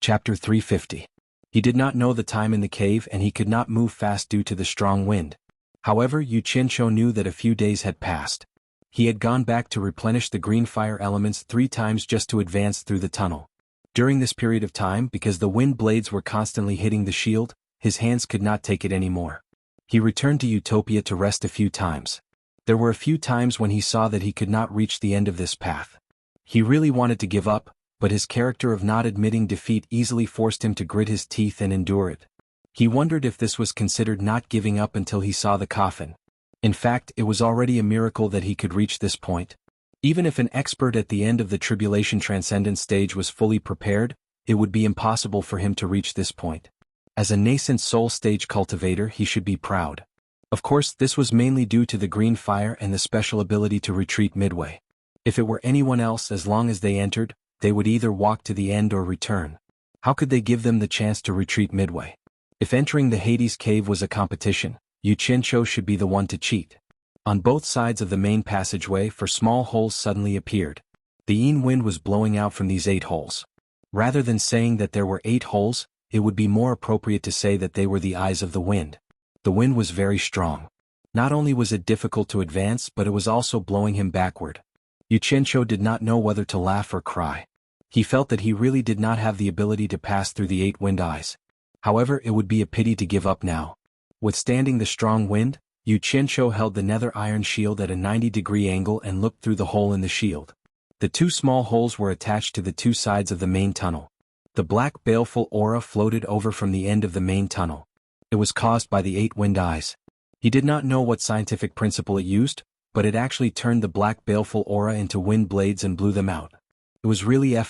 Chapter 350. He did not know the time in the cave and he could not move fast due to the strong wind. However, Yu Qianqiu knew that a few days had passed. He had gone back to replenish the green fire elements 3 times just to advance through the tunnel. During this period of time, because the wind blades were constantly hitting the shield, his hands could not take it anymore. He returned to Utopia to rest a few times. There were a few times when he saw that he could not reach the end of this path. He really wanted to give up, but his character of not admitting defeat easily forced him to grit his teeth and endure it. He wondered if this was considered not giving up until he saw the coffin. In fact, it was already a miracle that he could reach this point. Even if an expert at the end of the Tribulation Transcendence stage was fully prepared, it would be impossible for him to reach this point. As a nascent soul stage cultivator, he should be proud. Of course, this was mainly due to the green fire and the special ability to retreat midway. If it were anyone else, as long as they entered, they would either walk to the end or return. How could they give them the chance to retreat midway? If entering the Hades cave was a competition, Yu Qianqiu should be the one to cheat. On both sides of the main passageway, small holes suddenly appeared. The Yin wind was blowing out from these 8 holes. Rather than saying that there were 8 holes, it would be more appropriate to say that they were the eyes of the wind. The wind was very strong. Not only was it difficult to advance, but it was also blowing him backward. Yu Qianqiu did not know whether to laugh or cry. He felt that he really did not have the ability to pass through the 8 wind eyes. However, it would be a pity to give up now. Withstanding the strong wind, Yu Qianqiu held the nether iron shield at a 90-degree angle and looked through the hole in the shield. The 2 small holes were attached to the 2 sides of the main tunnel. The black baleful aura floated over from the end of the main tunnel. It was caused by the 8 wind eyes. He did not know what scientific principle it used, but it actually turned the black baleful aura into wind blades and blew them out. It was really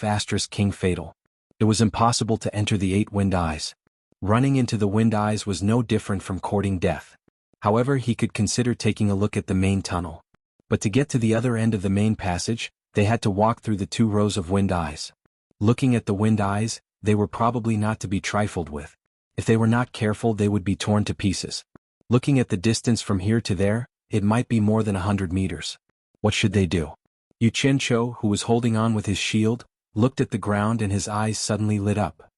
King fatal. It was impossible to enter the 8 wind eyes. Running into the wind eyes was no different from courting death. However, he could consider taking a look at the main tunnel. But to get to the other end of the main passage, they had to walk through the 2 rows of wind eyes. Looking at the wind eyes, they were probably not to be trifled with. If they were not careful, they would be torn to pieces. Looking at the distance from here to there, it might be more than 100 meters. What should they do? Yu Qianqiu, who was holding on with his shield, looked at the ground and his eyes suddenly lit up.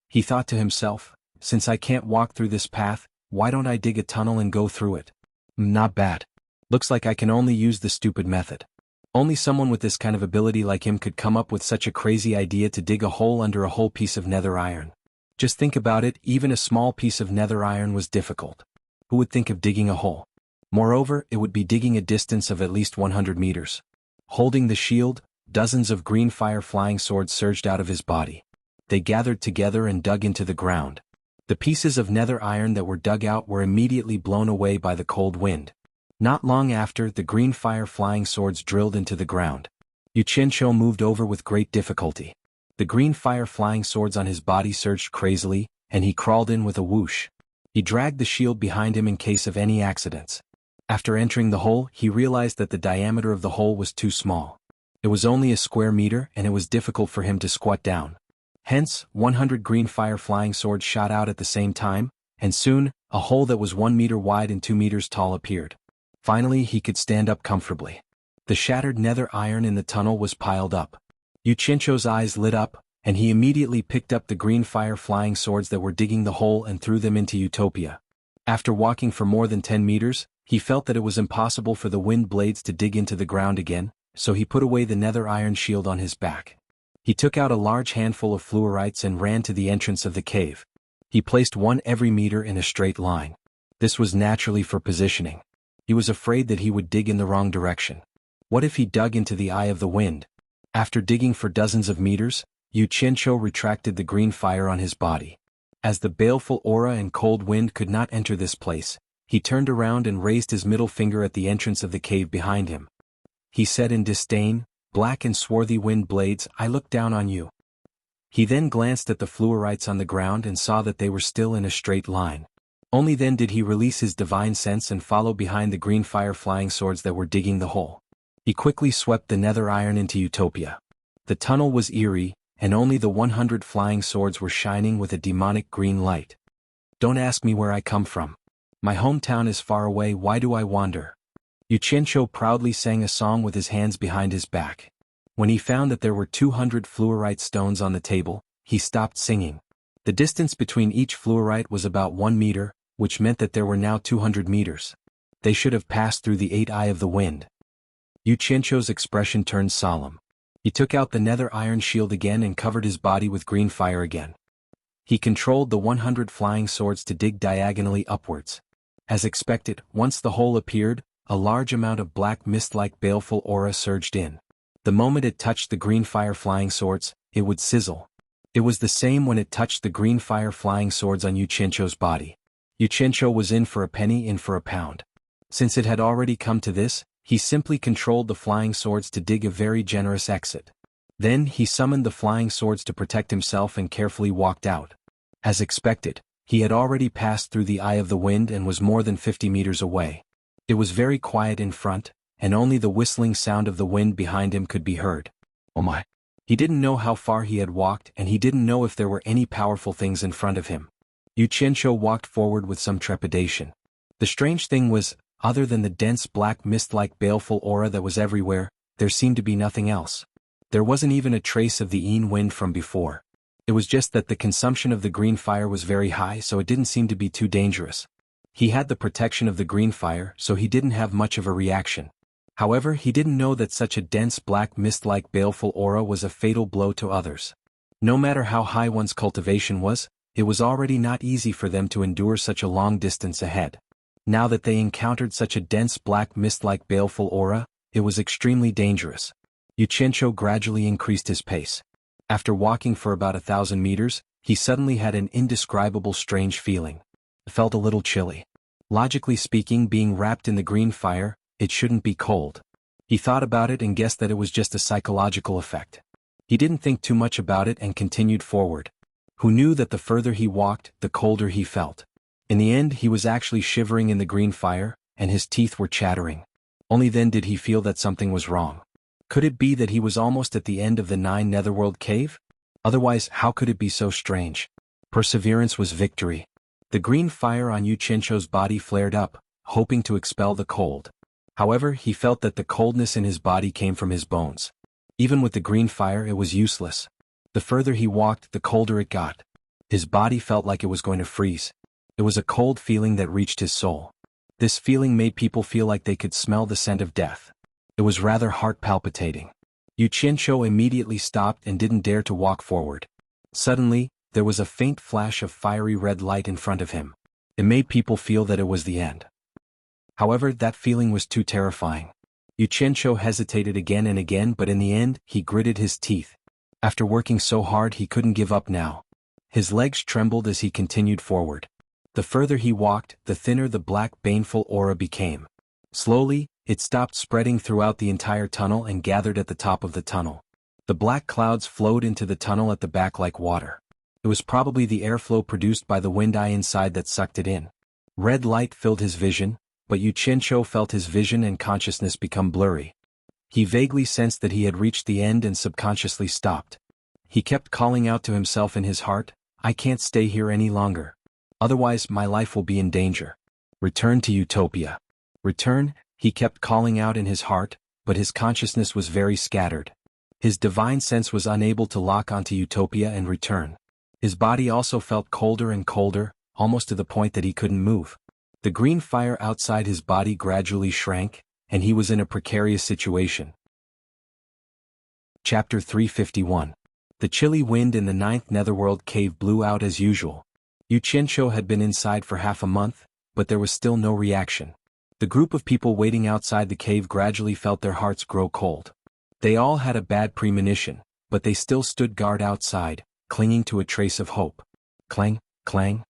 He thought to himself, since I can't walk through this path, why don't I dig a tunnel and go through it? Not bad. Looks like I can only use the stupid method. Only someone with this kind of ability like him could come up with such a crazy idea to dig a hole under a whole piece of nether iron. Just think about it, even a small piece of nether iron was difficult. Who would think of digging a hole? Moreover, it would be digging a distance of at least 100 meters. Holding the shield, dozens of green fire flying swords surged out of his body. They gathered together and dug into the ground. The pieces of nether iron that were dug out were immediately blown away by the cold wind. Not long after, the green fire flying swords drilled into the ground. Yu Qianqiu moved over with great difficulty. The green fire flying swords on his body surged crazily, and he crawled in with a whoosh. He dragged the shield behind him in case of any accidents. After entering the hole, he realized that the diameter of the hole was too small. It was only a square meter and it was difficult for him to squat down. Hence, 100 green fire flying swords shot out at the same time, and soon, a hole that was 1 meter wide and 2 meters tall appeared. Finally, he could stand up comfortably. The shattered nether iron in the tunnel was piled up. Yu Qianqiu's eyes lit up, and he immediately picked up the green fire flying swords that were digging the hole and threw them into Utopia. After walking for more than 10 meters, he felt that it was impossible for the wind blades to dig into the ground again, so he put away the nether iron shield on his back. He took out a large handful of fluorites and ran to the entrance of the cave. He placed one every meter in a straight line. This was naturally for positioning. He was afraid that he would dig in the wrong direction. What if he dug into the eye of the wind? After digging for dozens of meters, Yu Qianqiu retracted the green fire on his body. As the baleful aura and cold wind could not enter this place, he turned around and raised his middle finger at the entrance of the cave behind him. He said in disdain, "Black and swarthy wind blades, I look down on you." He then glanced at the fluorites on the ground and saw that they were still in a straight line. Only then did he release his divine sense and follow behind the green fire flying swords that were digging the hole. He quickly swept the nether iron into Utopia. The tunnel was eerie, and only the 100 flying swords were shining with a demonic green light. Don't ask me where I come from. My hometown is far away, why do I wander? Yu Qianqiu proudly sang a song with his hands behind his back. When he found that there were 200 fluorite stones on the table, he stopped singing. The distance between each fluorite was about 1 meter, which meant that there were now 200 meters. They should have passed through the 8th eye of the wind. Yu Qianzhou's expression turned solemn. He took out the nether iron shield again and covered his body with green fire again. He controlled the 100 flying swords to dig diagonally upwards. As expected, once the hole appeared, a large amount of black mist-like baleful aura surged in. The moment it touched the green fire flying swords, it would sizzle. It was the same when it touched the green fire flying swords on Yu Qianzhou's body. Yu Qianzhou was in for a penny, in for a pound. Since it had already come to this, he simply controlled the flying swords to dig a very generous exit. Then he summoned the flying swords to protect himself and carefully walked out. As expected, he had already passed through the eye of the wind and was more than 50 meters away. It was very quiet in front, and only the whistling sound of the wind behind him could be heard. Oh my! He didn't know how far he had walked, and he didn't know if there were any powerful things in front of him. Yu Qianzhou walked forward with some trepidation. The strange thing was, other than the dense black mist-like baleful aura that was everywhere, there seemed to be nothing else. There wasn't even a trace of the Yin wind from before. It was just that the consumption of the green fire was very high, so it didn't seem to be too dangerous. He had the protection of the green fire, so he didn't have much of a reaction. However, he didn't know that such a dense black mist-like baleful aura was a fatal blow to others. No matter how high one's cultivation was, it was already not easy for them to endure such a long distance ahead. Now that they encountered such a dense black mist-like baleful aura, it was extremely dangerous. Yu Qianzhou gradually increased his pace. After walking for about 1,000 meters, he suddenly had an indescribable strange feeling. It felt a little chilly. Logically speaking, being wrapped in the green fire, it shouldn't be cold. He thought about it and guessed that it was just a psychological effect. He didn't think too much about it and continued forward. Who knew that the further he walked, the colder he felt. In the end, he was actually shivering in the green fire, and his teeth were chattering. Only then did he feel that something was wrong. Could it be that he was almost at the end of the 9 Netherworld cave? Otherwise, how could it be so strange? Perseverance was victory. The green fire on Yu Qianzhou's body flared up, hoping to expel the cold. However, he felt that the coldness in his body came from his bones. Even with the green fire, it was useless. The further he walked, the colder it got. His body felt like it was going to freeze. It was a cold feeling that reached his soul. This feeling made people feel like they could smell the scent of death. It was rather heart-palpitating. Yu Qianzhou immediately stopped and didn't dare to walk forward. Suddenly, there was a faint flash of fiery red light in front of him. It made people feel that it was the end. However, that feeling was too terrifying. Yu Qianzhou hesitated again and again, but in the end, he gritted his teeth. After working so hard, he couldn't give up now. His legs trembled as he continued forward. The further he walked, the thinner the black baneful aura became. Slowly, it stopped spreading throughout the entire tunnel and gathered at the top of the tunnel. The black clouds flowed into the tunnel at the back like water. It was probably the airflow produced by the wind eye inside that sucked it in. Red light filled his vision, but Yu Qianzhou felt his vision and consciousness become blurry. He vaguely sensed that he had reached the end and subconsciously stopped. He kept calling out to himself in his heart, "I can't stay here any longer. Otherwise, my life will be in danger. Return to Utopia. Return," he kept calling out in his heart, but his consciousness was very scattered. His divine sense was unable to lock onto Utopia and return. His body also felt colder and colder, almost to the point that he couldn't move. The green fire outside his body gradually shrank, and he was in a precarious situation. Chapter 351. The chilly wind in the 9th Netherworld cave blew out as usual. Yu Qianzhou had been inside for half a month, but there was still no reaction. The group of people waiting outside the cave gradually felt their hearts grow cold. They all had a bad premonition, but they still stood guard outside, clinging to a trace of hope. Clang, clang.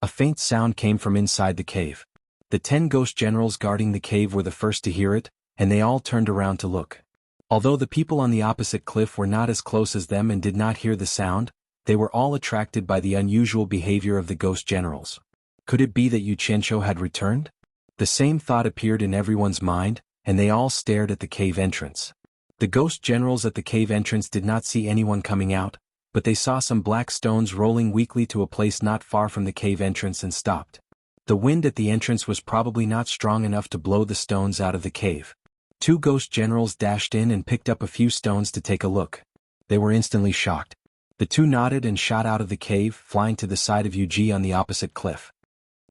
A faint sound came from inside the cave. The 10 ghost generals guarding the cave were the first to hear it, and they all turned around to look. Although the people on the opposite cliff were not as close as them and did not hear the sound, they were all attracted by the unusual behavior of the ghost generals. Could it be that Yu Qianzhou had returned? The same thought appeared in everyone's mind, and they all stared at the cave entrance. The ghost generals at the cave entrance did not see anyone coming out, but they saw some black stones rolling weakly to a place not far from the cave entrance and stopped. The wind at the entrance was probably not strong enough to blow the stones out of the cave. 2 ghost generals dashed in and picked up a few stones to take a look. They were instantly shocked. The two nodded and shot out of the cave, flying to the side of Yuji on the opposite cliff.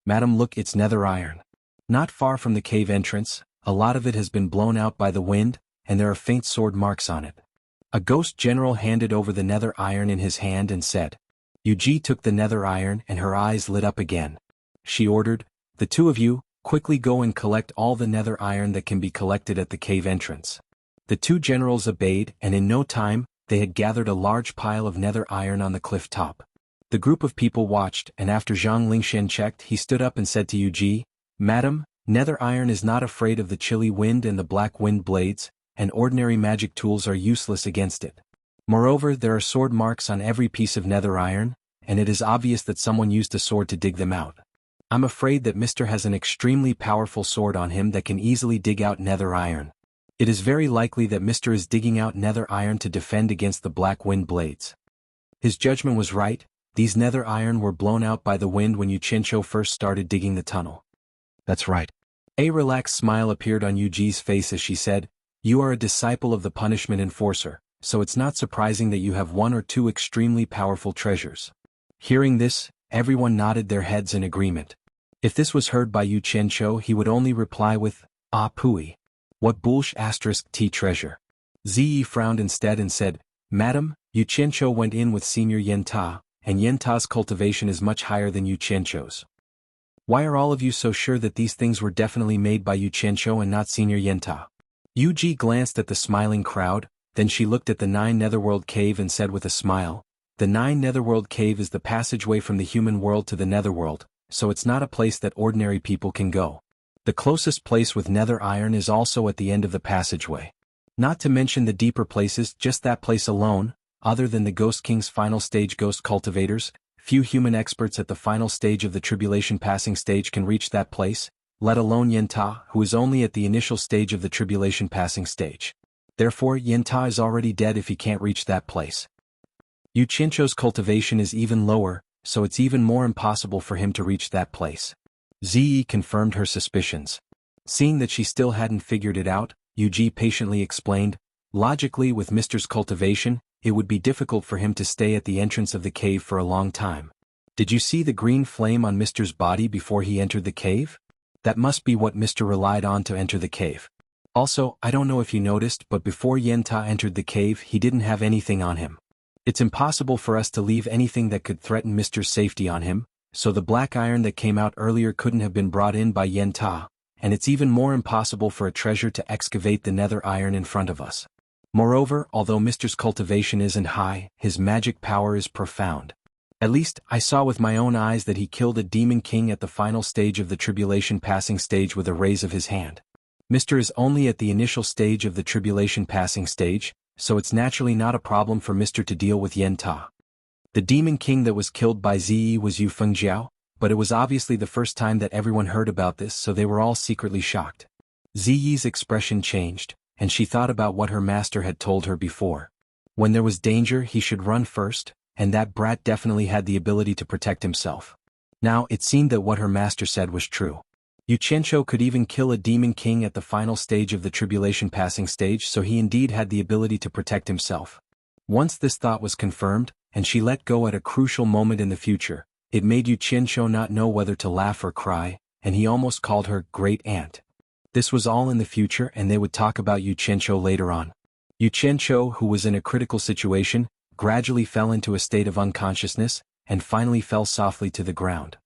Madam, look, it's nether iron. Not far from the cave entrance, a lot of it has been blown out by the wind, and there are faint sword marks on it. A ghost general handed over the nether iron in his hand and said. Yuji took the nether iron and her eyes lit up again. She ordered, the two of you, quickly go and collect all the nether iron that can be collected at the cave entrance. The two generals obeyed, and in no time, they had gathered a large pile of nether iron on the cliff top. The group of people watched, and after Zhang Lingshan checked, he stood up and said to Yuji, Madam, nether iron is not afraid of the chilly wind and the black wind blades, and ordinary magic tools are useless against it. Moreover, there are sword marks on every piece of nether iron, and it is obvious that someone used a sword to dig them out. I'm afraid that Mr. has an extremely powerful sword on him that can easily dig out nether iron. It is very likely that Mr. is digging out nether iron to defend against the black wind blades. His judgment was right, these nether iron were blown out by the wind when Yu Qianqiu first started digging the tunnel. That's right. A relaxed smile appeared on Yuji's face as she said, You are a disciple of the punishment enforcer, so it's not surprising that you have one or two extremely powerful treasures. Hearing this, everyone nodded their heads in agreement. If this was heard by Yu Qianqiu, he would only reply with, Ah pooey. What bullsh *t treasure. Ziyi frowned instead and said, Madam, Yu Qianqiu went in with Senior Yen Ta, and Yen Ta's cultivation is much higher than Yu Qianqiu's. Why are all of you so sure that these things were definitely made by Yu Qianqiu and not Senior Yen Ta? Yuji glanced at the smiling crowd, then she looked at the 9 Netherworld Cave and said with a smile, The 9 Netherworld Cave is the passageway from the human world to the Netherworld, so it's not a place that ordinary people can go. The closest place with nether iron is also at the end of the passageway. Not to mention the deeper places, just that place alone, other than the Ghost King's final stage ghost cultivators, few human experts at the final stage of the tribulation passing stage can reach that place, let alone Yen Ta, who is only at the initial stage of the tribulation passing stage. Therefore, Yen Ta is already dead if he can't reach that place. Yu Qianqiu's cultivation is even lower, so it's even more impossible for him to reach that place. Ziyi confirmed her suspicions. Seeing that she still hadn't figured it out, Yuji patiently explained, Logically, with Mr.'s cultivation, it would be difficult for him to stay at the entrance of the cave for a long time. Did you see the green flame on Mr.'s body before he entered the cave? That must be what Mr. relied on to enter the cave. Also, I don't know if you noticed, but before Yen Ta entered the cave, he didn't have anything on him. It's impossible for us to leave anything that could threaten Mr.'s safety on him, so the black iron that came out earlier couldn't have been brought in by Yen Ta, and it's even more impossible for a treasure to excavate the nether iron in front of us. Moreover, although Mr.'s cultivation isn't high, his magic power is profound. At least, I saw with my own eyes that he killed a demon king at the final stage of the tribulation passing stage with a raise of his hand. Mr. is only at the initial stage of the tribulation passing stage, so it's naturally not a problem for Mr. to deal with Yen Ta. The demon king that was killed by Ziyi was Yu Fengjiao, but it was obviously the first time that everyone heard about this, so they were all secretly shocked. Ziyi's expression changed, and she thought about what her master had told her before. When there was danger, he should run first, and that brat definitely had the ability to protect himself. Now, it seemed that what her master said was true. Yu Qianqiu could even kill a demon king at the final stage of the tribulation passing stage, so he indeed had the ability to protect himself. Once this thought was confirmed, and she let go at a crucial moment in the future, it made Yu Qianqiu not know whether to laugh or cry, and he almost called her Great Aunt. This was all in the future, and they would talk about Yu Qianqiu later on. Yu Qianqiu, who was in a critical situation, gradually fell into a state of unconsciousness, and finally fell softly to the ground.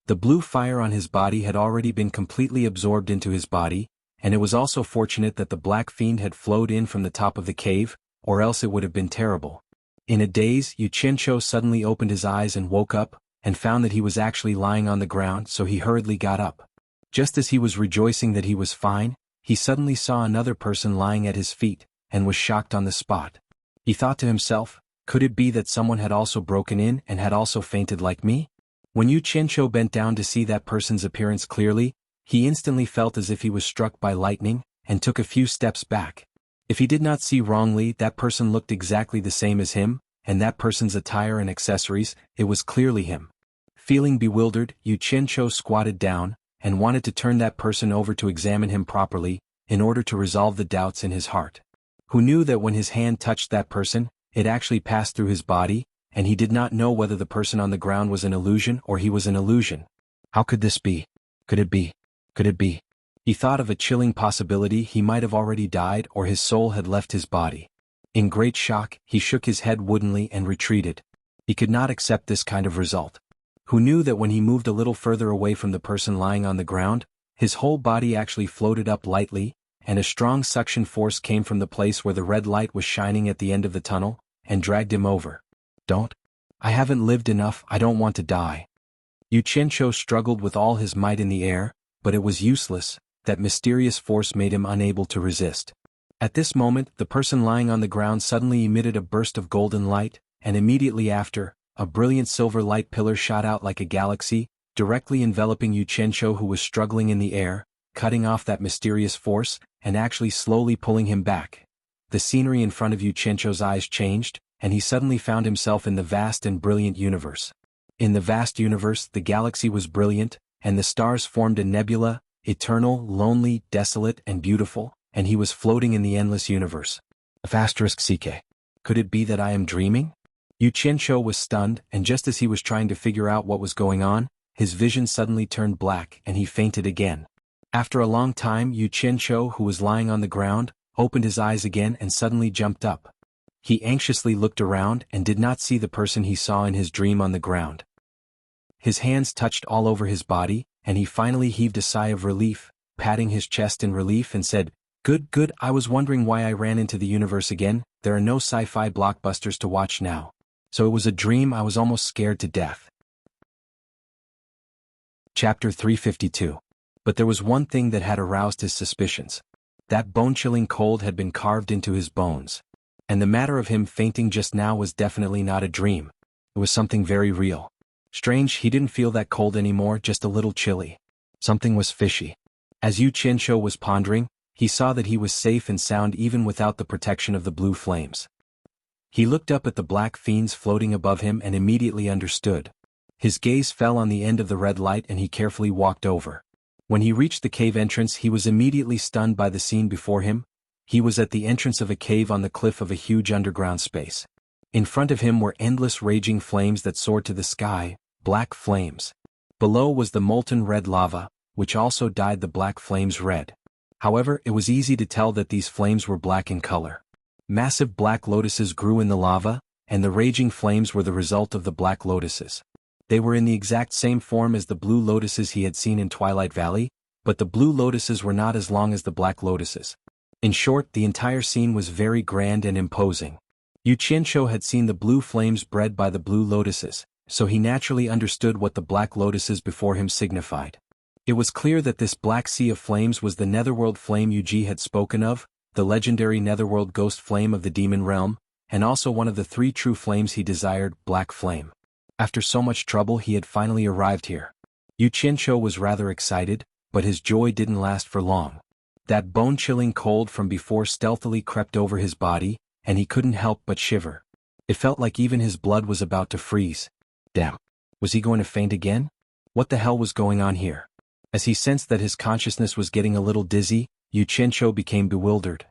The blue fire on his body had already been completely absorbed into his body, and it was also fortunate that the black fiend had flowed in from the top of the cave, or else it would have been terrible. In a daze, Yu Qianqiu suddenly opened his eyes and woke up, and found that he was actually lying on the ground, so he hurriedly got up. Just as he was rejoicing that he was fine, he suddenly saw another person lying at his feet, and was shocked on the spot. He thought to himself, could it be that someone had also broken in and had also fainted like me? When Yu Qianqiu bent down to see that person's appearance clearly, he instantly felt as if he was struck by lightning, and took a few steps back. If he did not see wrongly, that person looked exactly the same as him, and that person's attire and accessories, it was clearly him. Feeling bewildered, Yu Qianqiu squatted down, and wanted to turn that person over to examine him properly, in order to resolve the doubts in his heart. Who knew that when his hand touched that person, it actually passed through his body, and he did not know whether the person on the ground was an illusion or he was an illusion. How could this be? Could it be? Could it be? He thought of a chilling possibility: he might have already died or his soul had left his body. In great shock, he shook his head woodenly and retreated. He could not accept this kind of result. Who knew that when he moved a little further away from the person lying on the ground, his whole body actually floated up lightly, and a strong suction force came from the place where the red light was shining at the end of the tunnel, and dragged him over. Don't. I haven't lived enough, I don't want to die. Yu Qianqiu struggled with all his might in the air, but it was useless. That mysterious force made him unable to resist. At this moment, the person lying on the ground suddenly emitted a burst of golden light, and immediately after, a brilliant silver light pillar shot out like a galaxy, directly enveloping Yu Qianqiu, who was struggling in the air, cutting off that mysterious force, and actually slowly pulling him back. The scenery in front of Yu Qianqiu's eyes changed, and he suddenly found himself in the vast and brilliant universe. In the vast universe, the galaxy was brilliant, and the stars formed a nebula, eternal, lonely, desolate, and beautiful, and he was floating in the endless universe. *CK. Could it be that I am dreaming? Yu Qianqiu was stunned, and just as he was trying to figure out what was going on, his vision suddenly turned black and he fainted again. After a long time, Yu Qianqiu, who was lying on the ground, opened his eyes again and suddenly jumped up. He anxiously looked around and did not see the person he saw in his dream on the ground. His hands touched all over his body, and he finally heaved a sigh of relief, patting his chest in relief, and said, Good, good, I was wondering why I ran into the universe again. There are no sci-fi blockbusters to watch now. So it was a dream. I was almost scared to death. Chapter 352. But there was one thing that had aroused his suspicions. That bone-chilling cold had been carved into his bones. And the matter of him fainting just now was definitely not a dream. It was something very real. Strange, he didn't feel that cold anymore, just a little chilly. Something was fishy. As Yu Qianqiu was pondering, he saw that he was safe and sound even without the protection of the blue flames. He looked up at the black fiends floating above him and immediately understood. His gaze fell on the end of the red light and he carefully walked over. When he reached the cave entrance, he was immediately stunned by the scene before him. He was at the entrance of a cave on the cliff of a huge underground space. In front of him were endless raging flames that soared to the sky, black flames. Below was the molten red lava, which also dyed the black flames red. However, it was easy to tell that these flames were black in color. Massive black lotuses grew in the lava, and the raging flames were the result of the black lotuses. They were in the exact same form as the blue lotuses he had seen in Twilight Valley, but the blue lotuses were not as long as the black lotuses. In short, the entire scene was very grand and imposing. Yu Qianqiu had seen the blue flames bred by the blue lotuses, so he naturally understood what the black lotuses before him signified. It was clear that this black sea of flames was the netherworld flame Yuji had spoken of, the legendary netherworld ghost flame of the demon realm, and also one of the three true flames he desired, black flame. After so much trouble, he had finally arrived here. Yu Qianqiu was rather excited, but his joy didn't last for long. That bone-chilling cold from before stealthily crept over his body, and he couldn't help but shiver. It felt like even his blood was about to freeze. Damn. Was he going to faint again? What the hell was going on here? As he sensed that his consciousness was getting a little dizzy, Yu Qianqiu became bewildered.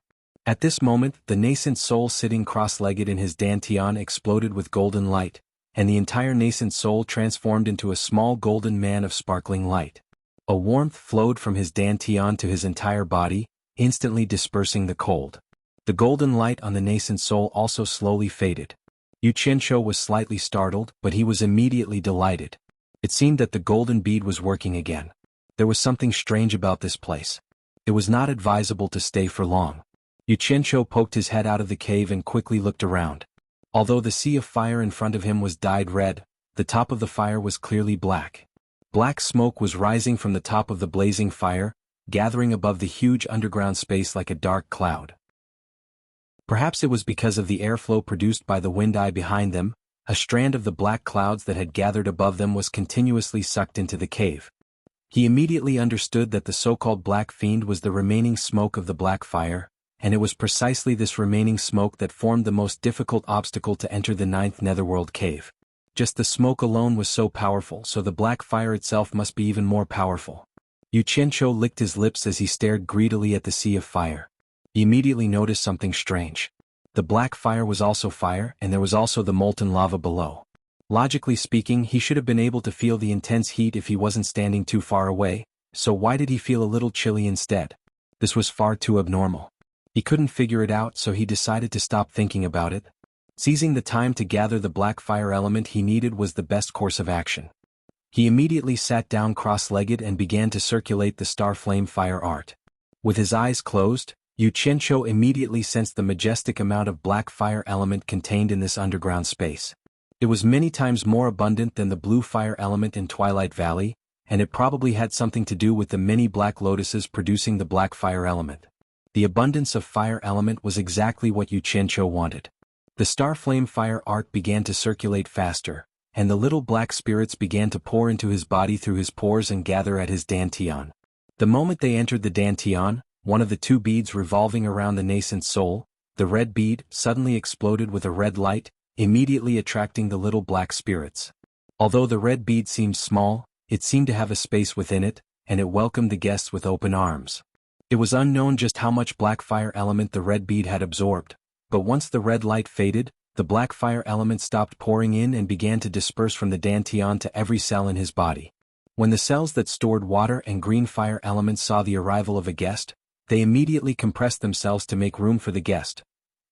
At this moment, the nascent soul sitting cross-legged in his dantian exploded with golden light, and the entire nascent soul transformed into a small golden man of sparkling light. A warmth flowed from his dantian to his entire body, instantly dispersing the cold. The golden light on the nascent soul also slowly faded. Yu Qianqiu was slightly startled, but he was immediately delighted. It seemed that the golden bead was working again. There was something strange about this place. It was not advisable to stay for long. Yu Qianqiu poked his head out of the cave and quickly looked around. Although the sea of fire in front of him was dyed red, the top of the fire was clearly black. Black smoke was rising from the top of the blazing fire, gathering above the huge underground space like a dark cloud. Perhaps it was because of the airflow produced by the wind eye behind them. A strand of the black clouds that had gathered above them was continuously sucked into the cave. He immediately understood that the so-called black fiend was the remaining smoke of the black fire, and it was precisely this remaining smoke that formed the most difficult obstacle to enter the 9th netherworld cave. Just the smoke alone was so powerful, so the black fire itself must be even more powerful. Yu Qianqiu licked his lips as he stared greedily at the sea of fire. He immediately noticed something strange. The black fire was also fire, and there was also the molten lava below. Logically speaking, he should have been able to feel the intense heat if he wasn't standing too far away, so why did he feel a little chilly instead? This was far too abnormal. He couldn't figure it out, so he decided to stop thinking about it. Seizing the time to gather the black fire element he needed was the best course of action. He immediately sat down cross-legged and began to circulate the star flame fire art. With his eyes closed, Yu Qianqiu immediately sensed the majestic amount of black fire element contained in this underground space. It was many times more abundant than the blue fire element in Twilight Valley, and it probably had something to do with the many black lotuses producing the black fire element. The abundance of fire element was exactly what Yu Qianqiu wanted. The star flame fire art began to circulate faster, and the little black spirits began to pour into his body through his pores and gather at his dantian. The moment they entered the dantian, one of the two beads revolving around the nascent soul, the red bead, suddenly exploded with a red light, immediately attracting the little black spirits. Although the red bead seemed small, it seemed to have a space within it, and it welcomed the guests with open arms. It was unknown just how much black fire element the red bead had absorbed, but once the red light faded, the black fire element stopped pouring in and began to disperse from the dantian to every cell in his body. When the cells that stored water and green fire elements saw the arrival of a guest, they immediately compressed themselves to make room for the guest.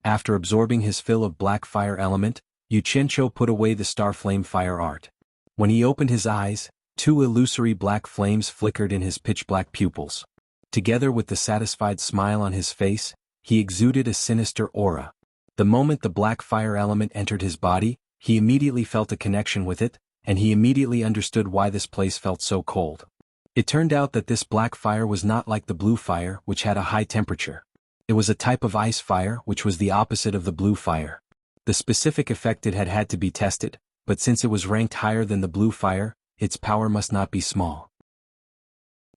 After absorbing his fill of black fire element, Yu Qianqiu put away the star flame fire art. When he opened his eyes, two illusory black flames flickered in his pitch-black pupils. Together with the satisfied smile on his face, he exuded a sinister aura. The moment the black fire element entered his body, he immediately felt a connection with it, and he immediately understood why this place felt so cold. It turned out that this black fire was not like the blue fire, which had a high temperature. It was a type of ice fire, which was the opposite of the blue fire. The specific effect it had to be tested, but since it was ranked higher than the blue fire, its power must not be small.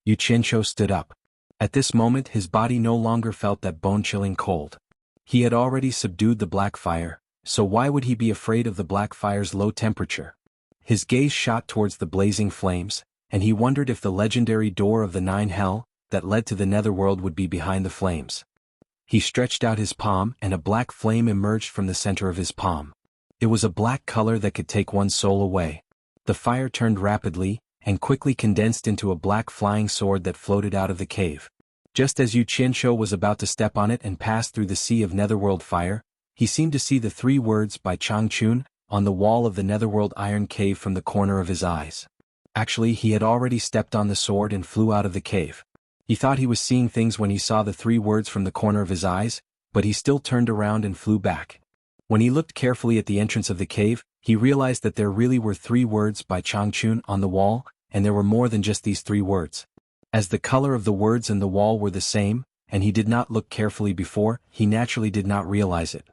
Yu Qianqiu stood up. At this moment his body no longer felt that bone-chilling cold. He had already subdued the black fire, so why would he be afraid of the black fire's low temperature? His gaze shot towards the blazing flames, and he wondered if the legendary door of the Nine Hell, that led to the netherworld, would be behind the flames. He stretched out his palm and a black flame emerged from the center of his palm. It was a black color that could take one's soul away. The fire turned rapidly, and quickly condensed into a black flying sword that floated out of the cave. Just as Yu Qianqiu was about to step on it and pass through the sea of netherworld fire, he seemed to see the three words by Changchun on the wall of the netherworld iron cave from the corner of his eyes. Actually, he had already stepped on the sword and flew out of the cave. He thought he was seeing things when he saw the three words from the corner of his eyes, but he still turned around and flew back. When he looked carefully at the entrance of the cave, he realized that there really were three words by Changchun on the wall, and there were more than just these three words. As the color of the words and the wall were the same, and he did not look carefully before, he naturally did not realize it.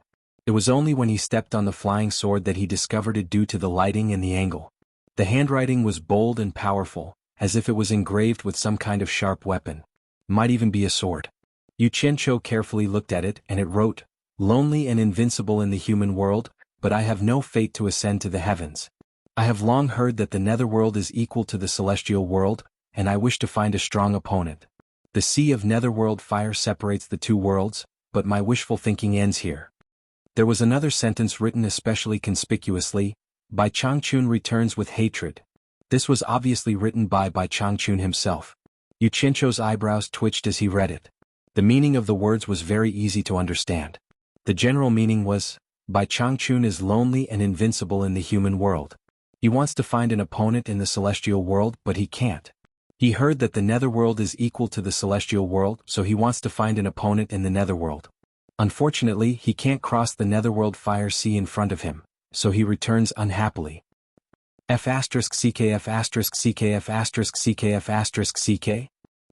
It was only when he stepped on the flying sword that he discovered it due to the lighting and the angle. The handwriting was bold and powerful, as if it was engraved with some kind of sharp weapon. Might even be a sword. Yu Qianqiu carefully looked at it and it wrote, "Lonely and invincible in the human world, but I have no fate to ascend to the heavens. I have long heard that the netherworld is equal to the celestial world, and I wish to find a strong opponent. The sea of netherworld fire separates the two worlds, but my wishful thinking ends here." There was another sentence written especially conspicuously, "Bai Changchun returns with hatred." This was obviously written by Bai Changchun himself. Yu Qianqiu's eyebrows twitched as he read it. The meaning of the words was very easy to understand. The general meaning was, Bai Changchun is lonely and invincible in the human world. He wants to find an opponent in the celestial world, but he can't. He heard that the netherworld is equal to the celestial world, so he wants to find an opponent in the netherworld. Unfortunately, he can't cross the netherworld fire sea in front of him, so he returns unhappily. F***CKF***CKF***CKF***CK?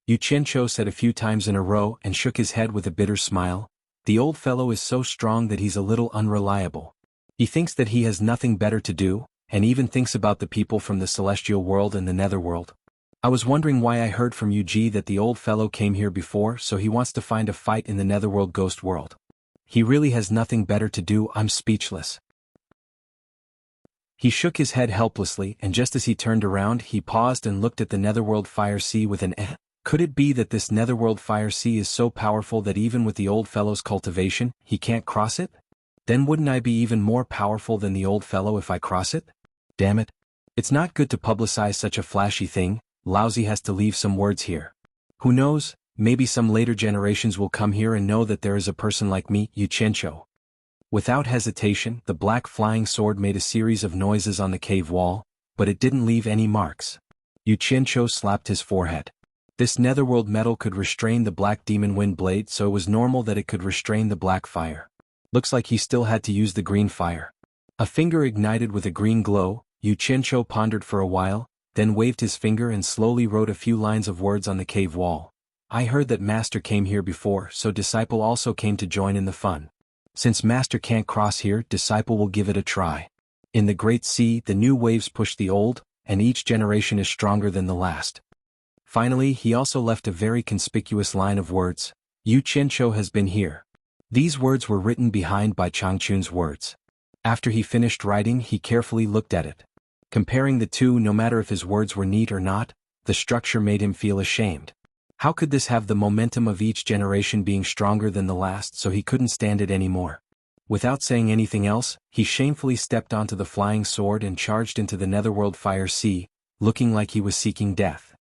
Yu Qianqiu said a few times in a row and shook his head with a bitter smile. The old fellow is so strong that he's a little unreliable. He thinks that he has nothing better to do, and even thinks about the people from the celestial world and the netherworld. I was wondering why I heard from Yuji that the old fellow came here before, so he wants to find a fight in the netherworld ghost world. He really has nothing better to do. I'm speechless. He shook his head helplessly, and just as he turned around he paused and looked at the netherworld fire sea with an eh. Could it be that this netherworld fire sea is so powerful that even with the old fellow's cultivation, he can't cross it? Then wouldn't I be even more powerful than the old fellow if I cross it? Damn it. It's not good to publicize such a flashy thing. Lousy has to leave some words here. Who knows, maybe some later generations will come here and know that there is a person like me, Yu Qianqiu. Without hesitation, the black flying sword made a series of noises on the cave wall, but it didn't leave any marks. Yu Qianqiu slapped his forehead. This netherworld metal could restrain the black demon wind blade, so it was normal that it could restrain the black fire. Looks like he still had to use the green fire. A finger ignited with a green glow. Yu Qianqiu pondered for a while, then waved his finger and slowly wrote a few lines of words on the cave wall. I heard that Master came here before, so Disciple also came to join in the fun. Since Master can't cross here, Disciple will give it a try. In the Great Sea, the new waves push the old, and each generation is stronger than the last. Finally, he also left a very conspicuous line of words. Yu Qianqiu has been here. These words were written behind by Changchun's words. After he finished writing, he carefully looked at it. Comparing the two, no matter if his words were neat or not, the structure made him feel ashamed. How could this have the momentum of each generation being stronger than the last, so he couldn't stand it anymore? Without saying anything else, he shamefully stepped onto the flying sword and charged into the netherworld fire sea, looking like he was seeking death.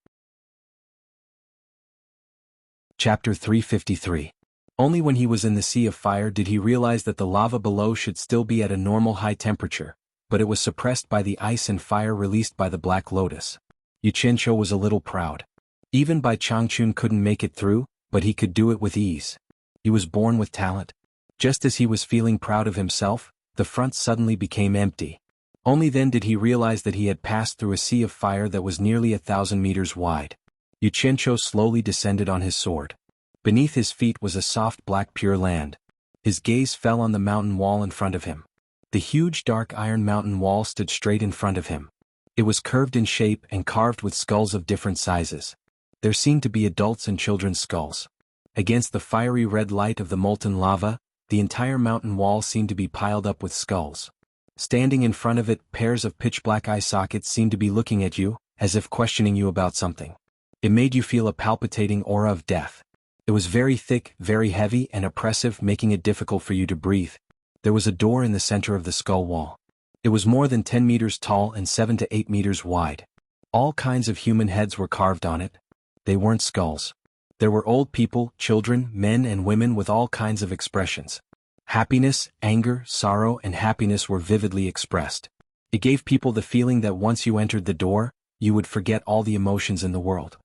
Chapter 353. Only when he was in the sea of fire did he realize that the lava below should still be at a normal high temperature, but it was suppressed by the ice and fire released by the Black Lotus. Yu Qianqiu was a little proud. Even Bai Changchun couldn't make it through, but he could do it with ease. He was born with talent. Just as he was feeling proud of himself, the front suddenly became empty. Only then did he realize that he had passed through a sea of fire that was nearly 1,000 meters wide. Yu Qianqiu slowly descended on his sword. Beneath his feet was a soft black pure land. His gaze fell on the mountain wall in front of him. The huge dark iron mountain wall stood straight in front of him. It was curved in shape and carved with skulls of different sizes. There seemed to be adults and children's skulls. Against the fiery red light of the molten lava, the entire mountain wall seemed to be piled up with skulls. Standing in front of it, pairs of pitch-black eye sockets seemed to be looking at you, as if questioning you about something. It made you feel a palpitating aura of death. It was very thick, very heavy and oppressive, making it difficult for you to breathe. There was a door in the center of the skull wall. It was more than 10 meters tall and 7 to 8 meters wide. All kinds of human heads were carved on it. They weren't skulls. There were old people, children, men and women with all kinds of expressions. Happiness, anger, sorrow and happiness were vividly expressed. It gave people the feeling that once you entered the door, you would forget all the emotions in the world.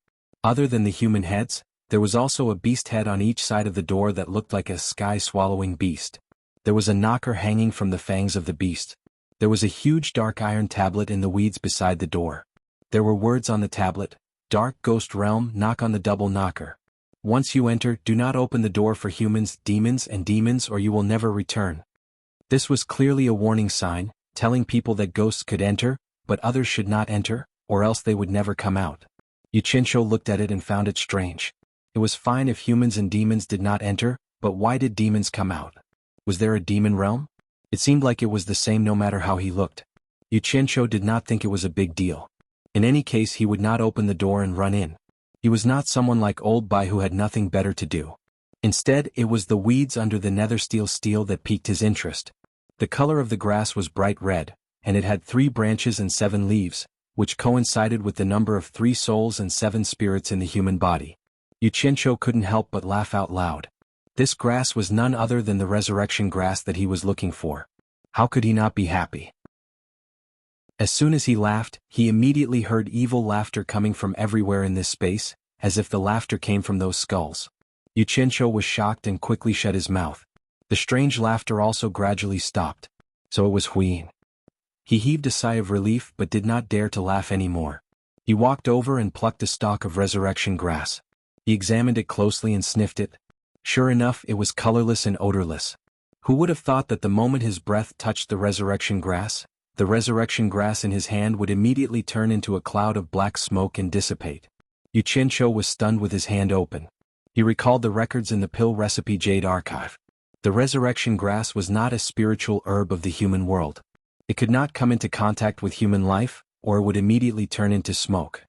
Other than the human heads, there was also a beast head on each side of the door that looked like a sky-swallowing beast. There was a knocker hanging from the fangs of the beast. There was a huge dark iron tablet in the weeds beside the door. There were words on the tablet. Dark Ghost Realm, knock on the double knocker. Once you enter, do not open the door for humans, demons or you will never return. This was clearly a warning sign, telling people that ghosts could enter, but others should not enter, or else they would never come out. Yu Qianqiu looked at it and found it strange. It was fine if humans and demons did not enter, but why did demons come out? Was there a demon realm? It seemed like it was the same no matter how he looked. Yu Qianqiu did not think it was a big deal. In any case, he would not open the door and run in. He was not someone like Old Bai who had nothing better to do. Instead, it was the weeds under the nether steel that piqued his interest. The color of the grass was bright red, and it had 3 branches and 7 leaves, which coincided with the number of 3 souls and 7 spirits in the human body. Yu Qianqiu couldn't help but laugh out loud. This grass was none other than the resurrection grass that he was looking for. How could he not be happy? As soon as he laughed, he immediately heard evil laughter coming from everywhere in this space, as if the laughter came from those skulls. Yu Qianqiu was shocked and quickly shut his mouth. The strange laughter also gradually stopped. So it was Huyin. He heaved a sigh of relief but did not dare to laugh anymore. He walked over and plucked a stalk of resurrection grass. He examined it closely and sniffed it. Sure enough, it was colorless and odorless. Who would have thought that the moment his breath touched the resurrection grass in his hand would immediately turn into a cloud of black smoke and dissipate? Yu Qianqiu was stunned with his hand open. He recalled the records in the pill recipe Jade Archive. The resurrection grass was not a spiritual herb of the human world. It could not come into contact with human life, or it would immediately turn into smoke.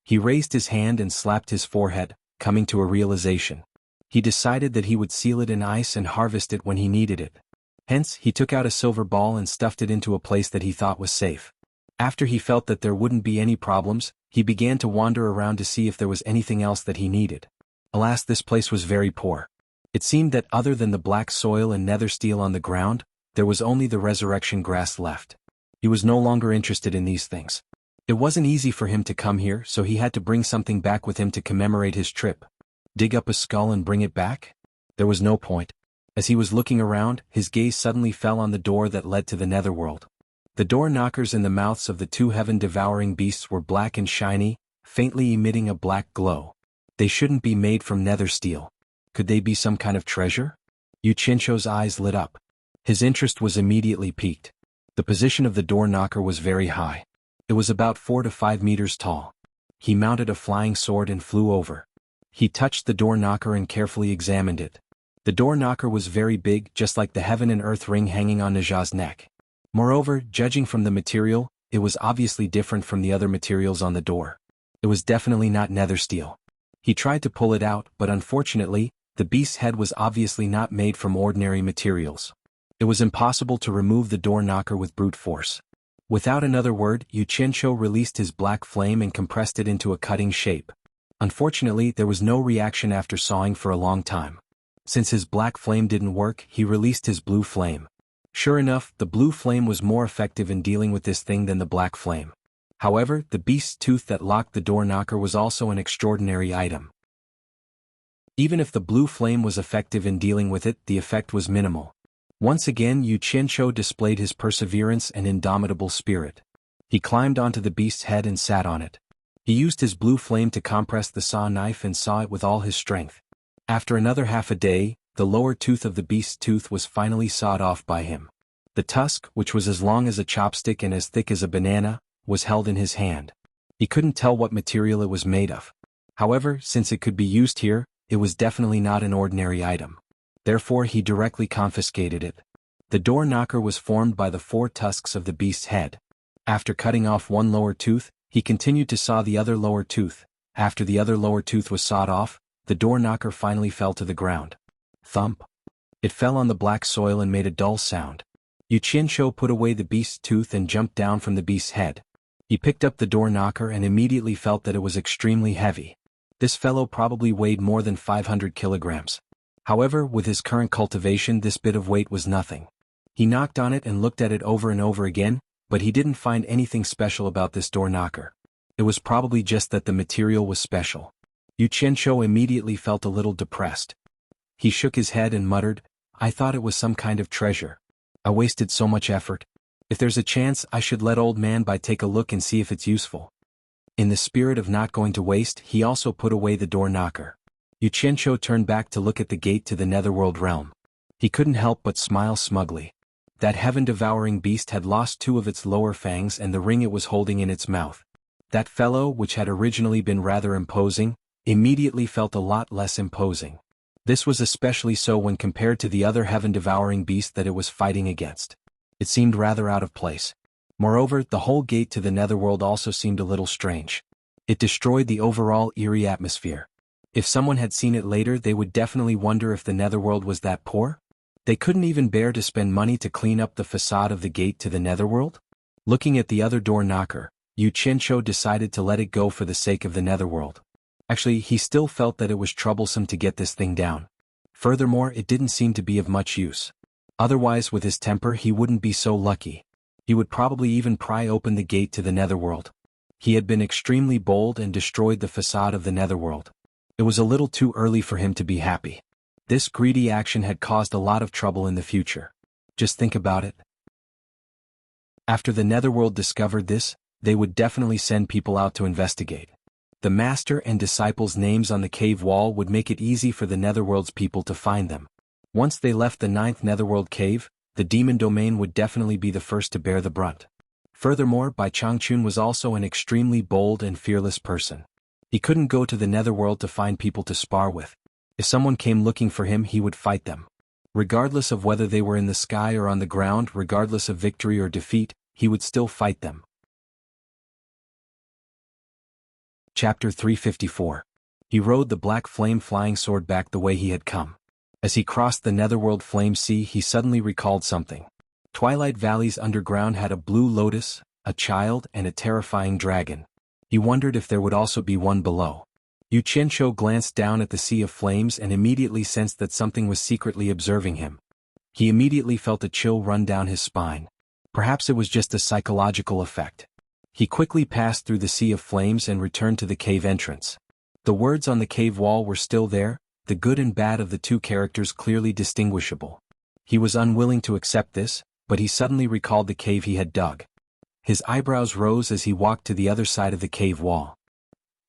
He raised his hand and slapped his forehead, coming to a realization. He decided that he would seal it in ice and harvest it when he needed it. Hence, he took out a silver ball and stuffed it into a place that he thought was safe. After he felt that there wouldn't be any problems, he began to wander around to see if there was anything else that he needed. Alas, this place was very poor. It seemed that other than the black soil and nether steel on the ground, there was only the resurrection grass left. He was no longer interested in these things. It wasn't easy for him to come here, so he had to bring something back with him to commemorate his trip. Dig up a skull and bring it back? There was no point. As he was looking around, his gaze suddenly fell on the door that led to the netherworld. The door knockers in the mouths of the two heaven-devouring beasts were black and shiny, faintly emitting a black glow. They shouldn't be made from nether steel. Could they be some kind of treasure? Yu Qianshou's eyes lit up. His interest was immediately piqued. The position of the door knocker was very high. It was about 4 to 5 meters tall. He mounted a flying sword and flew over. He touched the door knocker and carefully examined it. The door knocker was very big, just like the heaven and earth ring hanging on Naja's neck. Moreover, judging from the material, it was obviously different from the other materials on the door. It was definitely not nether steel. He tried to pull it out, but unfortunately, the beast's head was obviously not made from ordinary materials. It was impossible to remove the door knocker with brute force. Without another word, Yu Qianshou released his black flame and compressed it into a cutting shape. Unfortunately, there was no reaction after sawing for a long time. Since his black flame didn't work, he released his blue flame. Sure enough, the blue flame was more effective in dealing with this thing than the black flame. However, the beast's tooth that locked the door knocker was also an extraordinary item. Even if the blue flame was effective in dealing with it, the effect was minimal. Once again, Yu Qianshou displayed his perseverance and indomitable spirit. He climbed onto the beast's head and sat on it. He used his blue flame to compress the saw knife and saw it with all his strength. After another half a day, the lower tooth of the beast's tooth was finally sawed off by him. The tusk, which was as long as a chopstick and as thick as a banana, was held in his hand. He couldn't tell what material it was made of. However, since it could be used here, it was definitely not an ordinary item. Therefore, he directly confiscated it. The door knocker was formed by the 4 tusks of the beast's head. After cutting off one lower tooth, he continued to saw the other lower tooth. After the other lower tooth was sawed off, the door knocker finally fell to the ground. Thump. It fell on the black soil and made a dull sound. Yu Qianshou put away the beast's tooth and jumped down from the beast's head. He picked up the door knocker and immediately felt that it was extremely heavy. This fellow probably weighed more than 500 kilograms. However, with his current cultivation, this bit of weight was nothing. He knocked on it and looked at it over and over again, but he didn't find anything special about this door knocker. It was probably just that the material was special. Yu Qianshou immediately felt a little depressed. He shook his head and muttered, "I thought it was some kind of treasure. I wasted so much effort. If there's a chance, I should let old man Bai take a look and see if it's useful." In the spirit of not going to waste, he also put away the door knocker. Yu Qianshou turned back to look at the gate to the netherworld realm. He couldn't help but smile smugly. That heaven-devouring beast had lost 2 of its lower fangs and the ring it was holding in its mouth. That fellow, which had originally been rather imposing, immediately felt a lot less imposing. This was especially so when compared to the other heaven-devouring beast that it was fighting against. It seemed rather out of place. Moreover, the whole gate to the netherworld also seemed a little strange. It destroyed the overall eerie atmosphere. If someone had seen it later, they would definitely wonder if the netherworld was that poor. They couldn't even bear to spend money to clean up the facade of the gate to the netherworld? Looking at the other door knocker, Yu Qianshou decided to let it go for the sake of the netherworld. Actually, he still felt that it was troublesome to get this thing down. Furthermore, it didn't seem to be of much use. Otherwise, with his temper, he wouldn't be so lucky. He would probably even pry open the gate to the netherworld. He had been extremely bold and destroyed the facade of the netherworld. It was a little too early for him to be happy. This greedy action had caused a lot of trouble in the future. Just think about it. After the netherworld discovered this, they would definitely send people out to investigate. The master and disciples' names on the cave wall would make it easy for the netherworld's people to find them. Once they left the 9th netherworld cave, the demon domain would definitely be the first to bear the brunt. Furthermore, Bai Changchun was also an extremely bold and fearless person. He couldn't go to the netherworld to find people to spar with. If someone came looking for him, he would fight them. Regardless of whether they were in the sky or on the ground, regardless of victory or defeat, he would still fight them. Chapter 354. He rode the black flame flying sword back the way he had come. As he crossed the netherworld flame sea, he suddenly recalled something. Twilight Valley's underground had a blue lotus, a child, and a terrifying dragon. He wondered if there would also be one below. Yu Qianqiu glanced down at the sea of flames and immediately sensed that something was secretly observing him. He immediately felt a chill run down his spine. Perhaps it was just a psychological effect. He quickly passed through the sea of flames and returned to the cave entrance. The words on the cave wall were still there, the good and bad of the two characters clearly distinguishable. He was unwilling to accept this, but he suddenly recalled the cave he had dug. His eyebrows rose as he walked to the other side of the cave wall.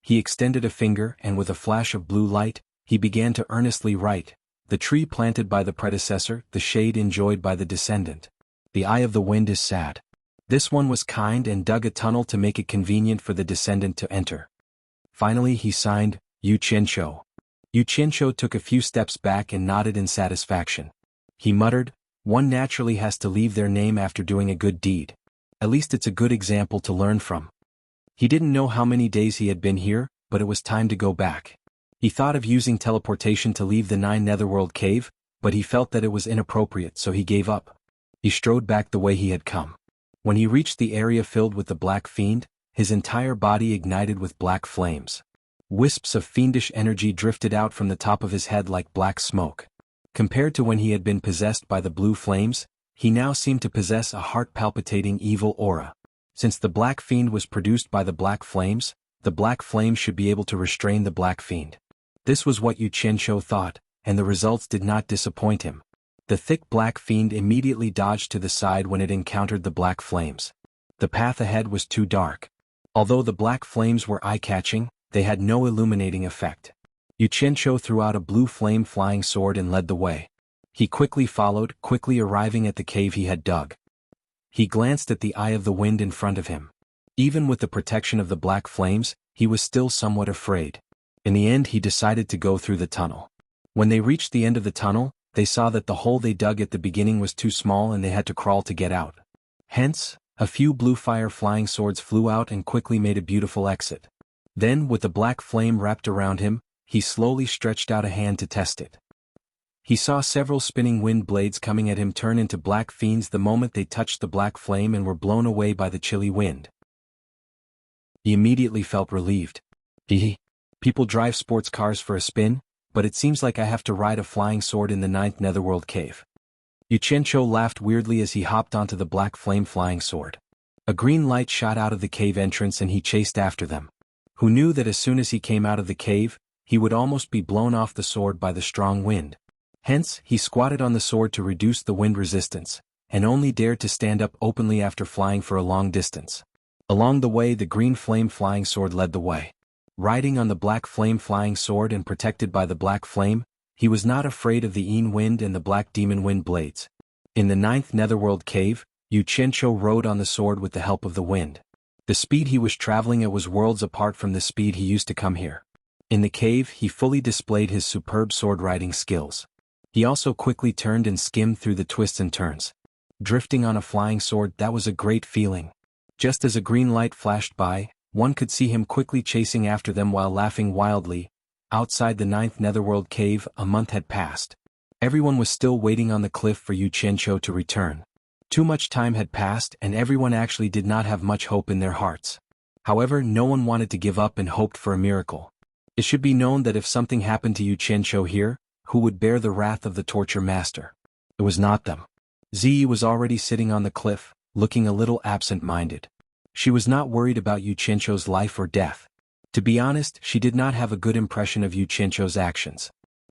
He extended a finger and with a flash of blue light, he began to earnestly write, "The tree planted by the predecessor, the shade enjoyed by the descendant. The eye of the wind is sad." This one was kind and dug a tunnel to make it convenient for the descendant to enter. Finally he signed, Yu Qianqiu. Yu Qianqiu took a few steps back and nodded in satisfaction. He muttered, "One naturally has to leave their name after doing a good deed. At least it's a good example to learn from." He didn't know how many days he had been here, but it was time to go back. He thought of using teleportation to leave the 9 Netherworld cave, but he felt that it was inappropriate, so he gave up. He strode back the way he had come. When he reached the area filled with the Black Fiend, his entire body ignited with black flames. Wisps of fiendish energy drifted out from the top of his head like black smoke. Compared to when he had been possessed by the blue flames, he now seemed to possess a heart-palpitating evil aura. Since the Black Fiend was produced by the Black Flames, the Black Flames should be able to restrain the Black Fiend. This was what Yu Qianqiu thought, and the results did not disappoint him. The thick Black Fiend immediately dodged to the side when it encountered the Black Flames. The path ahead was too dark. Although the Black Flames were eye-catching, they had no illuminating effect. Yu Qianqiu threw out a blue flame flying sword and led the way. He quickly followed, quickly arriving at the cave he had dug. He glanced at the eye of the wind in front of him. Even with the protection of the Black Flames, he was still somewhat afraid. In the end he decided to go through the tunnel. When they reached the end of the tunnel, they saw that the hole they dug at the beginning was too small and they had to crawl to get out. Hence, a few blue fire flying swords flew out and quickly made a beautiful exit. Then, with the black flame wrapped around him, he slowly stretched out a hand to test it. He saw several spinning wind blades coming at him turn into black fiends the moment they touched the black flame and were blown away by the chilly wind. He immediately felt relieved. People drive sports cars for a spin, but it seems like I have to ride a flying sword in the 9th Netherworld cave. Yu Qianqiu laughed weirdly as he hopped onto the black flame flying sword. A green light shot out of the cave entrance and he chased after them. Who knew that as soon as he came out of the cave, he would almost be blown off the sword by the strong wind. Hence, he squatted on the sword to reduce the wind resistance, and only dared to stand up openly after flying for a long distance. Along the way the green flame flying sword led the way. Riding on the black flame flying sword and protected by the black flame, he was not afraid of the Yin wind and the black demon wind blades. In the 9th Netherworld cave, Yu Qianqiu rode on the sword with the help of the wind. The speed he was traveling at was worlds apart from the speed he used to come here. In the cave he fully displayed his superb sword-riding skills. He also quickly turned and skimmed through the twists and turns. Drifting on a flying sword, that was a great feeling. Just as a green light flashed by, one could see him quickly chasing after them while laughing wildly. Outside the 9th Netherworld cave, a month had passed. Everyone was still waiting on the cliff for Yu Qianqiu to return. Too much time had passed and everyone actually did not have much hope in their hearts. However, no one wanted to give up and hoped for a miracle. It should be known that if something happened to Yu Qianqiu here, who would bear the wrath of the torture master? It was not them. Ziyi was already sitting on the cliff, looking a little absent-minded. She was not worried about Yu Qianqiu's life or death. To be honest, she did not have a good impression of Yu Qianqiu's actions.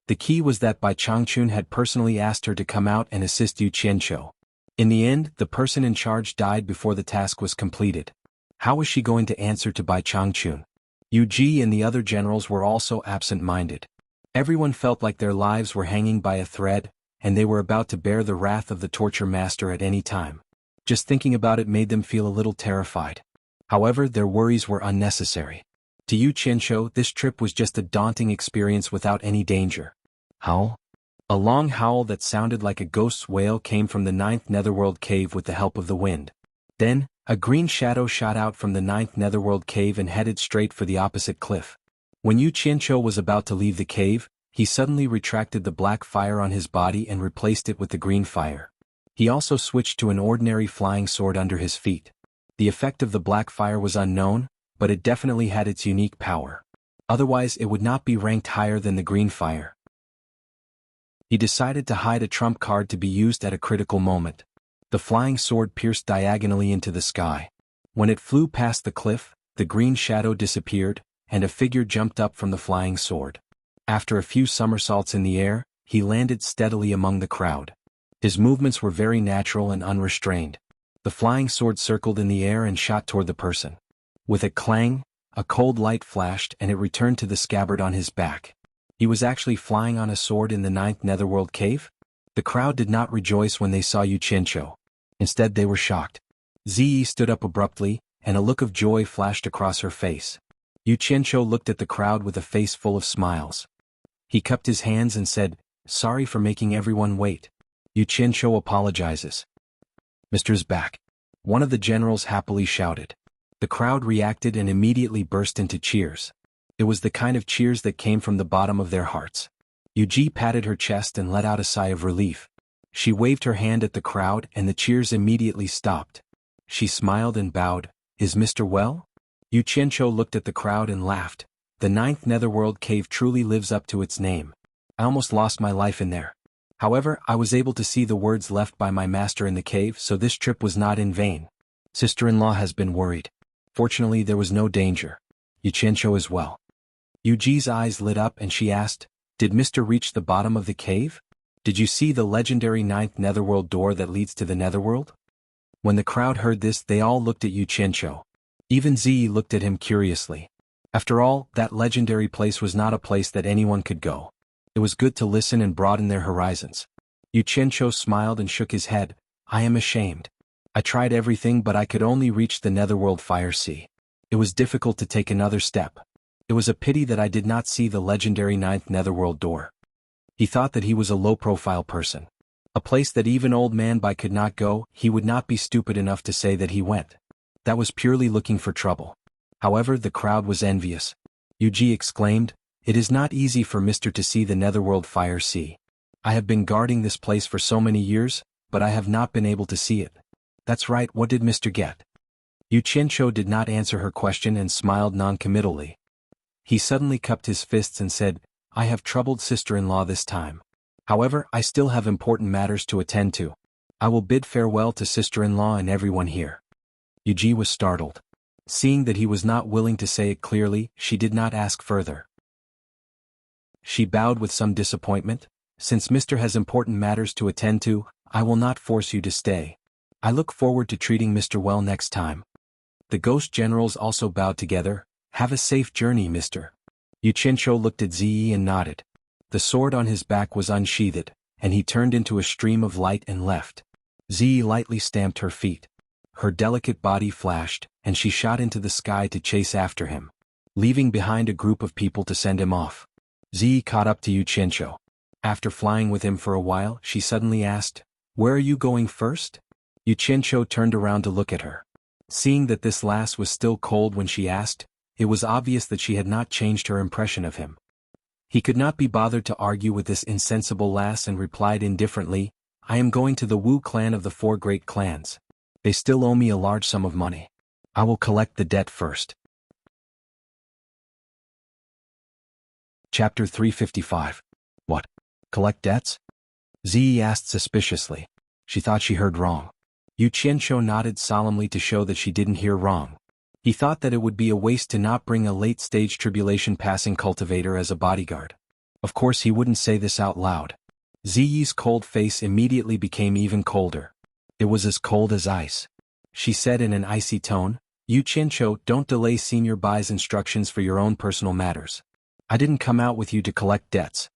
The key was that Bai Changchun had personally asked her to come out and assist Yu Qianqiu. In the end, the person in charge died before the task was completed. How was she going to answer to Bai Changchun? Yu Ji and the other generals were also absent-minded. Everyone felt like their lives were hanging by a thread, and they were about to bear the wrath of the torture master at any time. Just thinking about it made them feel a little terrified. However, their worries were unnecessary. To Yu Qianqiu, this trip was just a daunting experience without any danger. Howl? A long howl that sounded like a ghost's wail came from the 9th Netherworld cave with the help of the wind. Then, a green shadow shot out from the 9th Netherworld cave and headed straight for the opposite cliff. When Yu Qianqiu was about to leave the cave, He suddenly retracted the black fire on his body and replaced it with the green fire. He also switched to an ordinary flying sword under his feet. The effect of the black fire was unknown, but it definitely had its unique power. Otherwise it would not be ranked higher than the green fire. He decided to hide a trump card to be used at a critical moment. The flying sword pierced diagonally into the sky. When it flew past the cliff, the green shadow disappeared, and a figure jumped up from the flying sword. After a few somersaults in the air, he landed steadily among the crowd. His movements were very natural and unrestrained. The flying sword circled in the air and shot toward the person. With a clang, a cold light flashed and it returned to the scabbard on his back. He was actually flying on a sword in the 9th Netherworld cave? The crowd did not rejoice when they saw Yu Qianqiu. Instead they were shocked. Ziyi stood up abruptly, and a look of joy flashed across her face. Yu Qianqiu looked at the crowd with a face full of smiles. He cupped his hands and said, "Sorry for making everyone wait." Yu Qianqiu apologizes. "Mr.'s back." One of the generals happily shouted. The crowd reacted and immediately burst into cheers. It was the kind of cheers that came from the bottom of their hearts. Yuji patted her chest and let out a sigh of relief. She waved her hand at the crowd and the cheers immediately stopped. She smiled and bowed. "Is Mr. well?" Yu Qianqiu looked at the crowd and laughed. "The 9th Netherworld cave truly lives up to its name. I almost lost my life in there. However, I was able to see the words left by my master in the cave, so this trip was not in vain. Sister-in-law has been worried. Fortunately there was no danger. Yu Qianqiu is well." Yuji's eyes lit up and she asked, "Did Mr. reach the bottom of the cave? Did you see the legendary 9th Netherworld door that leads to the Netherworld?" When the crowd heard this they all looked at Yu Qianqiu. Even Ziyi looked at him curiously. After all, that legendary place was not a place that anyone could go. It was good to listen and broaden their horizons. Yu Qianqiu smiled and shook his head. "I am ashamed. I tried everything but I could only reach the Netherworld Fire Sea. It was difficult to take another step. It was a pity that I did not see the legendary 9th Netherworld door." He thought that he was a low-profile person. A place that even old man Bai could not go, he would not be stupid enough to say that he went. That was purely looking for trouble. However, the crowd was envious. Yuji exclaimed, "It is not easy for Mr. to see the Netherworld Fire Sea. I have been guarding this place for so many years, but I have not been able to see it." "That's right, what did Mr. get?" Yu Qianqiu did not answer her question and smiled non-committally. He suddenly cupped his fists and said, "I have troubled sister-in-law this time. However, I still have important matters to attend to. I will bid farewell to sister-in-law and everyone here." Yuji was startled. Seeing that he was not willing to say it clearly, she did not ask further. She bowed with some disappointment. "Since Mr. has important matters to attend to, I will not force you to stay. I look forward to treating Mr. well next time." The ghost generals also bowed together. "Have a safe journey, Mr." Yu Qianqiu looked at Ziyi and nodded. The sword on his back was unsheathed, and he turned into a stream of light and left. Ziyi lightly stamped her feet. Her delicate body flashed, and she shot into the sky to chase after him, leaving behind a group of people to send him off. Ziyi caught up to Yu Qianqiu. After flying with him for a while, she suddenly asked, "Where are you going first?" Yu Qianqiu turned around to look at her. Seeing that this lass was still cold when she asked, it was obvious that she had not changed her impression of him. He could not be bothered to argue with this insensible lass and replied indifferently, "I am going to the Wu clan of the 4 great clans. They still owe me a large sum of money. I will collect the debt first." Chapter 355. What? Collect debts? Ziyi asked suspiciously. She thought she heard wrong. Yu Qianqiu nodded solemnly to show that she didn't hear wrong. He thought that it would be a waste to not bring a late-stage tribulation-passing cultivator as a bodyguard. Of course he wouldn't say this out loud. Ziyi's cold face immediately became even colder. It was as cold as ice. She said in an icy tone, "Yu Qianqiu, don't delay Senior Bai's instructions for your own personal matters. I didn't come out with you to collect debts."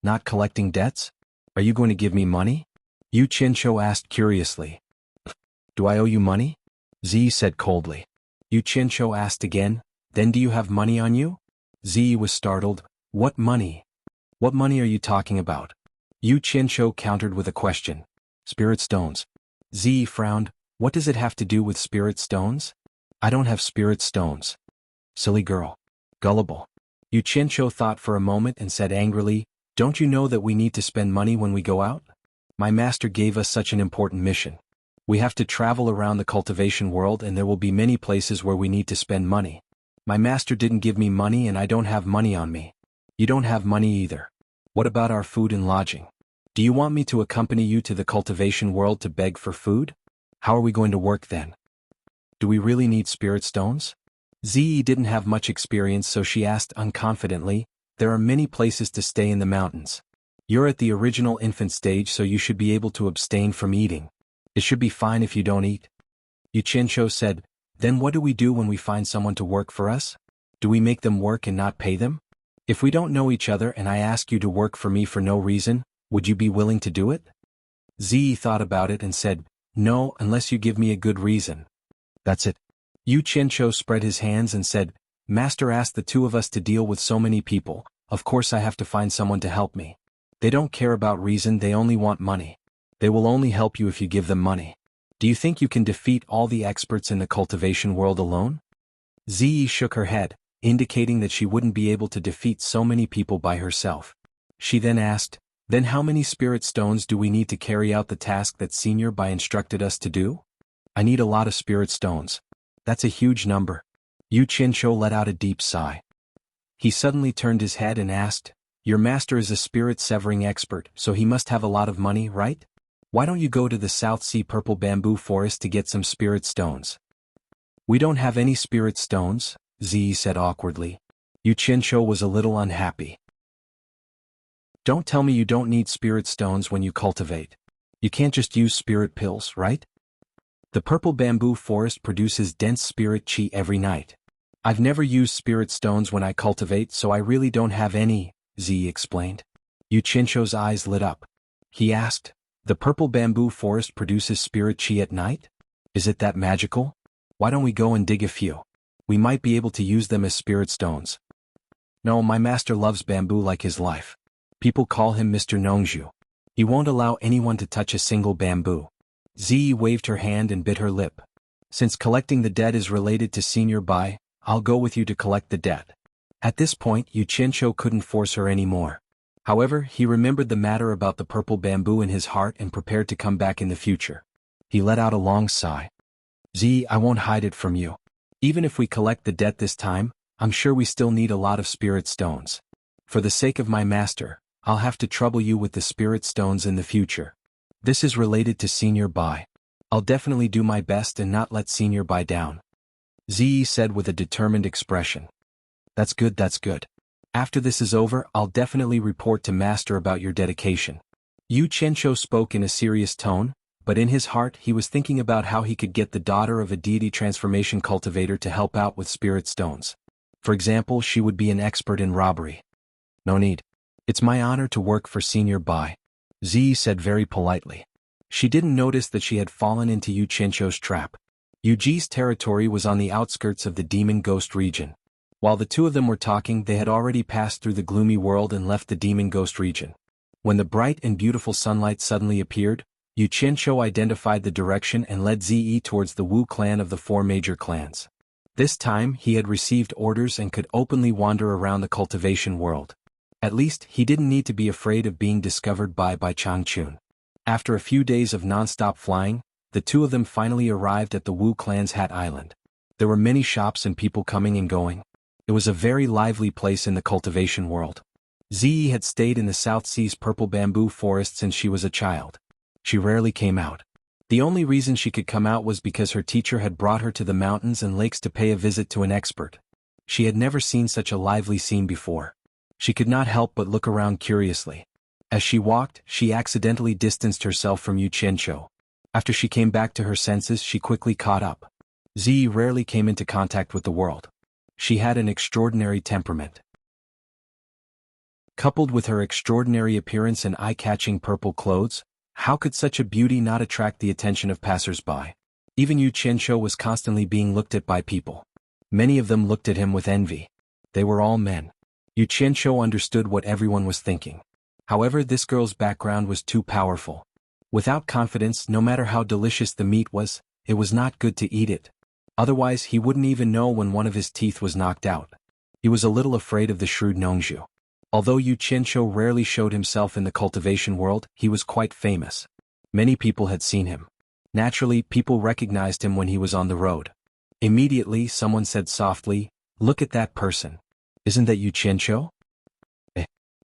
"Not collecting debts? Are you going to give me money?" Yu Qianqiu asked curiously. "Do I owe you money?" Ziyi said coldly. Yu Qianqiu asked again, "Then do you have money on you?" Ziyi was startled. "What money? What money are you talking about?" Yu Qianqiu countered with a question. "Spirit stones." Ziyi frowned. "What does it have to do with spirit stones?" "I don't have spirit stones." "Silly girl. Gullible." Yu Qianqiu thought for a moment and said angrily, "Don't you know that we need to spend money when we go out? My master gave us such an important mission. We have to travel around the cultivation world and there will be many places where we need to spend money. My master didn't give me money and I don't have money on me. You don't have money either. What about our food and lodging? Do you want me to accompany you to the cultivation world to beg for food? How are we going to work then? Do we really need spirit stones?" Ziyi didn't have much experience, so she asked unconfidently, "There are many places to stay in the mountains. You're at the original infant stage, so you should be able to abstain from eating. It should be fine if you don't eat." Yu Qianqiu said, "Then what do we do when we find someone to work for us? Do we make them work and not pay them? If we don't know each other and I ask you to work for me for no reason, would you be willing to do it?" Ziyi thought about it and said, "No, unless you give me a good reason." "That's it." Yu Qianqiu spread his hands and said, "Master asked the two of us to deal with so many people, of course I have to find someone to help me. They don't care about reason, they only want money. They will only help you if you give them money. Do you think you can defeat all the experts in the cultivation world alone?" Ziyi shook her head, indicating that she wouldn't be able to defeat so many people by herself. She then asked, "Then how many spirit stones do we need to carry out the task that Senior Bai instructed us to do?" "I need a lot of spirit stones. That's a huge number." Yu Qianqiu let out a deep sigh. He suddenly turned his head and asked, "Your master is a spirit-severing expert, so he must have a lot of money, right? Why don't you go to the South Sea purple bamboo forest to get some spirit stones?" "We don't have any spirit stones," Ziyi said awkwardly. Yu Qianqiu was a little unhappy. "Don't tell me you don't need spirit stones when you cultivate. You can't just use spirit pills, right? The purple bamboo forest produces dense spirit chi every night. I've never used spirit stones when I cultivate, so I really don't have any," Ziyi explained. Yu Qianqiu's eyes lit up. He asked, "The purple bamboo forest produces spirit chi at night? Is it that magical? Why don't we go and dig a few? We might be able to use them as spirit stones." "No, my master loves bamboo like his life. People call him Mr. Nongzhu. He won't allow anyone to touch a single bamboo." Ziyi waved her hand and bit her lip. "Since collecting the debt is related to Senior Bai, I'll go with you to collect the debt." At this point, Yu Qianqiu couldn't force her anymore. However, he remembered the matter about the purple bamboo in his heart and prepared to come back in the future. He let out a long sigh. "Ziyi, I won't hide it from you. Even if we collect the debt this time, I'm sure we still need a lot of spirit stones. For the sake of my master, I'll have to trouble you with the spirit stones in the future. This is related to Senior Bai. I'll definitely do my best and not let Senior Bai down," Ziyi said with a determined expression. That's good. After this is over, I'll definitely report to Master about your dedication." Yu Qianqiu spoke in a serious tone, but in his heart he was thinking about how he could get the daughter of a deity transformation cultivator to help out with spirit stones. For example, she would be an expert in robbery. "No need. It's my honor to work for Senior Bai," Ziyi said very politely. She didn't notice that she had fallen into Yu Qianqiu's trap. Yu Ji's territory was on the outskirts of the demon ghost region. While the two of them were talking, they had already passed through the gloomy world and left the demon ghost region. When the bright and beautiful sunlight suddenly appeared, Yu Qianqiu identified the direction and led Ziyi towards the Wu clan of the four major clans. This time he had received orders and could openly wander around the cultivation world. At least, he didn't need to be afraid of being discovered by Changchun. After a few days of non-stop flying, the two of them finally arrived at the Wu clan's Hat Island. There were many shops and people coming and going. It was a very lively place in the cultivation world. Ziyi had stayed in the South Sea's purple bamboo forest since she was a child. She rarely came out. The only reason she could come out was because her teacher had brought her to the mountains and lakes to pay a visit to an expert. She had never seen such a lively scene before. She could not help but look around curiously. As she walked, she accidentally distanced herself from Yu Qianqiu. After she came back to her senses, she quickly caught up. Ziyi rarely came into contact with the world. She had an extraordinary temperament. Coupled with her extraordinary appearance and eye-catching purple clothes, how could such a beauty not attract the attention of passers-by? Even Yu Qianqiu was constantly being looked at by people. Many of them looked at him with envy. They were all men. Yu Qianqiu understood what everyone was thinking. However, this girl's background was too powerful. Without confidence, no matter how delicious the meat was, it was not good to eat it. Otherwise he wouldn't even know when one of his teeth was knocked out. He was a little afraid of the shrewd Nongzhu. Although Yu Qianqiu rarely showed himself in the cultivation world, he was quite famous. Many people had seen him. Naturally, people recognized him when he was on the road. Immediately, someone said softly, "Look at that person. Isn't that Yu Qianqiu?"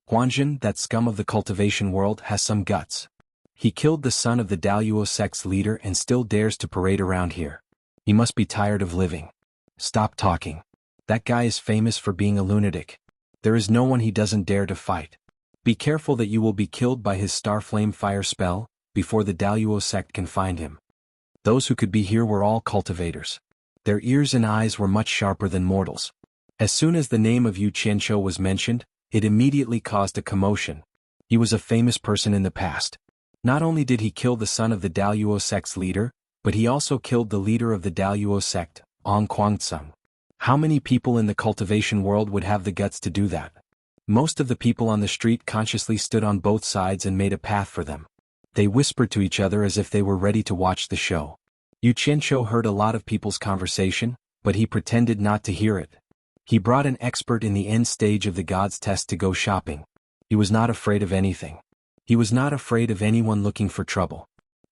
Huanjin, that scum of the cultivation world, has some guts. He killed the son of the Daluo sect's leader and still dares to parade around here. He must be tired of living. Stop talking. That guy is famous for being a lunatic. There is no one he doesn't dare to fight. Be careful that you will be killed by his star flame fire spell, before the Daluo sect can find him. Those who could be here were all cultivators. Their ears and eyes were much sharper than mortals. As soon as the name of Yu Qianqiu was mentioned, it immediately caused a commotion. He was a famous person in the past. Not only did he kill the son of the Daluo sect's leader, but he also killed the leader of the Daluo sect, Ong Guangceng. How many people in the cultivation world would have the guts to do that? Most of the people on the street consciously stood on both sides and made a path for them. They whispered to each other as if they were ready to watch the show. Yu Qianqiu heard a lot of people's conversation, but he pretended not to hear it. He brought an expert in the end stage of the God's test to go shopping. He was not afraid of anything. He was not afraid of anyone looking for trouble.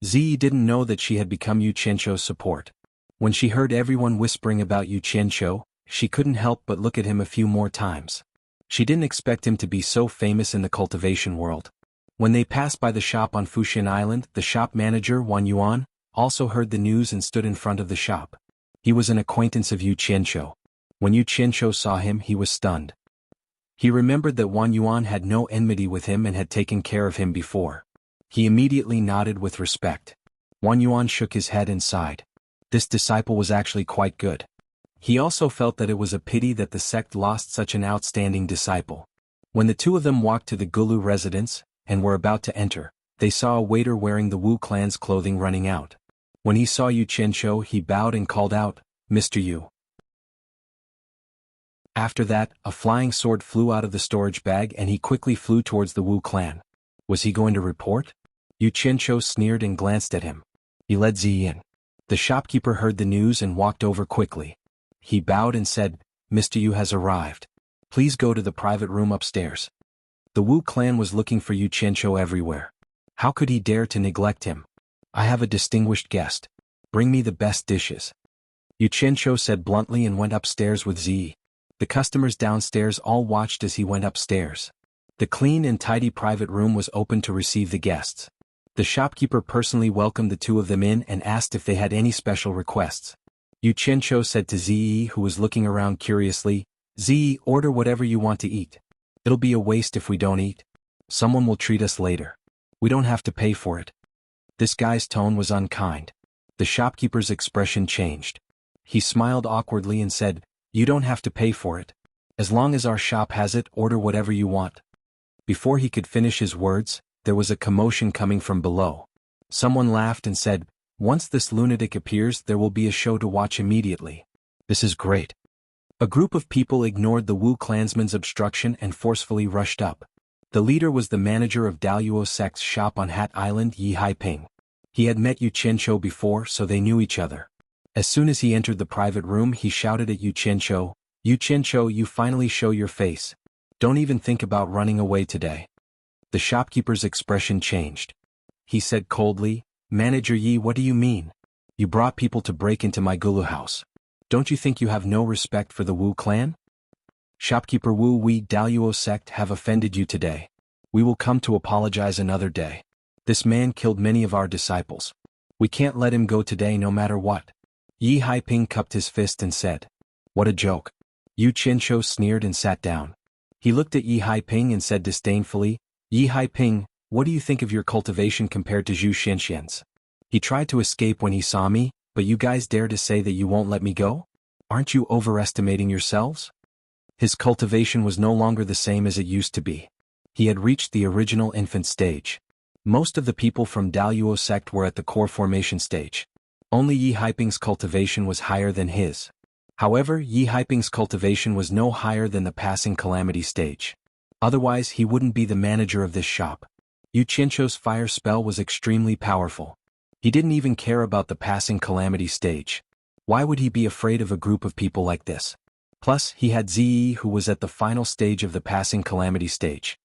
Ziyi didn't know that she had become Yu Qianqiu's support. When she heard everyone whispering about Yu Qianqiu, she couldn't help but look at him a few more times. She didn't expect him to be so famous in the cultivation world. When they passed by the shop on Fuxian Island, the shop manager, Wan Yuan, also heard the news and stood in front of the shop. He was an acquaintance of Yu Qianqiu. When Yu Qianqiu saw him, he was stunned. He remembered that Wan Yuan had no enmity with him and had taken care of him before. He immediately nodded with respect. Wan Yuan shook his head and sighed. This disciple was actually quite good. He also felt that it was a pity that the sect lost such an outstanding disciple. When the two of them walked to the Gulu residence, and were about to enter, they saw a waiter wearing the Wu clan's clothing running out. When he saw Yu Qianqiu, he bowed and called out, "Mr. Yu." After that, a flying sword flew out of the storage bag and he quickly flew towards the Wu clan. Was he going to report? Yu Qianqiu sneered and glanced at him. He led Ziyi in. The shopkeeper heard the news and walked over quickly. He bowed and said, "Mr. Yu has arrived. Please go to the private room upstairs." The Wu clan was looking for Yu Qianqiu everywhere. How could he dare to neglect him? "I have a distinguished guest. Bring me the best dishes." Yu Qianqiu said bluntly and went upstairs with Ziyi. The customers downstairs all watched as he went upstairs. The clean and tidy private room was open to receive the guests. The shopkeeper personally welcomed the two of them in and asked if they had any special requests. Yu Qianqiu said to Ziyi, who was looking around curiously, "Ziyi, order whatever you want to eat. It'll be a waste if we don't eat. Someone will treat us later. We don't have to pay for it." This guy's tone was unkind. The shopkeeper's expression changed. He smiled awkwardly and said, "You don't have to pay for it. As long as our shop has it, order whatever you want." Before he could finish his words, there was a commotion coming from below. Someone laughed and said, "Once this lunatic appears, there will be a show to watch immediately. This is great." A group of people ignored the Wu clansman's obstruction and forcefully rushed up. The leader was the manager of Daluo sect's shop on Hat Island, Yi Haiping. He had met Yu Qianqiu before, so they knew each other. As soon as he entered the private room, he shouted at Yu Qianqiu, "Yu Qianqiu, you finally show your face. Don't even think about running away today." The shopkeeper's expression changed. He said coldly, "Manager Yi, what do you mean? You brought people to break into my Gulu house. Don't you think you have no respect for the Wu clan?" "Shopkeeper Wu, we Daluo sect have offended you today. We will come to apologize another day. This man killed many of our disciples. We can't let him go today no matter what." Yi Haiping cupped his fist and said, "What a joke." Yu Qianqiu sneered and sat down. He looked at Yi Haiping and said disdainfully, "Yi Haiping, what do you think of your cultivation compared to Zhu Xianxian's? He tried to escape when he saw me, but you guys dare to say that you won't let me go? Aren't you overestimating yourselves?" His cultivation was no longer the same as it used to be. He had reached the original infant stage. Most of the people from Daluo sect were at the core formation stage. Only Yi Haiping's cultivation was higher than his. However, Yi Haiping's cultivation was no higher than the passing calamity stage. Otherwise, he wouldn't be the manager of this shop. Yu Qianqiu's fire spell was extremely powerful. He didn't even care about the passing calamity stage. Why would he be afraid of a group of people like this? Plus, he had Ziyi who was at the final stage of the passing calamity stage.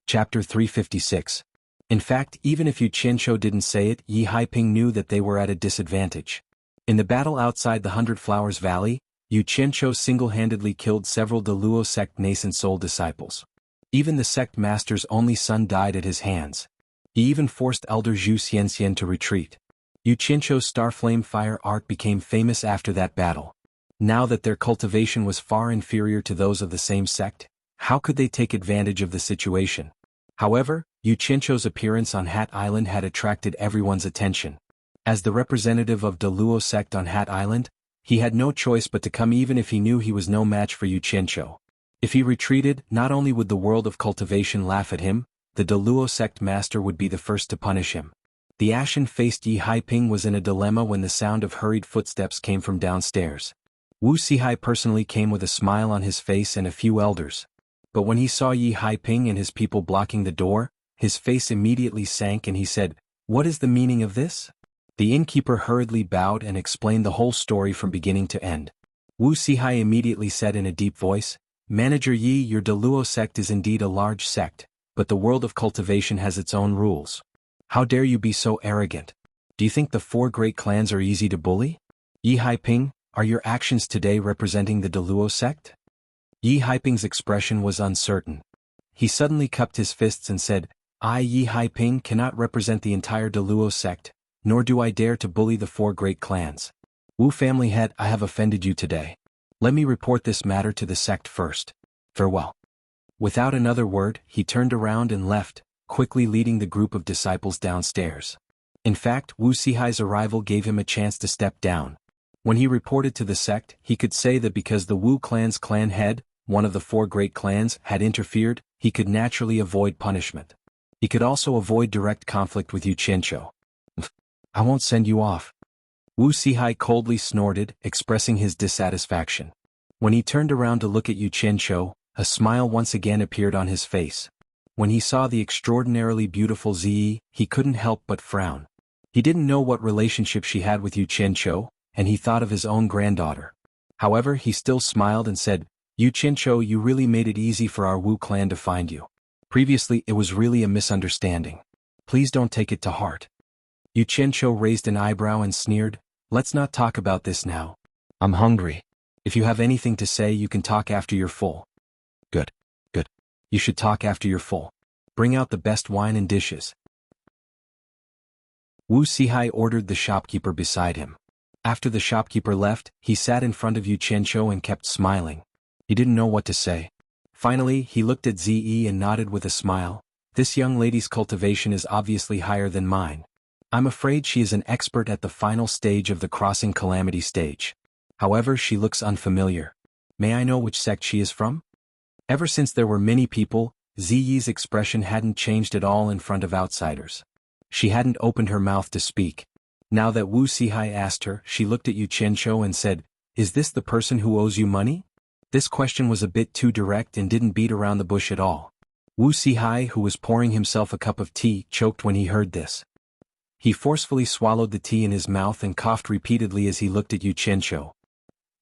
Chapter 356. In fact, even if Yu Qianqiu didn't say it, Yi Haiping knew that they were at a disadvantage. In the battle outside the Hundred Flowers Valley, Yu Qianqiu single-handedly killed several De Luo sect nascent soul disciples. Even the sect master's only son died at his hands. He even forced Elder Zhu Xianxian to retreat. Yu Qianqiu's Starflame Fire art became famous after that battle. Now that their cultivation was far inferior to those of the same sect, how could they take advantage of the situation? However, Yu Qianqiu's appearance on Hat Island had attracted everyone's attention. As the representative of De Luo sect on Hat Island, he had no choice but to come even if he knew he was no match for Yu Qianqiu. If he retreated, not only would the world of cultivation laugh at him, the De Luo sect master would be the first to punish him. The ashen-faced Yi Haiping was in a dilemma when the sound of hurried footsteps came from downstairs. Wu Sihai personally came with a smile on his face and a few elders. But when he saw Yi Haiping and his people blocking the door, his face immediately sank and he said, "What is the meaning of this?" The innkeeper hurriedly bowed and explained the whole story from beginning to end. Wu Sihai immediately said in a deep voice, "Manager Yi, your De Luo sect is indeed a large sect, but the world of cultivation has its own rules. How dare you be so arrogant? Do you think the four great clans are easy to bully? Yi Haiping, are your actions today representing the De Luo sect?" Yi Haiping's expression was uncertain. He suddenly cupped his fists and said, "I, Yi Haiping, cannot represent the entire De Luo sect, nor do I dare to bully the four great clans. Wu family head, I have offended you today. Let me report this matter to the sect first. Farewell." Without another word, he turned around and left, quickly leading the group of disciples downstairs. In fact, Wu Sihai's arrival gave him a chance to step down. When he reported to the sect, he could say that because the Wu clan's clan head, one of the four great clans, had interfered, he could naturally avoid punishment. He could also avoid direct conflict with Yu Qianqiu. "I won't send you off." Wu Sihai coldly snorted, expressing his dissatisfaction. When he turned around to look at Yu Qianqiu, a smile once again appeared on his face. When he saw the extraordinarily beautiful Ziyi, he couldn't help but frown. He didn't know what relationship she had with Yu Qianqiu, and he thought of his own granddaughter. However, he still smiled and said, "Yu Qianqiu, you really made it easy for our Wu clan to find you. Previously it was really a misunderstanding. Please don't take it to heart." Yu Qianqiu raised an eyebrow and sneered, "Let's not talk about this now. I'm hungry. If you have anything to say you can talk after you're full." "Good. Good. You should talk after you're full. Bring out the best wine and dishes." Wu Sihai ordered the shopkeeper beside him. After the shopkeeper left, he sat in front of Yu Qianqiu and kept smiling. He didn't know what to say. Finally, he looked at Ziyi and nodded with a smile. "This young lady's cultivation is obviously higher than mine. I'm afraid she is an expert at the final stage of the crossing calamity stage. However, she looks unfamiliar. May I know which sect she is from?" Ever since there were many people, Ziyi's expression hadn't changed at all in front of outsiders. She hadn't opened her mouth to speak. Now that Wu Sihai asked her, she looked at Yu Qianqiu and said, "Is this the person who owes you money?" This question was a bit too direct and didn't beat around the bush at all. Wu Sihai, who was pouring himself a cup of tea, choked when he heard this. He forcefully swallowed the tea in his mouth and coughed repeatedly as he looked at Yu Qianqiu.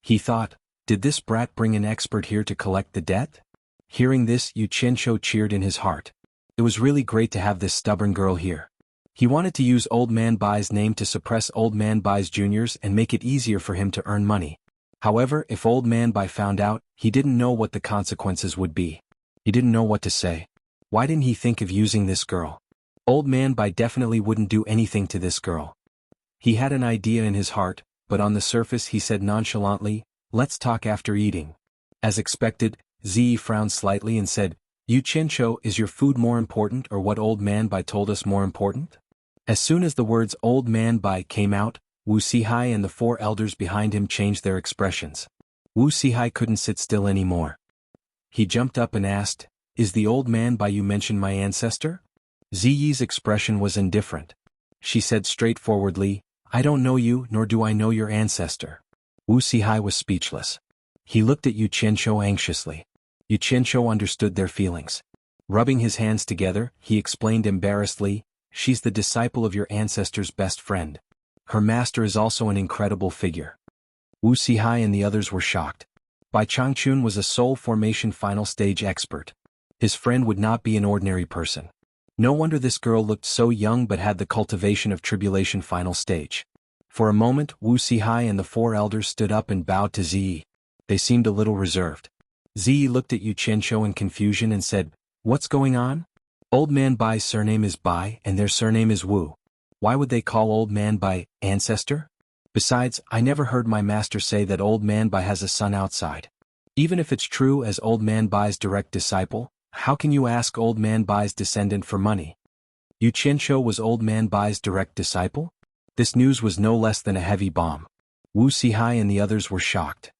He thought, did this brat bring an expert here to collect the debt? Hearing this, Yu Qianqiu cheered in his heart. It was really great to have this stubborn girl here. He wanted to use Old Man Bai's name to suppress Old Man Bai's juniors and make it easier for him to earn money. However, if Old Man Bai found out, he didn't know what the consequences would be. He didn't know what to say. Why didn't he think of using this girl? Old Man Bai definitely wouldn't do anything to this girl. He had an idea in his heart, but on the surface he said nonchalantly, "Let's talk after eating." As expected, Ziyi frowned slightly and said, "Yu Qianqiu, is your food more important or what Old Man Bai told us more important?" As soon as the words Old Man Bai came out, Wu Sihai and the four elders behind him changed their expressions. Wu Sihai couldn't sit still anymore. He jumped up and asked, "Is the Old Man Bai you mentioned my ancestor?" Ziyi's expression was indifferent. She said straightforwardly, "I don't know you nor do I know your ancestor." Wu Sihai was speechless. He looked at Yu Qianqiu anxiously. Yu Qianqiu understood their feelings. Rubbing his hands together, he explained embarrassedly, "She's the disciple of your ancestor's best friend. Her master is also an incredible figure. Wu Sihai and the others were shocked. Bai Changchun was a soul formation final stage expert. His friend would not be an ordinary person. No wonder this girl looked so young but had the cultivation of tribulation final stage. For a moment, Wu Sihai and the four elders stood up and bowed to Ziyi. They seemed a little reserved. Ziyi looked at Yu Qianqiu in confusion and said, "What's going on? Old Man Bai's surname is Bai and their surname is Wu. Why would they call Old Man Bai ancestor? Besides, I never heard my master say that Old Man Bai has a son outside. Even if it's true as Old Man Bai's direct disciple, how can you ask Old Man Bai's descendant for money?" Yu Qianqiu was Old Man Bai's direct disciple? This news was no less than a heavy bomb. Wu Sihai and the others were shocked.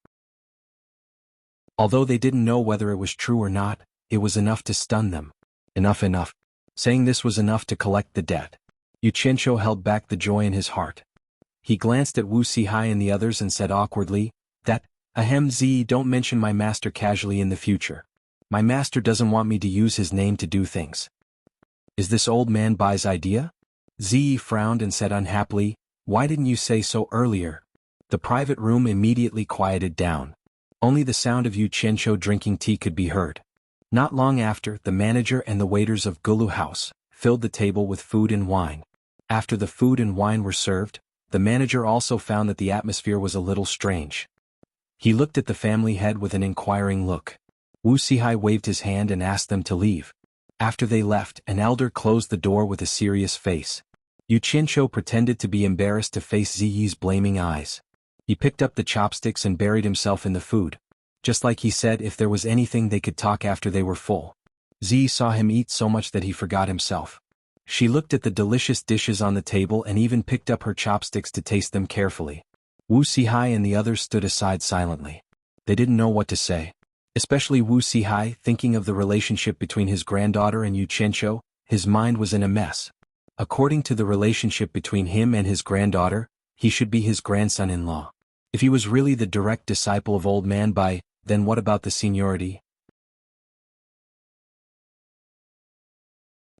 Although they didn't know whether it was true or not, it was enough to stun them. Enough. Saying this was enough to collect the debt. Yu Qianqiu held back the joy in his heart. He glanced at Wu Sihai and the others and said awkwardly, Ziyi, don't mention my master casually in the future. My master doesn't want me to use his name to do things. Is this Old Man Bai's idea? Ziyi frowned and said unhappily, "Why didn't you say so earlier?" The private room immediately quieted down. Only the sound of Yu Qianqiu drinking tea could be heard. Not long after, the manager and the waiters of Gulu House filled the table with food and wine. After the food and wine were served, the manager also found that the atmosphere was a little strange. He looked at the family head with an inquiring look. Wu Sihai waved his hand and asked them to leave. After they left, an elder closed the door with a serious face. Yu Qianqiu pretended to be embarrassed to face Ziyi's blaming eyes. He picked up the chopsticks and buried himself in the food. Just like he said if there was anything they could talk after they were full. Ziyi saw him eat so much that he forgot himself. She looked at the delicious dishes on the table and even picked up her chopsticks to taste them carefully. Wu Sihai and the others stood aside silently. They didn't know what to say. Especially Wu Sihai, thinking of the relationship between his granddaughter and Yu Qianqiu, his mind was in a mess. According to the relationship between him and his granddaughter, he should be his grandson-in-law. If he was really the direct disciple of Old Man Bai, then what about the seniority?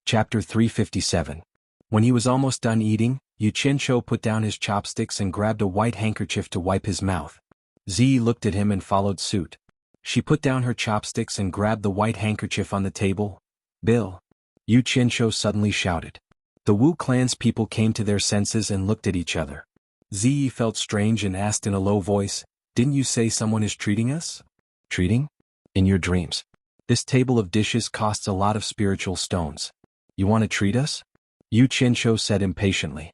Chapter 357. When he was almost done eating, Yu Qianqiu put down his chopsticks and grabbed a white handkerchief to wipe his mouth. Ziyi looked at him and followed suit. She put down her chopsticks and grabbed the white handkerchief on the table. "Bill!" Yu Qianqiu suddenly shouted. The Wu clan's people came to their senses and looked at each other. Ziyi felt strange and asked in a low voice, "Didn't you say someone is treating us?" "Treating? In your dreams. This table of dishes costs a lot of spiritual stones. You want to treat us?" Yu Qianqiu said impatiently.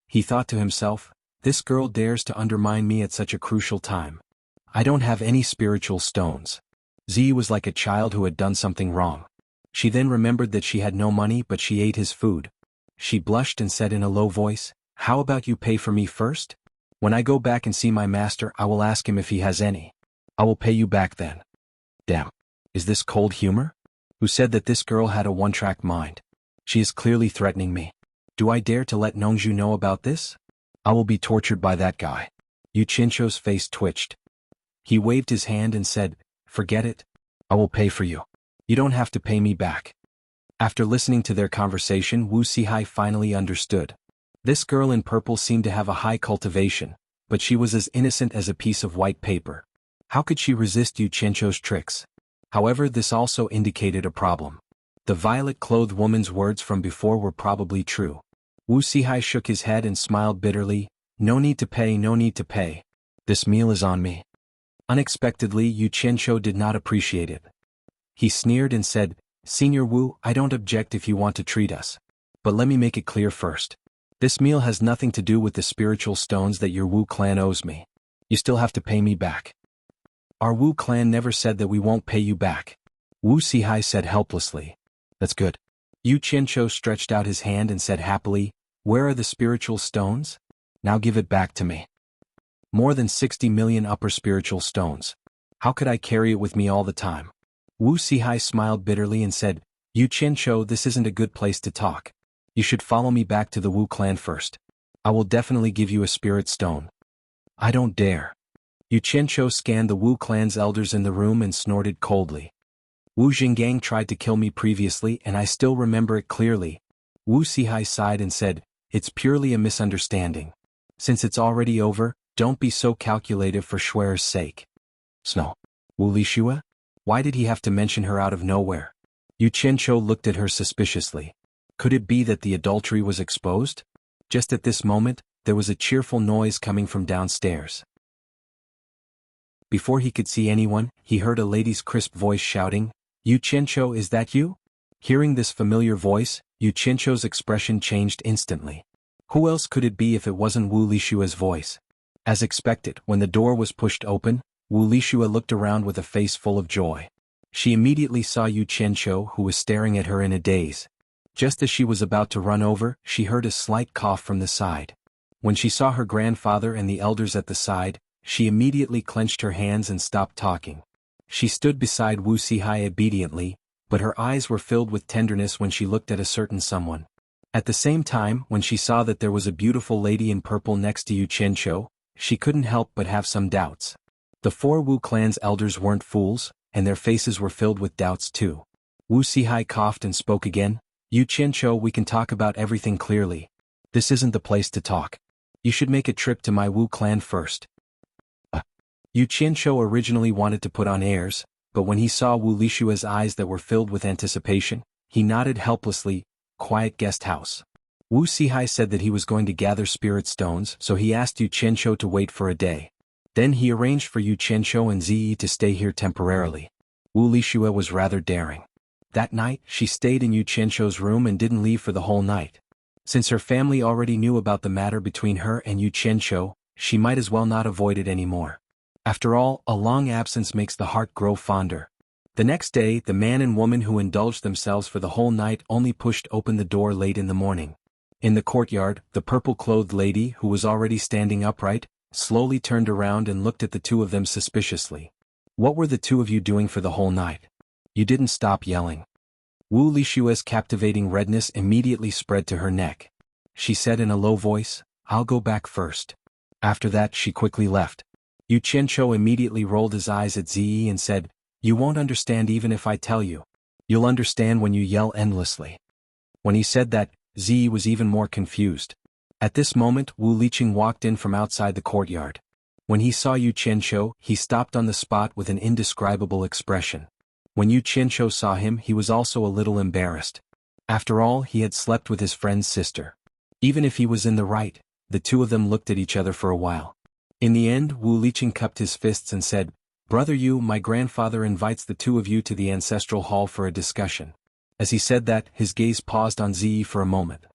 He thought to himself, "This girl dares to undermine me at such a crucial time. I don't have any spiritual stones." Ziyi was like a child who had done something wrong. She then remembered that she had no money but she ate his food. She blushed and said in a low voice, "How about you pay for me first? When I go back and see my master I will ask him if he has any. I will pay you back then." Damn. Is this cold humor? Who said that this girl had a one-track mind? She is clearly threatening me. Do I dare to let Nongzhu know about this? I will be tortured by that guy. Yu Qianqiu's face twitched. He waved his hand and said, "Forget it. I will pay for you. You don't have to pay me back." After listening to their conversation, Wu Sihai finally understood. This girl in purple seemed to have a high cultivation, but she was as innocent as a piece of white paper. How could she resist Yu Qianqiu's tricks? However, this also indicated a problem. The violet-clothed woman's words from before were probably true. Wu Sihai shook his head and smiled bitterly. No need to pay, no need to pay. This meal is on me." Unexpectedly, Yu Qianqiu did not appreciate it. He sneered and said, "Senior Wu, I don't object if you want to treat us. But let me make it clear first. This meal has nothing to do with the spiritual stones that your Wu clan owes me. You still have to pay me back." "Our Wu clan never said that we won't pay you back," Wu Sihai said helplessly. "That's good." Yu Qianqiu stretched out his hand and said happily, "Where are the spiritual stones? Now give it back to me." More than 60 million upper spiritual stones. How could I carry it with me all the time? Wu Sihai smiled bitterly and said, "Yu Qianqiu, this isn't a good place to talk. You should follow me back to the Wu clan first. I will definitely give you a spirit stone." "I don't dare." Yu Qianqiu scanned the Wu clan's elders in the room and snorted coldly. "Wu Jinggang tried to kill me previously and I still remember it clearly." Wu Sihai sighed and said, "It's purely a misunderstanding. Since it's already over, don't be so calculative for Schwerer's sake. Snow. Wu Lishua? Why did he have to mention her out of nowhere? Yu Qianqiu looked at her suspiciously. Could it be that the adultery was exposed? Just at this moment, there was a cheerful noise coming from downstairs. Before he could see anyone, he heard a lady's crisp voice shouting, "Yu Qianqiu, is that you?" Hearing this familiar voice, Yu Qianqiu's expression changed instantly. Who else could it be if it wasn't Wu Lishua's voice? As expected, when the door was pushed open, Wu Lishua looked around with a face full of joy. She immediately saw Yu Qianqiu, who was staring at her in a daze. Just as she was about to run over, she heard a slight cough from the side. When she saw her grandfather and the elders at the side, she immediately clenched her hands and stopped talking. She stood beside Wu Sihai obediently, but her eyes were filled with tenderness when she looked at a certain someone. At the same time, when she saw that there was a beautiful lady in purple next to Yu Qianqiu, she couldn't help but have some doubts. The 4 Wu clan's elders weren't fools, and their faces were filled with doubts too. Wu Sihai coughed and spoke again. "Yu Qianqiu, we can talk about everything clearly. This isn't the place to talk. You should make a trip to my Wu clan first." Yu Qianqiu originally wanted to put on airs, but when he saw Wu Lishua's eyes that were filled with anticipation, he nodded helplessly. "Quiet guest house." Wu Sihai said that he was going to gather spirit stones, so he asked Yu Qianqiu to wait for a day. Then he arranged for Yu Qianqiu and Ziyi to stay here temporarily. Wu Lishua was rather daring. That night, she stayed in Yu Qianqiu's room and didn't leave for the whole night. Since her family already knew about the matter between her and Yu Qianqiu, she might as well not avoid it anymore. After all, a long absence makes the heart grow fonder. The next day, the man and woman who indulged themselves for the whole night only pushed open the door late in the morning. In the courtyard, the purple-clothed lady, who was already standing upright, slowly turned around and looked at the two of them suspiciously. "What were the two of you doing for the whole night? You didn't stop yelling." Wu Lishua's captivating redness immediately spread to her neck. She said in a low voice, "I'll go back first." After that she quickly left. Yu Qianqiu immediately rolled his eyes at Ziyi and said, "You won't understand even if I tell you. You'll understand when you yell endlessly." When he said that, Ziyi was even more confused. At this moment Wu Liqing walked in from outside the courtyard. When he saw Yu Qianqiu, he stopped on the spot with an indescribable expression. When Yu Qianqiu saw him, he was also a little embarrassed. After all, he had slept with his friend's sister. Even if he was in the right, the two of them looked at each other for a while. In the end, Wu Liqing cupped his fists and said, "Brother Yu, my grandfather invites the two of you to the ancestral hall for a discussion." As he said that, his gaze paused on Ziyi for a moment.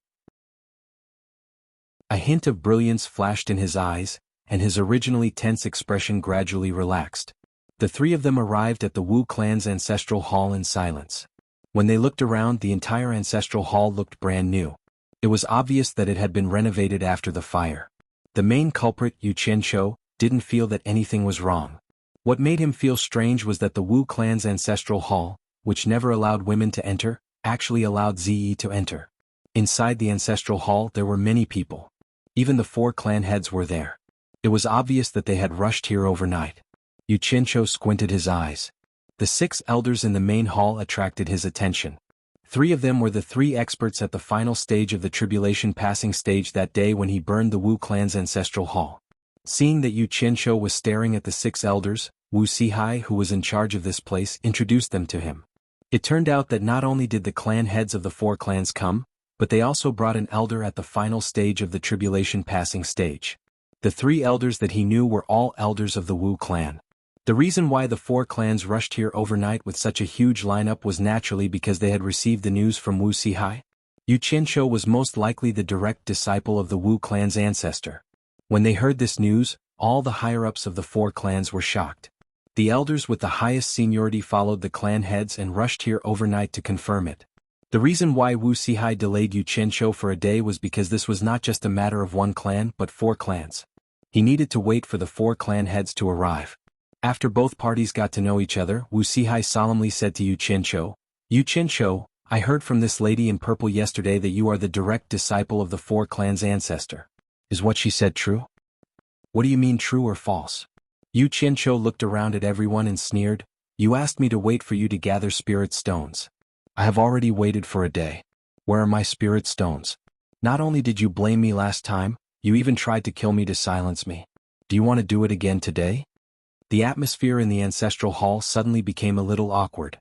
A hint of brilliance flashed in his eyes, and his originally tense expression gradually relaxed. The three of them arrived at the Wu clan's ancestral hall in silence. When they looked around, the entire ancestral hall looked brand new. It was obvious that it had been renovated after the fire. The main culprit, Yu Qianqiu, didn't feel that anything was wrong. What made him feel strange was that the Wu clan's ancestral hall, which never allowed women to enter, actually allowed Ziyi to enter. Inside the ancestral hall there were many people. Even the 4 clan heads were there. It was obvious that they had rushed here overnight. Yu Qianqiu squinted his eyes. The 6 elders in the main hall attracted his attention. 3 of them were the 3 experts at the final stage of the tribulation passing stage that day when he burned the Wu clan's ancestral hall. Seeing that Yu Qianqiu was staring at the 6 elders, Wu Sihai, who was in charge of this place, introduced them to him. It turned out that not only did the clan heads of the 4 clans come, but they also brought an elder at the final stage of the tribulation passing stage. The 3 elders that he knew were all elders of the Wu clan. The reason why the 4 clans rushed here overnight with such a huge lineup was naturally because they had received the news from Wu Sihai. Yu Qianqiu was most likely the direct disciple of the Wu clan's ancestor. When they heard this news, all the higher-ups of the 4 clans were shocked. The elders with the highest seniority followed the clan heads and rushed here overnight to confirm it. The reason why Wu Sihai delayed Yu Qianqiu for a day was because this was not just a matter of 1 clan but 4 clans. He needed to wait for the 4 clan heads to arrive. After both parties got to know each other, Wu Sihai solemnly said to Yu Qianqiu, "Yu Qianqiu, I heard from this lady in purple yesterday that you are the direct disciple of the 4 clans' ancestor. Is what she said true?" "What do you mean, true or false?" Yu Qianqiu looked around at everyone and sneered, "You asked me to wait for you to gather spirit stones. I have already waited for a day. Where are my spirit stones? Not only did you blame me last time, You even tried to kill me to silence me. Do you want to do it again today? The atmosphere in the ancestral hall suddenly became a little awkward.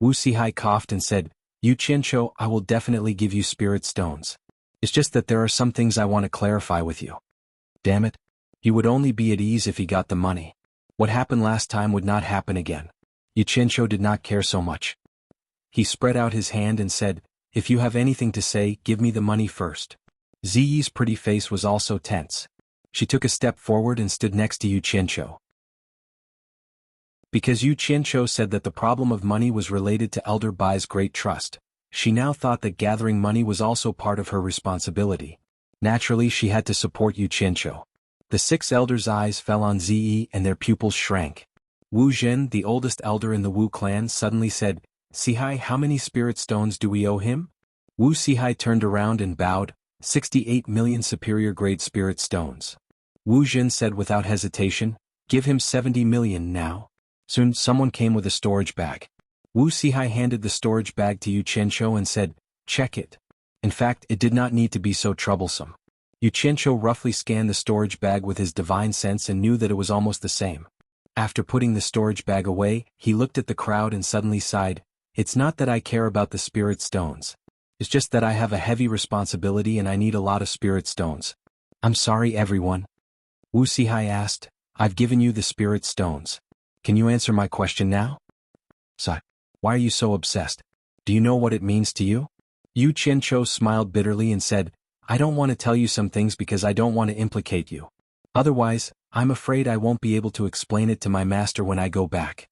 Wuxia coughed and said, "Yu Qianqiu, I will definitely give you spirit stones. It's just that there are some things I want to clarify with you." Damn it. He would only be at ease if he got the money. What happened last time would not happen again. Yu Qianqiu did not care so much. He spread out his hand and said, "If you have anything to say, give me the money first." Ziyi's pretty face was also tense. She took a step forward and stood next to Yu Qianqiu. Because Yu Qianqiu said that the problem of money was related to Elder Bai's great trust, she now thought that gathering money was also part of her responsibility. Naturally, she had to support Yu Qianqiu. The 6 elders' eyes fell on Ziyi and their pupils shrank. Wu Zhen, the oldest elder in the Wu clan, suddenly said, "Sihai, how many spirit stones do we owe him?" Wu Sihai turned around and bowed, 68 million superior grade spirit stones. Wu Zhen said without hesitation, "Give him 70 million now." Soon someone came with a storage bag. Wu Sihai handed the storage bag to Yu Qianqiu and said, "Check it." In fact, it did not need to be so troublesome. Yu Qianqiu roughly scanned the storage bag with his divine sense and knew that it was almost the same. After putting the storage bag away, he looked at the crowd and suddenly sighed, "It's not that I care about the spirit stones. It's just that I have a heavy responsibility and I need a lot of spirit stones." "I'm sorry, everyone." Wu Sihai asked, "I've given you the spirit stones. Can you answer my question now?" "Sigh. Why are you so obsessed? Do you know what it means to you?" Yu Qianqiu smiled bitterly and said, "I don't want to tell you some things because I don't want to implicate you. Otherwise, I'm afraid I won't be able to explain it to my master when I go back."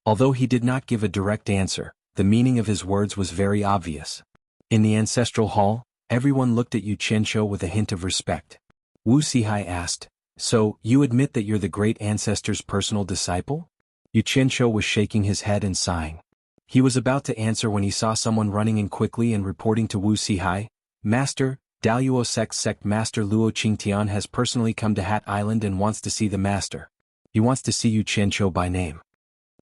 Although he did not give a direct answer, the meaning of his words was very obvious. In the ancestral hall, everyone looked at Yu Qianqiu with a hint of respect. Wu Sihai asked, "So, you admit that you're the great ancestor's personal disciple?" Yu Qianqiu was shaking his head and sighing. He was about to answer when he saw someone running in quickly and reporting to Wu Sihai, "Master, Daluo sect Master Luo Qingtian has personally come to Hat Island and wants to see the master. He wants to see Yu Qianqiu by name."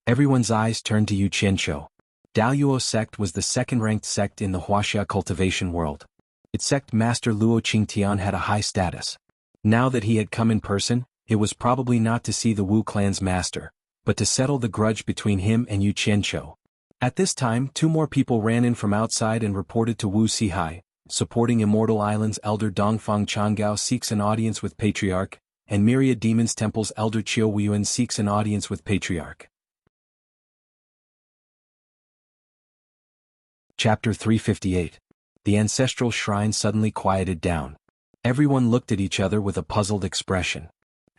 Everyone's eyes turned to Yu Qianqiu. Daluo sect was the second-ranked sect in the Wuxia cultivation world. Its sect master Luo Qingtian had a high status. Now that he had come in person, it was probably not to see the Wu clan's master, but to settle the grudge between him and Yu Qianqiu. At this time, 2 more people ran in from outside and reported to Wu Sihai, supporting Immortal Island's elder Dongfang Changgao seeks an audience with Patriarch, and Myriad Demons Temple's elder Qiu Weiyuan seeks an audience with Patriarch. Chapter 358. The ancestral shrine suddenly quieted down. Everyone looked at each other with a puzzled expression.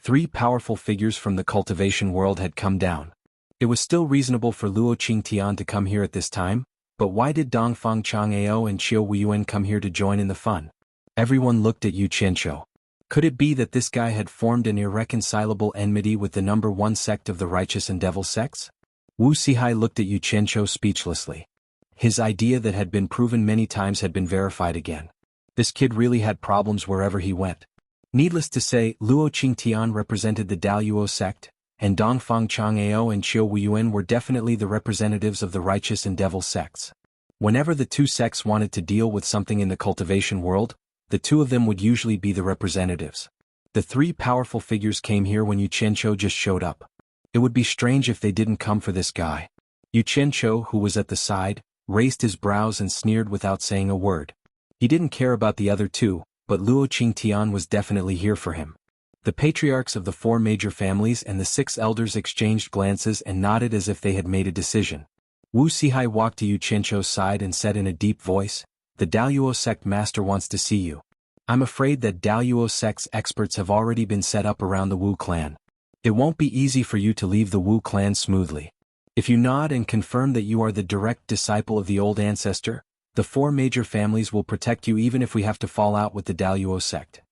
3 powerful figures from the cultivation world had come down. It was still reasonable for Luo Qingtian to come here at this time, but why did Dongfang Changgao and Qiu Weiyuan come here to join in the fun? Everyone looked at Yu Qianqiu. Could it be that this guy had formed an irreconcilable enmity with the number 1 sect of the righteous and devil sects? Wu Sihai looked at Yu Qianqiu speechlessly. His idea that had been proven many times had been verified again. This kid really had problems wherever he went. Needless to say, Luo Qingtian represented the Daluo sect, and Dongfang Changgao and Qiu Weiyuan were definitely the representatives of the righteous and devil sects. Whenever the 2 sects wanted to deal with something in the cultivation world, the 2 of them would usually be the representatives. The 3 powerful figures came here when Yu Qianqiu just showed up. It would be strange if they didn't come for this guy. Yu Qianqiu, who was at the side, raised his brows and sneered without saying a word. He didn't care about the other 2, but Luo Qingtian was definitely here for him. The patriarchs of the 4 major families and the 6 elders exchanged glances and nodded as if they had made a decision. Wu Sihai walked to Yu Qianqiu's side and said in a deep voice, "The Daluo sect master wants to see you. I'm afraid that Daluo sect's experts have already been set up around the Wu clan. It won't be easy for you to leave the Wu clan smoothly. If you nod and confirm that you are the direct disciple of the old ancestor, the 4 major families will protect you even if we have to fall out with the Daluo sect."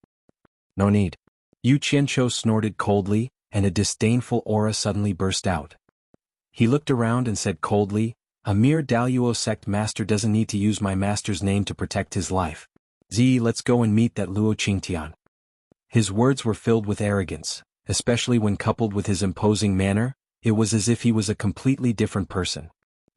"No need." Yu Qianqiu snorted coldly, and a disdainful aura suddenly burst out. He looked around and said coldly, "A mere Daluo sect master doesn't need to use my master's name to protect his life. Zi, let's go and meet that Luo Qingtian." His words were filled with arrogance, especially when coupled with his imposing manner. It was as if he was a completely different person.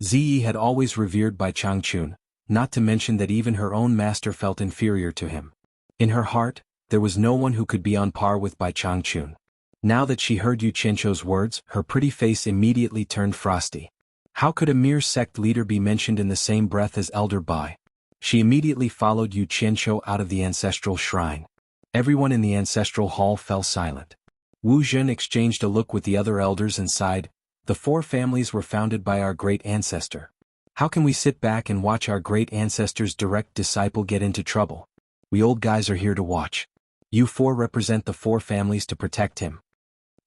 Ziyi had always revered by Changchun, not to mention that even her own master felt inferior to him. In her heart, there was no one who could be on par with Bai Changchun. Now that she heard Yu Qianqiu's words, her pretty face immediately turned frosty. How could a mere sect leader be mentioned in the same breath as Elder Bai? She immediately followed Yu Qianqiu out of the ancestral shrine. Everyone in the ancestral hall fell silent. Wu Zhen exchanged a look with the other elders and sighed. The 4 families were founded by our great ancestor. How can we sit back and watch our great ancestor's direct disciple get into trouble? We old guys are here to watch. You 4 represent the 4 families to protect him.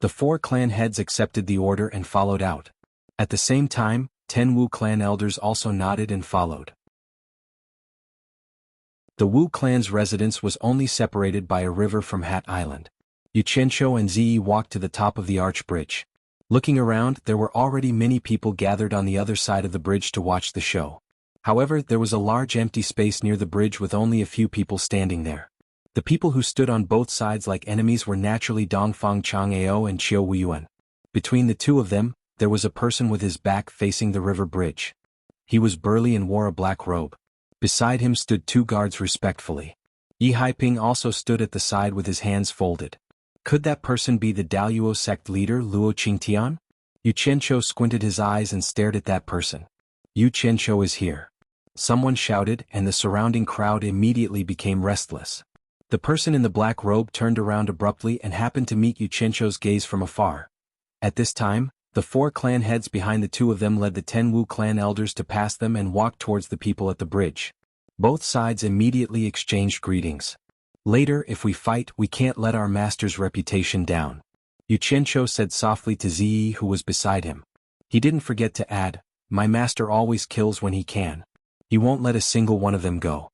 The 4 clan heads accepted the order and followed out. At the same time, 10 Wu clan elders also nodded and followed. The Wu clan's residence was only separated by a river from Hat Island. Yu Qianqiu and Ziyi walked to the top of the arch bridge. Looking around, there were already many people gathered on the other side of the bridge to watch the show. However, there was a large empty space near the bridge with only a few people standing there. The people who stood on both sides like enemies were naturally Dongfang Chang'ao and Qiu Wuyuan. Between the two of them, there was a person with his back facing the river bridge. He was burly and wore a black robe. Beside him stood 2 guards respectfully. Yi Haiping also stood at the side with his hands folded. Could that person be the Daluo sect leader Luo Qingtian? Yu Qianqiu squinted his eyes and stared at that person. Yu Qianqiu is here. Someone shouted, and the surrounding crowd immediately became restless. The person in the black robe turned around abruptly and happened to meet Yu Qianqiu's gaze from afar. At this time, the 4 clan heads behind the 2 of them led the 10 Wu clan elders to pass them and walk towards the people at the bridge. Both sides immediately exchanged greetings. Later, if we fight, we can't let our master's reputation down. Yu Qianqiu said softly to Ziyi who was beside him. He didn't forget to add, my master always kills when he can. He won't let a single one of them go.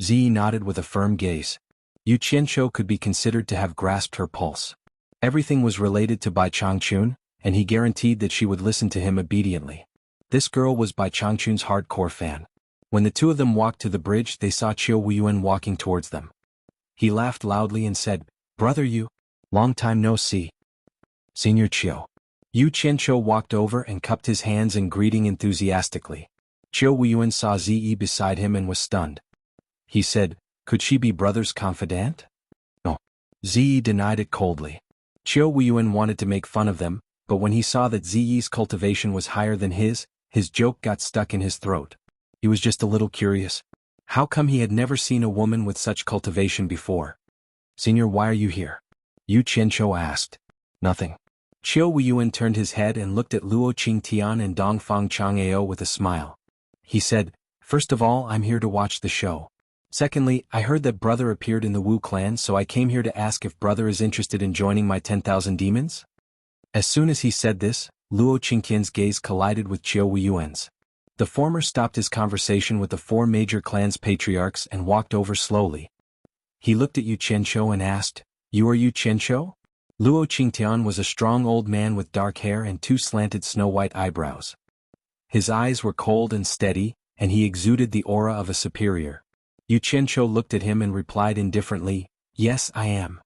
Ziyi nodded with a firm gaze. Yu Qianqiu could be considered to have grasped her pulse. Everything was related to Bai Changchun, and he guaranteed that she would listen to him obediently. This girl was Bai Changchun's hardcore fan. When the 2 of them walked to the bridge, they saw Qiu Wuyuan walking towards them. He laughed loudly and said, Brother Yu, long time no see. Senior Qiu. Yu Qianqiu walked over and cupped his hands in greeting enthusiastically. Qiu Wuyuan saw Ziyi beside him and was stunned. He said, could she be brother's confidant? No. Ziyi denied it coldly. Qiu Wuyuan wanted to make fun of them, but when he saw that Ziyi's cultivation was higher than his joke got stuck in his throat. He was just a little curious. How come he had never seen a woman with such cultivation before? Senior, why are you here? Yu Qianqiu asked. Nothing. Qiu Wuyuan turned his head and looked at Luo Qingtian and Dongfang Chang'ao with a smile. He said, first of all, I'm here to watch the show. Secondly, I heard that brother appeared in the Wu clan, so I came here to ask if brother is interested in joining my 10,000 demons? As soon as he said this, Luo Qingtian's gaze collided with Qiu Wuyuan's. The former stopped his conversation with the 4 major clans' patriarchs and walked over slowly. He looked at Yu Qianqiu and asked, You are Yu Qianqiu? Luo Qingtian was a strong old man with dark hair and 2 slanted snow-white eyebrows. His eyes were cold and steady, and he exuded the aura of a superior. Yu Qianqiu looked at him and replied indifferently, Yes, I am.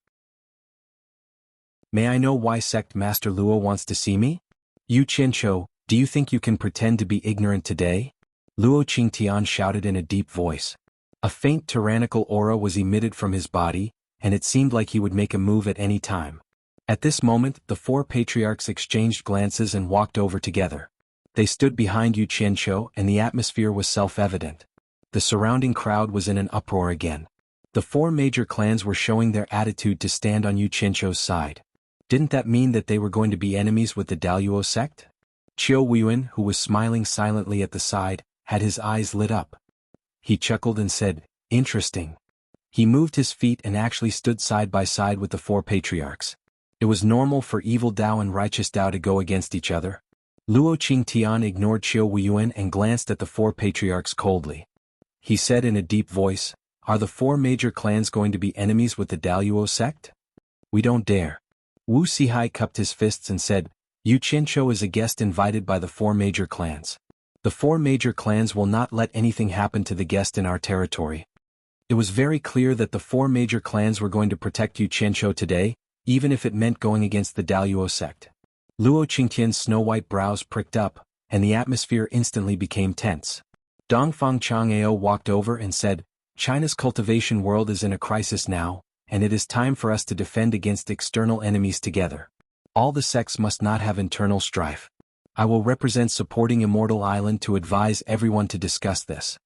May I know why Sect Master Luo wants to see me? Yu Qianqiu, do you think you can pretend to be ignorant today? Luo Qingtian shouted in a deep voice. A faint tyrannical aura was emitted from his body, and it seemed like he would make a move at any time. At this moment, the 4 patriarchs exchanged glances and walked over together. They stood behind Yu Qianqiu and the atmosphere was self-evident. The surrounding crowd was in an uproar again. The 4 major clans were showing their attitude to stand on Yu Qianqiu's side. Didn't that mean that they were going to be enemies with the Daluo sect? Qiu Wuyuan, who was smiling silently at the side, had his eyes lit up. He chuckled and said, Interesting. He moved his feet and actually stood side by side with the 4 patriarchs. It was normal for evil Dao and righteous Dao to go against each other. Luo Qingtian ignored Qiu Wuyuan and glanced at the 4 patriarchs coldly. He said in a deep voice, Are the 4 major clans going to be enemies with the Daluo sect? We don't dare. Wu Sihai cupped his fists and said, Yu Qianqiu is a guest invited by the 4 major clans. The 4 major clans will not let anything happen to the guest in our territory. It was very clear that the 4 major clans were going to protect Yu Qianqiu today, even if it meant going against the Daluo sect. Luo Qingtian's snow-white brows pricked up, and the atmosphere instantly became tense. Dongfang Chang'ao walked over and said, China's cultivation world is in a crisis now, and it is time for us to defend against external enemies together. All the sects must not have internal strife. I will represent supporting Immortal Island to advise everyone to discuss this.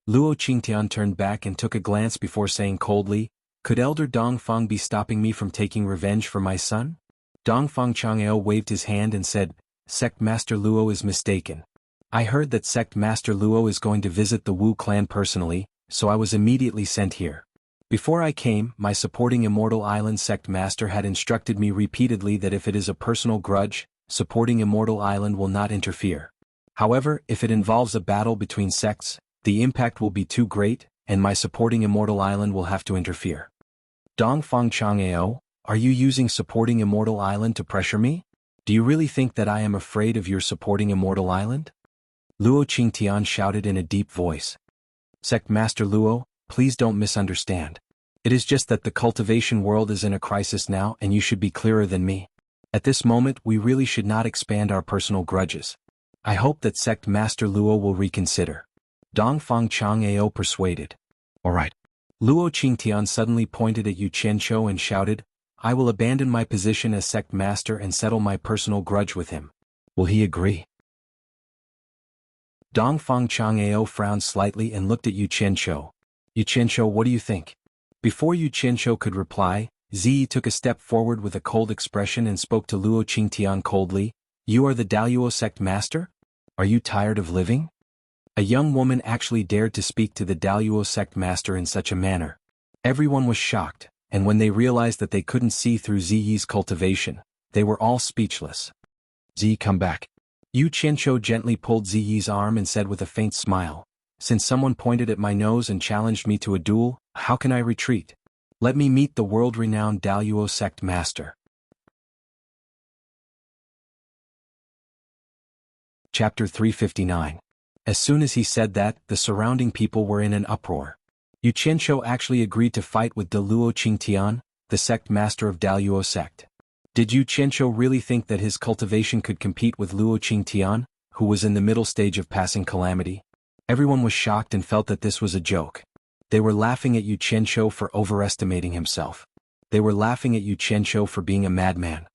Luo Qingtian turned back and took a glance before saying coldly, "Could Elder Dongfang be stopping me from taking revenge for my son?" Dongfang Chang'eo waved his hand and said, "Sect Master Luo is mistaken. I heard that Sect Master Luo is going to visit the Wu clan personally, so I was immediately sent here. Before I came, my supporting Immortal Island Sect Master had instructed me repeatedly that if it is a personal grudge, supporting Immortal Island will not interfere. However, if it involves a battle between sects, the impact will be too great, and my supporting Immortal Island will have to interfere." Dongfang Chang'eo, are you using supporting Immortal Island to pressure me? Do you really think that I am afraid of your supporting Immortal Island? Luo Qingtian shouted in a deep voice. Sect Master Luo, please don't misunderstand. It is just that the cultivation world is in a crisis now and you should be clearer than me. At this moment we really should not expand our personal grudges. I hope that Sect Master Luo will reconsider. Dongfang Chang'eo persuaded. Alright. Luo Qingtian suddenly pointed at Yu Qianqiu and shouted, I will abandon my position as Sect Master and settle my personal grudge with him. Will he agree? Dongfang Chang'eo frowned slightly and looked at Yu Qianqiu. Yu Qianqiu, what do you think? Before Yu Qianqiu could reply, Ziyi took a step forward with a cold expression and spoke to Luo Qingtian coldly. You are the Daluo Sect Master? Are you tired of living? A young woman actually dared to speak to the Daluo Sect Master in such a manner. Everyone was shocked, and when they realized that they couldn't see through Ziyi's cultivation, they were all speechless. Ziyi, come back. Yu Qianqiu gently pulled Ziyi's arm and said with a faint smile, since someone pointed at my nose and challenged me to a duel, how can I retreat? Let me meet the world-renowned Daluo Sect Master. Chapter 359. As soon as he said that, the surrounding people were in an uproar. Yu Qianqiu actually agreed to fight with Luo Qingtian, the sect master of Daluo sect. Did Yu Qianqiu really think that his cultivation could compete with Luo Qingtian, who was in the middle stage of passing calamity? Everyone was shocked and felt that this was a joke. They were laughing at Yu Qianqiu for overestimating himself. They were laughing at Yu Qianqiu for being a madman.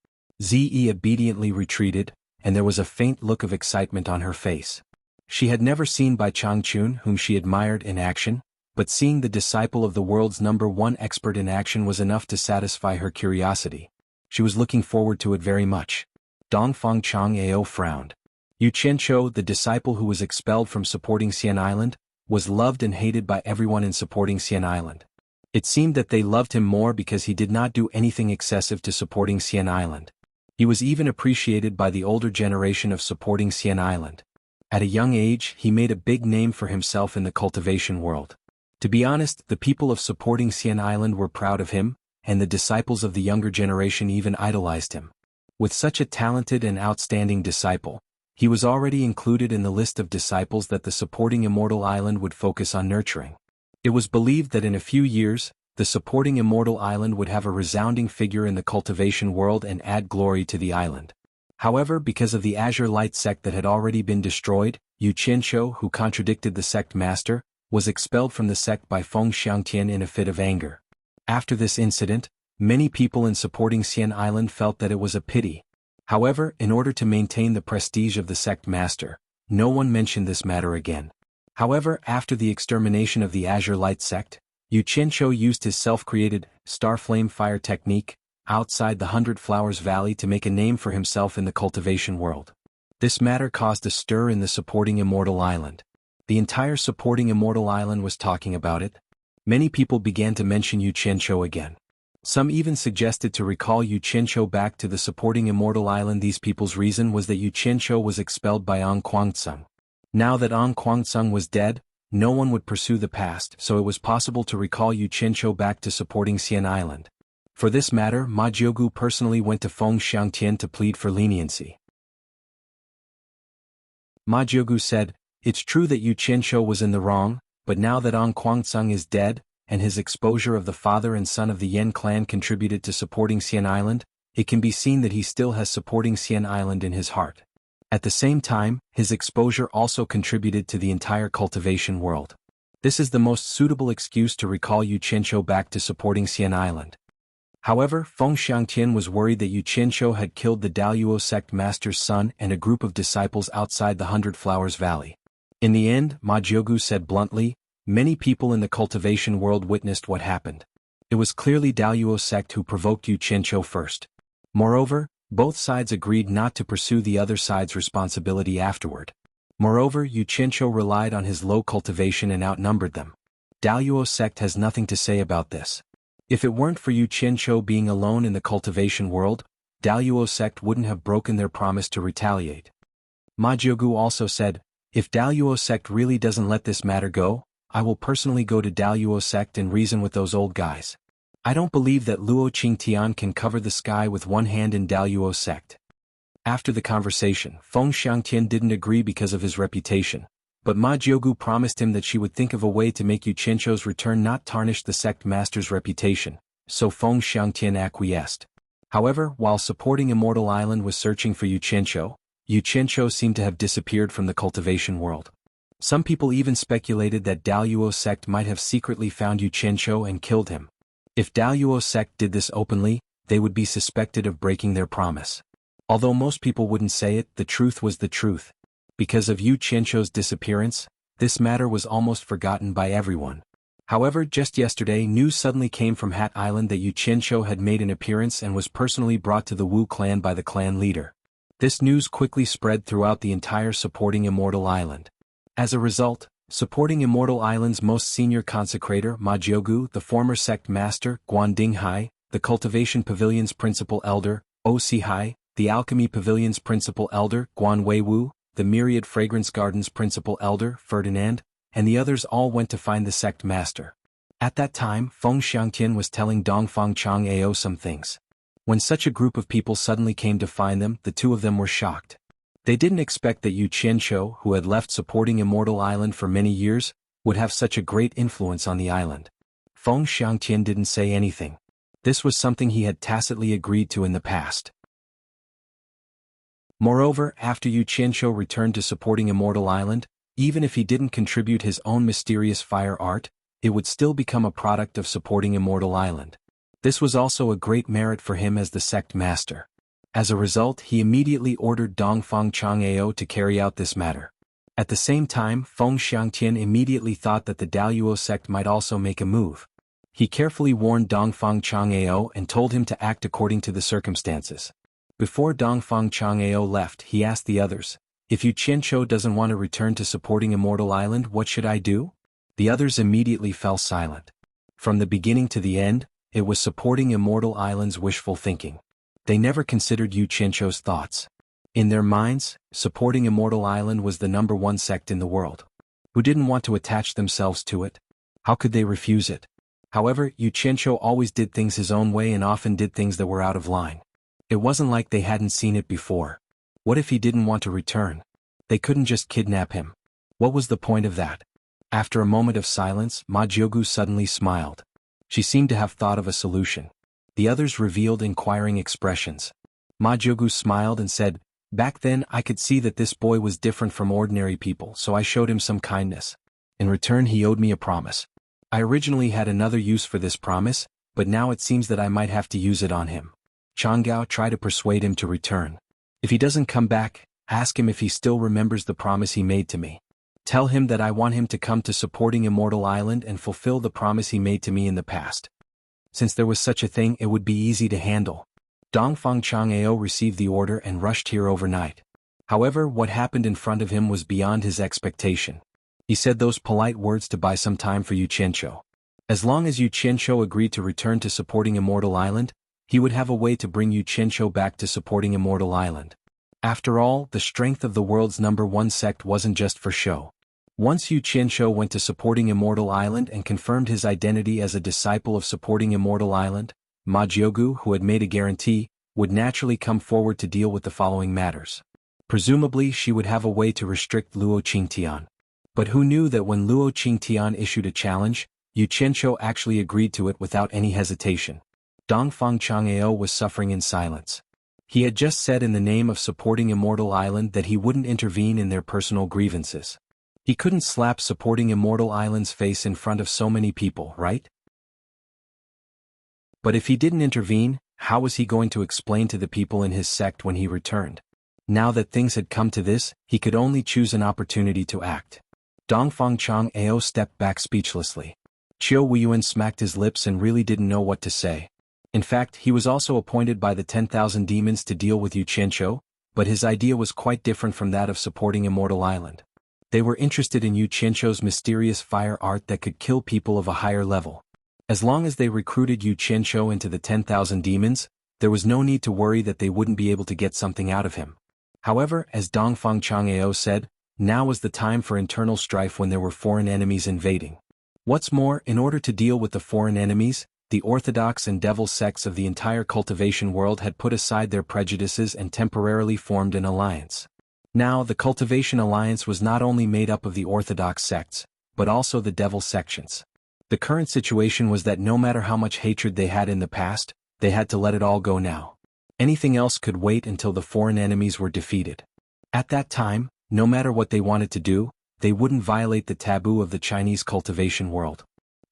Ziyi obediently retreated, and there was a faint look of excitement on her face. She had never seen Bai Changchun, whom she admired, in action, but seeing the disciple of the world's #1 expert in action was enough to satisfy her curiosity. She was looking forward to it very much. Dongfang Chang'eo frowned. Yu Qianqiu, the disciple who was expelled from supporting Xian Island, was loved and hated by everyone in supporting Xian Island. It seemed that they loved him more because he did not do anything excessive to supporting Xian Island. He was even appreciated by the older generation of supporting Xian Island. At a young age, he made a big name for himself in the cultivation world. To be honest, the people of supporting Xian Island were proud of him, and the disciples of the younger generation even idolized him. With such a talented and outstanding disciple, he was already included in the list of disciples that the supporting Immortal Island would focus on nurturing. It was believed that in a few years, the supporting Immortal Island would have a resounding figure in the cultivation world and add glory to the island. However, because of the Azure Light sect that had already been destroyed, Yu Qianqiu, who contradicted the sect master, was expelled from the sect by Feng Xiangtian in a fit of anger. After this incident, many people in supporting Xian Island felt that it was a pity. However, in order to maintain the prestige of the sect master, no one mentioned this matter again. However, after the extermination of the Azure Light sect, Yu Qianqiu used his self-created Star Flame Fire technique outside the 100 Flowers Valley to make a name for himself in the cultivation world. This matter caused a stir in the supporting Immortal Island. The entire supporting Immortal Island was talking about it. Many people began to mention Yu Qianqiu again. Some even suggested to recall Yu Qianqiu back to the supporting Immortal Island. These people's reason was that Yu Qianqiu was expelled by An Kuangtsung. Now that An Kuangtsung was dead, no one would pursue the past, so it was possible to recall Yu Qianqiu back to supporting Xian Island. For this matter, Ma Jiugu personally went to Feng Xiangtian to plead for leniency. Ma Jiugu said, it's true that Yu Qianqiu was in the wrong, but now that An Kuangtsung is dead, and his exposure of the father and son of the Yen clan contributed to supporting Xian Island, it can be seen that he still has supporting Xian Island in his heart. At the same time, his exposure also contributed to the entire cultivation world. This is the most suitable excuse to recall Yu Qianqiu back to supporting Xian Island. However, Feng Xiangtian was worried that Yu Qianqiu had killed the Daluo sect master's son and a group of disciples outside the Hundred Flowers Valley. In the end, Ma Jiugu said bluntly, many people in the cultivation world witnessed what happened. It was clearly Daluo sect who provoked Yu Qianqiu first. Moreover, both sides agreed not to pursue the other side's responsibility afterward. Moreover, Yu Qianqiu relied on his low cultivation and outnumbered them. Daluo sect has nothing to say about this. If it weren't for Yu Qianqiu being alone in the cultivation world, Daluo sect wouldn't have broken their promise to retaliate. Ma Jiugu also said, if Daluo sect really doesn't let this matter go, I will personally go to Daluo sect and reason with those old guys. I don't believe that Luo Qingtian can cover the sky with one hand in Daluo sect. After the conversation, Feng Xiangtian didn't agree because of his reputation, but Ma Jiugu promised him that she would think of a way to make Yu Qianqiu's return not tarnish the sect master's reputation, so Feng Xiangtian acquiesced. However, while supporting Immortal Island was searching for Yu Qianqiu seemed to have disappeared from the cultivation world. Some people even speculated that Daluo sect might have secretly found Yu Qianqiu and killed him. If Daluo sect did this openly, they would be suspected of breaking their promise. Although most people wouldn't say it, the truth was the truth. Because of Yu Qianqiu's disappearance, this matter was almost forgotten by everyone. However, just yesterday news suddenly came from Hat Island that Yu Qianqiu had made an appearance and was personally brought to the Wu clan by the clan leader. This news quickly spread throughout the entire supporting Immortal Island. As a result, supporting Immortal Island's most senior consecrator Ma Jiugu, the former sect master Guanding Hai, the Cultivation Pavilion's principal elder Osi Hai, the Alchemy Pavilion's principal elder Guan Weiwu, the Myriad Fragrance Garden's principal elder Ferdinand, and the others all went to find the sect master. At that time, Feng Xiangtian was telling Dongfang Chang'ao some things. When such a group of people suddenly came to find them, the two of them were shocked. They didn't expect that Yu Qianqiu, who had left supporting Immortal Island for many years, would have such a great influence on the island. Feng Xiangtian didn't say anything. This was something he had tacitly agreed to in the past. Moreover, after Yu Qianqiu returned to supporting Immortal Island, even if he didn't contribute his own mysterious fire art, it would still become a product of supporting Immortal Island. This was also a great merit for him as the sect master. As a result, he immediately ordered Dongfang Chang'ao to carry out this matter. At the same time, Feng Xiangtian immediately thought that the Daluo sect might also make a move. He carefully warned Dongfang Chang'ao and told him to act according to the circumstances. Before Dongfang Chang'ao left, he asked the others, if Yu Qianqiu doesn't want to return to supporting Immortal Island, what should I do? The others immediately fell silent. From the beginning to the end, it was supporting Immortal Island's wishful thinking. They never considered Yu Qianqiu's thoughts. In their minds, supporting Immortal Island was the #1 sect in the world. Who didn't want to attach themselves to it? How could they refuse it? However, Yu Qianqiu always did things his own way and often did things that were out of line. It wasn't like they hadn't seen it before. What if he didn't want to return? They couldn't just kidnap him. What was the point of that? After a moment of silence, Ma Jiugu suddenly smiled. She seemed to have thought of a solution. The others revealed inquiring expressions. Ma Jiugu smiled and said, back then I could see that this boy was different from ordinary people, so I showed him some kindness. In return he owed me a promise. I originally had another use for this promise, but now it seems that I might have to use it on him. Changgao, try to persuade him to return. If he doesn't come back, ask him if he still remembers the promise he made to me. Tell him that I want him to come to supporting Immortal Island and fulfill the promise he made to me in the past. Since there was such a thing, it would be easy to handle. Dongfang Chang'ao received the order and rushed here overnight. However, what happened in front of him was beyond his expectation. He said those polite words to buy some time for Yu Qianqiu. As long as Yu Qianqiu agreed to return to supporting Immortal Island, he would have a way to bring Yu Qianqiu back to supporting Immortal Island. After all, the strength of the world's #1 sect wasn't just for show. Once Yu Qianqiu went to supporting Immortal Island and confirmed his identity as a disciple of supporting Immortal Island, Ma Jiugu, who had made a guarantee, would naturally come forward to deal with the following matters. Presumably she would have a way to restrict Luo Qingtian. But who knew that when Luo Qingtian issued a challenge, Yu Qianqiu actually agreed to it without any hesitation. Dongfang Chang'ao was suffering in silence. He had just said in the name of supporting Immortal Island that he wouldn't intervene in their personal grievances. He couldn't slap supporting Immortal Island's face in front of so many people, right? But if he didn't intervene, how was he going to explain to the people in his sect when he returned? Now that things had come to this, he could only choose an opportunity to act. Dongfang Chang'ao stepped back speechlessly. Qiu Weiyuan smacked his lips and really didn't know what to say. In fact, he was also appointed by the 10,000 demons to deal with Yu Qianqiu, but his idea was quite different from that of supporting Immortal Island. They were interested in Yu Qianqiu's mysterious fire art that could kill people of a higher level. As long as they recruited Yu Qianqiu into the 10,000 demons, there was no need to worry that they wouldn't be able to get something out of him. However, as Dongfang Chang'ao said, now was the time for internal strife when there were foreign enemies invading. What's more, in order to deal with the foreign enemies, the orthodox and devil sects of the entire cultivation world had put aside their prejudices and temporarily formed an alliance. Now, the cultivation alliance was not only made up of the orthodox sects, but also the devil sections. The current situation was that no matter how much hatred they had in the past, they had to let it all go now. Anything else could wait until the foreign enemies were defeated. At that time, no matter what they wanted to do, they wouldn't violate the taboo of the Chinese cultivation world.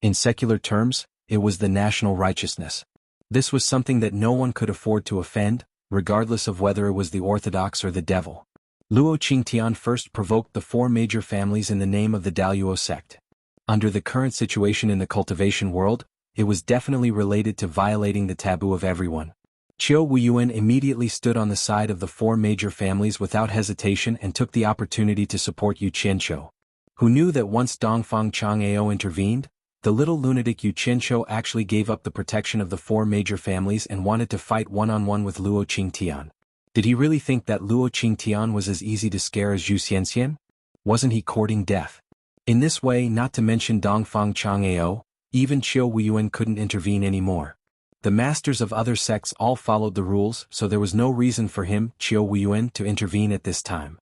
In secular terms, it was the national righteousness. This was something that no one could afford to offend, regardless of whether it was the orthodox or the devil. Luo Qingtian first provoked the four major families in the name of the Daluo sect. Under the current situation in the cultivation world, it was definitely related to violating the taboo of everyone. Qiu Weiyuan immediately stood on the side of the four major families without hesitation and took the opportunity to support Yu Qianqiu, who knew that once Dongfang Chang'ao intervened, the little lunatic Yu Qianqiu actually gave up the protection of the four major families and wanted to fight one-on-one with Luo Qingtian. Did he really think that Luo Qingtian was as easy to scare as Zhu Xianxian? Wasn't he courting death? In this way, not to mention Dongfang Chang'ao, even Qiu Weiyuan couldn't intervene anymore. The masters of other sects all followed the rules, so there was no reason for him, Qiu Weiyuan, to intervene at this time.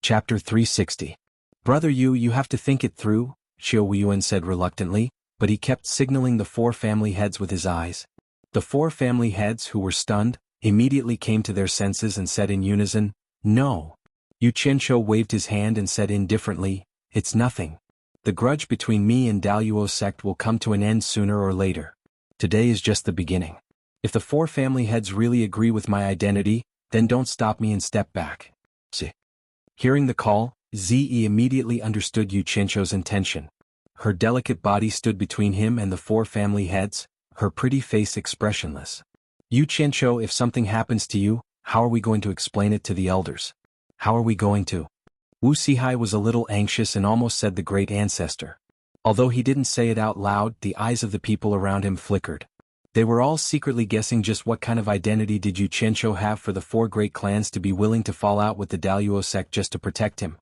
Chapter 360. Brother Yu, you have to think it through, Qiu Weiyuan said reluctantly, but he kept signaling the four family heads with his eyes. The four family heads, who were stunned, immediately came to their senses and said in unison, "No." Yu Qianqiu waved his hand and said indifferently, "It's nothing. The grudge between me and Daluo sect will come to an end sooner or later. Today is just the beginning. If the four family heads really agree with my identity, then don't stop me and step back." Hearing the call, Zi immediately understood Yu Qianqiu's intention. Her delicate body stood between him and the four family heads, her pretty face expressionless. "Yu Qianqiu, if something happens to you, how are we going to explain it to the elders? How are we going to?" Wu Sihai was a little anxious and almost said the great ancestor. Although he didn't say it out loud, the eyes of the people around him flickered. They were all secretly guessing just what kind of identity did Yu Qianqiu have for the four great clans to be willing to fall out with the Daluo sect just to protect him.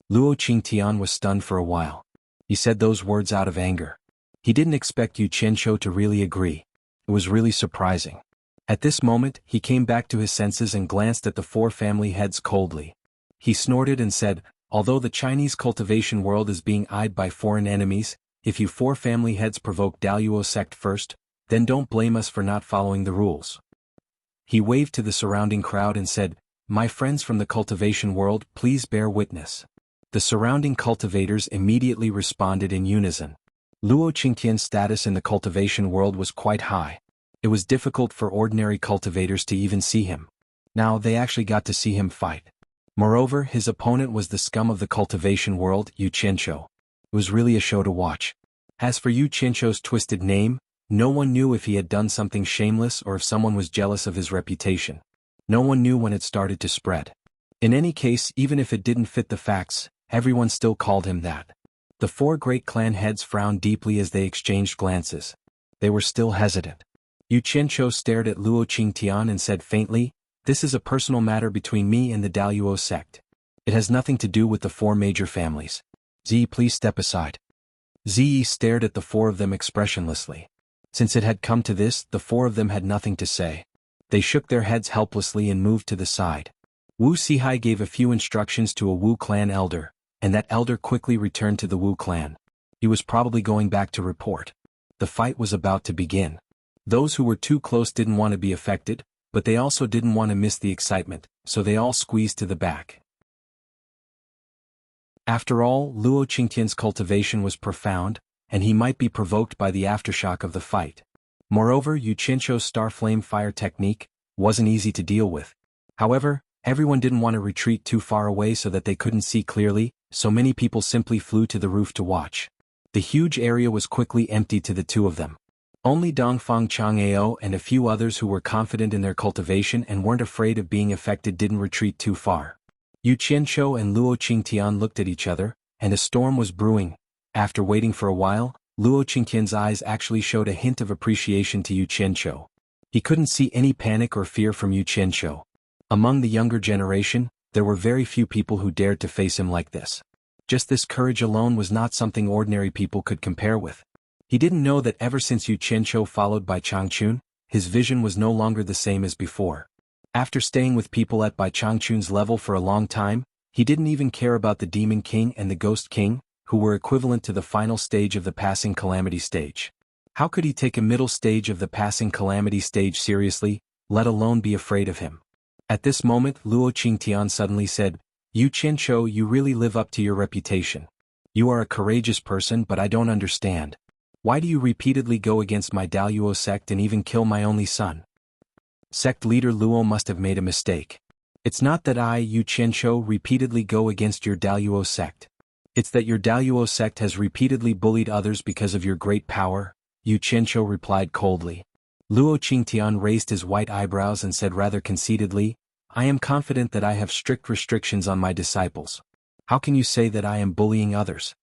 Luo Qingtian was stunned for a while. He said those words out of anger. He didn't expect Yu Qianqiu to really agree. It was really surprising. At this moment, he came back to his senses and glanced at the four family heads coldly. He snorted and said, "Although the Chinese cultivation world is being eyed by foreign enemies, if you four family heads provoke Daluo sect first, then don't blame us for not following the rules." He waved to the surrounding crowd and said, "My friends from the cultivation world, please bear witness." The surrounding cultivators immediately responded in unison. Luo Qingtian's status in the cultivation world was quite high. It was difficult for ordinary cultivators to even see him. Now they actually got to see him fight. Moreover, his opponent was the scum of the cultivation world, Yu Qianqiu. It was really a show to watch. As for Yu Qianqiu's twisted name, no one knew if he had done something shameless or if someone was jealous of his reputation. No one knew when it started to spread. In any case, even if it didn't fit the facts, everyone still called him that. The four great clan heads frowned deeply as they exchanged glances. They were still hesitant. Yu Qianqiu stared at Luo Qingtian and said faintly, "This is a personal matter between me and the Daluo sect. It has nothing to do with the four major families. Zi, please step aside." Zi stared at the four of them expressionlessly. Since it had come to this, the four of them had nothing to say. They shook their heads helplessly and moved to the side. Wu Sihai gave a few instructions to a Wu clan elder, and that elder quickly returned to the Wu clan. He was probably going back to report. The fight was about to begin. Those who were too close didn't want to be affected, but they also didn't want to miss the excitement, so they all squeezed to the back. After all, Luo Qingtian's cultivation was profound, and he might be provoked by the aftershock of the fight. Moreover, Yu Qianzhou's star flame fire technique wasn't easy to deal with. However, everyone didn't want to retreat too far away so that they couldn't see clearly, so many people simply flew to the roof to watch. The huge area was quickly emptied to the two of them. Only Dongfang Chang'ao and a few others who were confident in their cultivation and weren't afraid of being affected didn't retreat too far. Yu Qianzhou and Luo Qingtian looked at each other, and a storm was brewing. After waiting for a while, Luo Qingtian's eyes actually showed a hint of appreciation to Yu Qianzhou. He couldn't see any panic or fear from Yu Qianzhou. Among the younger generation, there were very few people who dared to face him like this. Just this courage alone was not something ordinary people could compare with. He didn't know that ever since Yu Qianzhou followed Bai Changchun, his vision was no longer the same as before. After staying with people at Bai Changchun's level for a long time, he didn't even care about the Demon King and the Ghost King, who were equivalent to the final stage of the passing calamity stage. How could he take a middle stage of the passing calamity stage seriously, let alone be afraid of him? At this moment, Luo Qingtian suddenly said, "Yu Qianzhou, you really live up to your reputation. You are a courageous person, but I don't understand. Why do you repeatedly go against my Daluo sect and even kill my only son?" Sect leader Luo must have made a mistake. It's not that I, Yu Qianzhou, repeatedly go against your Daluo sect. It's that your Daluo sect has repeatedly bullied others because of your great power, Yu Qianzhou replied coldly. Luo Qingtian raised his white eyebrows and said rather conceitedly, "I am confident that I have strict restrictions on my disciples. How can you say that I am bullying others?"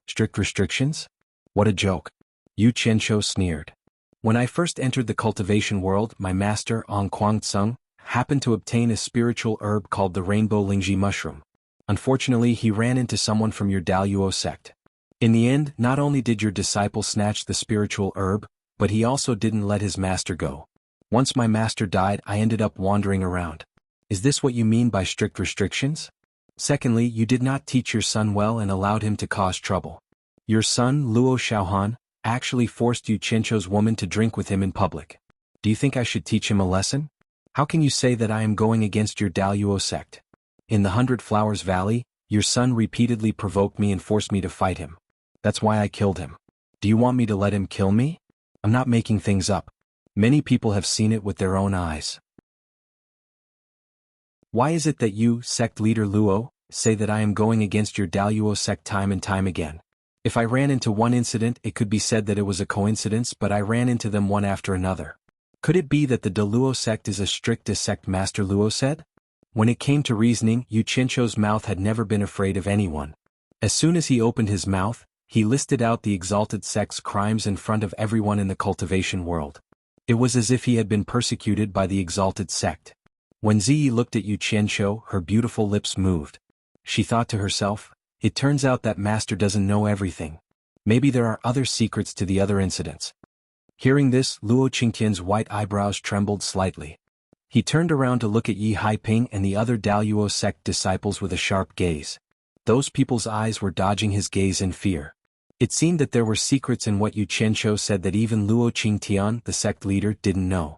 Strict restrictions? What a joke. Yu Qianzhou sneered. "When I first entered the cultivation world, my master, Ong Guangceng, happened to obtain a spiritual herb called the rainbow lingji mushroom. Unfortunately, he ran into someone from your Daluo sect. In the end, not only did your disciple snatch the spiritual herb, but he also didn't let his master go. Once my master died, I ended up wandering around. Is this what you mean by strict restrictions? Secondly, you did not teach your son well and allowed him to cause trouble. Your son, Luo Xiaohan, actually forced Yu Qianzhou's woman to drink with him in public. Do you think I should teach him a lesson? How can you say that I am going against your Daluo sect? In the 100 Flowers Valley, your son repeatedly provoked me and forced me to fight him. That's why I killed him. Do you want me to let him kill me? I'm not making things up. Many people have seen it with their own eyes. Why is it that you, sect leader Luo, say that I am going against your Daluo sect time and time again? If I ran into one incident, it could be said that it was a coincidence, but I ran into them one after another. Could it be that the Daluo sect is as strict as sect master Luo said? When it came to reasoning, Yu Qianzhou's mouth had never been afraid of anyone. As soon as he opened his mouth, he listed out the exalted sect's crimes in front of everyone in the cultivation world. It was as if he had been persecuted by the exalted sect. When Ziyi looked at Yu Qianzhou, her beautiful lips moved. She thought to herself, it turns out that master doesn't know everything. Maybe there are other secrets to the other incidents. Hearing this, Luo Qingtian's white eyebrows trembled slightly. He turned around to look at Yi Haiping and the other Daluo sect disciples with a sharp gaze. Those people's eyes were dodging his gaze in fear. It seemed that there were secrets in what Yu Qianzhou said that even Luo Qingtian, the sect leader, didn't know.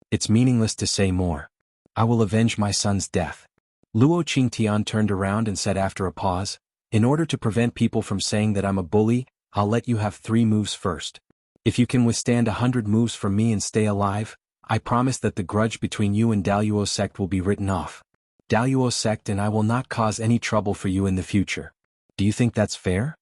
It's meaningless to say more. I will avenge my son's death. Luo Qingtian turned around and said after a pause, in order to prevent people from saying that I'm a bully, I'll let you have 3 moves first. If you can withstand 100 moves from me and stay alive, I promise that the grudge between you and Daluo sect will be written off. Daluo sect and I will not cause any trouble for you in the future. Do you think that's fair?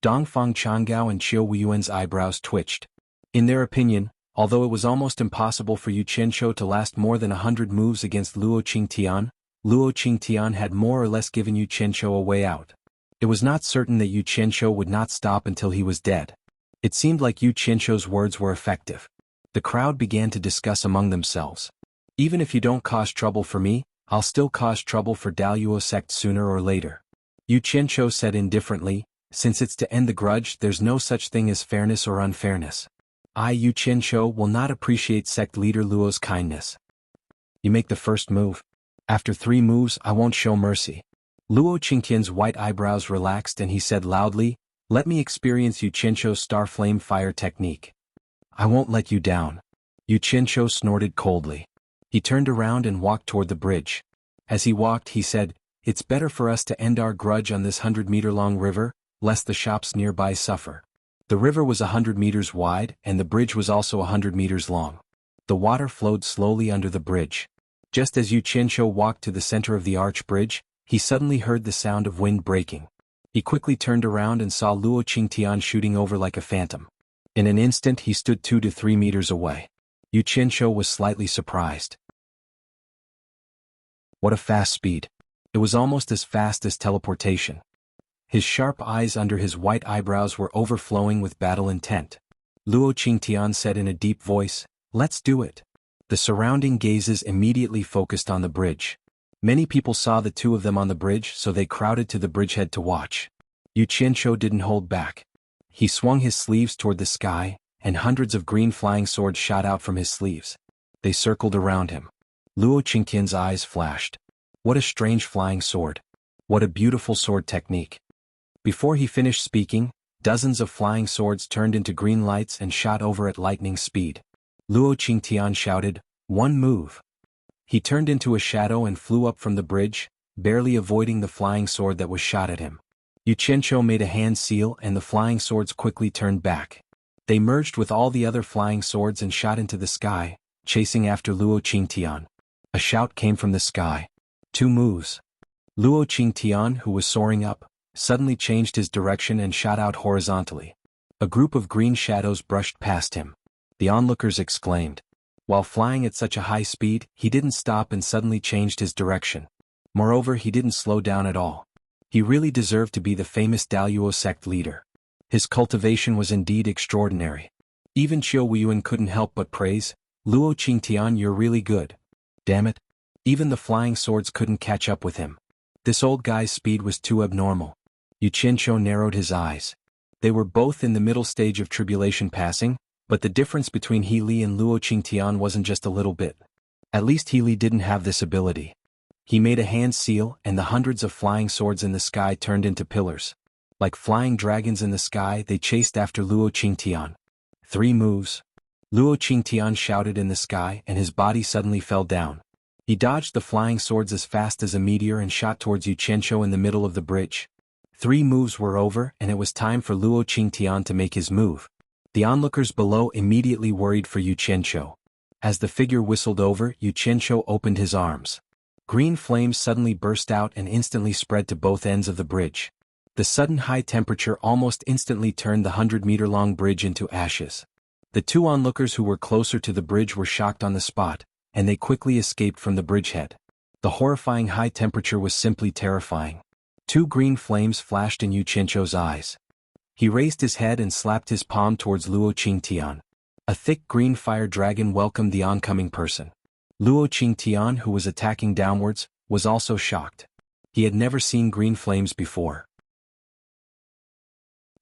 Dongfang Changgao and Qiu Weiyuan's eyebrows twitched. In their opinion, although it was almost impossible for Yu Qianzhou to last more than 100 moves against Luo Qingtian had more or less given Yu Qianzhou a way out. It was not certain that Yu Qianzhou would not stop until he was dead. It seemed like Yu Qianzhou's words were effective. The crowd began to discuss among themselves. Even if you don't cause trouble for me, I'll still cause trouble for Daluo sect sooner or later. Yu Qianzhou said indifferently, since it's to end the grudge, there's no such thing as fairness or unfairness. I, Yu Qianzhou, will not appreciate sect leader Luo's kindness. You make the first move. After 3 moves, I won't show mercy. Luo Qingtian's white eyebrows relaxed and he said loudly, let me experience Yu Qianzhou's star flame fire technique. I won't let you down. Yu Qianzhou snorted coldly. He turned around and walked toward the bridge. As he walked he said, "It's better for us to end our grudge on this 100-meter-long river, lest the shops nearby suffer." The river was 100 meters wide and the bridge was also 100 meters long. The water flowed slowly under the bridge. Just as Yu Qianqiu walked to the center of the arch bridge, he suddenly heard the sound of wind breaking. He quickly turned around and saw Luo Qingtian shooting over like a phantom. In an instant he stood 2 to 3 meters away. Yu Qianqiu was slightly surprised. What a fast speed. It was almost as fast as teleportation. His sharp eyes under his white eyebrows were overflowing with battle intent. Luo Qingtian said in a deep voice, "Let's do it." The surrounding gazes immediately focused on the bridge. Many people saw the two of them on the bridge, so they crowded to the bridgehead to watch. Yu Qianqiu didn't hold back. He swung his sleeves toward the sky, and hundreds of green flying swords shot out from his sleeves. They circled around him. Luo Qingtian's eyes flashed. What a strange flying sword. What a beautiful sword technique. Before he finished speaking, dozens of flying swords turned into green lights and shot over at lightning speed. Luo Qingtian shouted, "One move." He turned into a shadow and flew up from the bridge, barely avoiding the flying sword that was shot at him. Yu Qianqiu made a hand seal and the flying swords quickly turned back. They merged with all the other flying swords and shot into the sky, chasing after Luo Qingtian. A shout came from the sky. 2 moves. Luo Qingtian, who was soaring up, suddenly changed his direction and shot out horizontally. A group of green shadows brushed past him. The onlookers exclaimed. While flying at such a high speed, he didn't stop and suddenly changed his direction. Moreover, he didn't slow down at all. He really deserved to be the famous Daluo sect leader. His cultivation was indeed extraordinary. Even Qiu Weiyuan couldn't help but praise, "Luo Qingtian, you're really good." Damn it. Even the flying swords couldn't catch up with him. This old guy's speed was too abnormal. Yu Qianqiu narrowed his eyes. They were both in the middle stage of tribulation passing, but the difference between He Li and Luo Qingtian wasn't just a little bit. At least He Li didn't have this ability. He made a hand seal and the hundreds of flying swords in the sky turned into pillars. Like flying dragons in the sky, they chased after Luo Qingtian. 3 moves. Luo Qingtian shouted in the sky and his body suddenly fell down. He dodged the flying swords as fast as a meteor and shot towards Yu Qianqiu in the middle of the bridge. 3 moves were over and it was time for Luo Qingtian to make his move. The onlookers below immediately worried for Yu Qianqiu. As the figure whistled over, Yu Qianqiu opened his arms. Green flames suddenly burst out and instantly spread to both ends of the bridge. The sudden high temperature almost instantly turned the 100-meter-long bridge into ashes. The 2 onlookers who were closer to the bridge were shocked on the spot, and they quickly escaped from the bridgehead. The horrifying high temperature was simply terrifying. 2 green flames flashed in Yu Qianqiu's eyes. He raised his head and slapped his palm towards Luo Qingtian. A thick green fire dragon welcomed the oncoming person. Luo Qingtian, who was attacking downwards, was also shocked. He had never seen green flames before.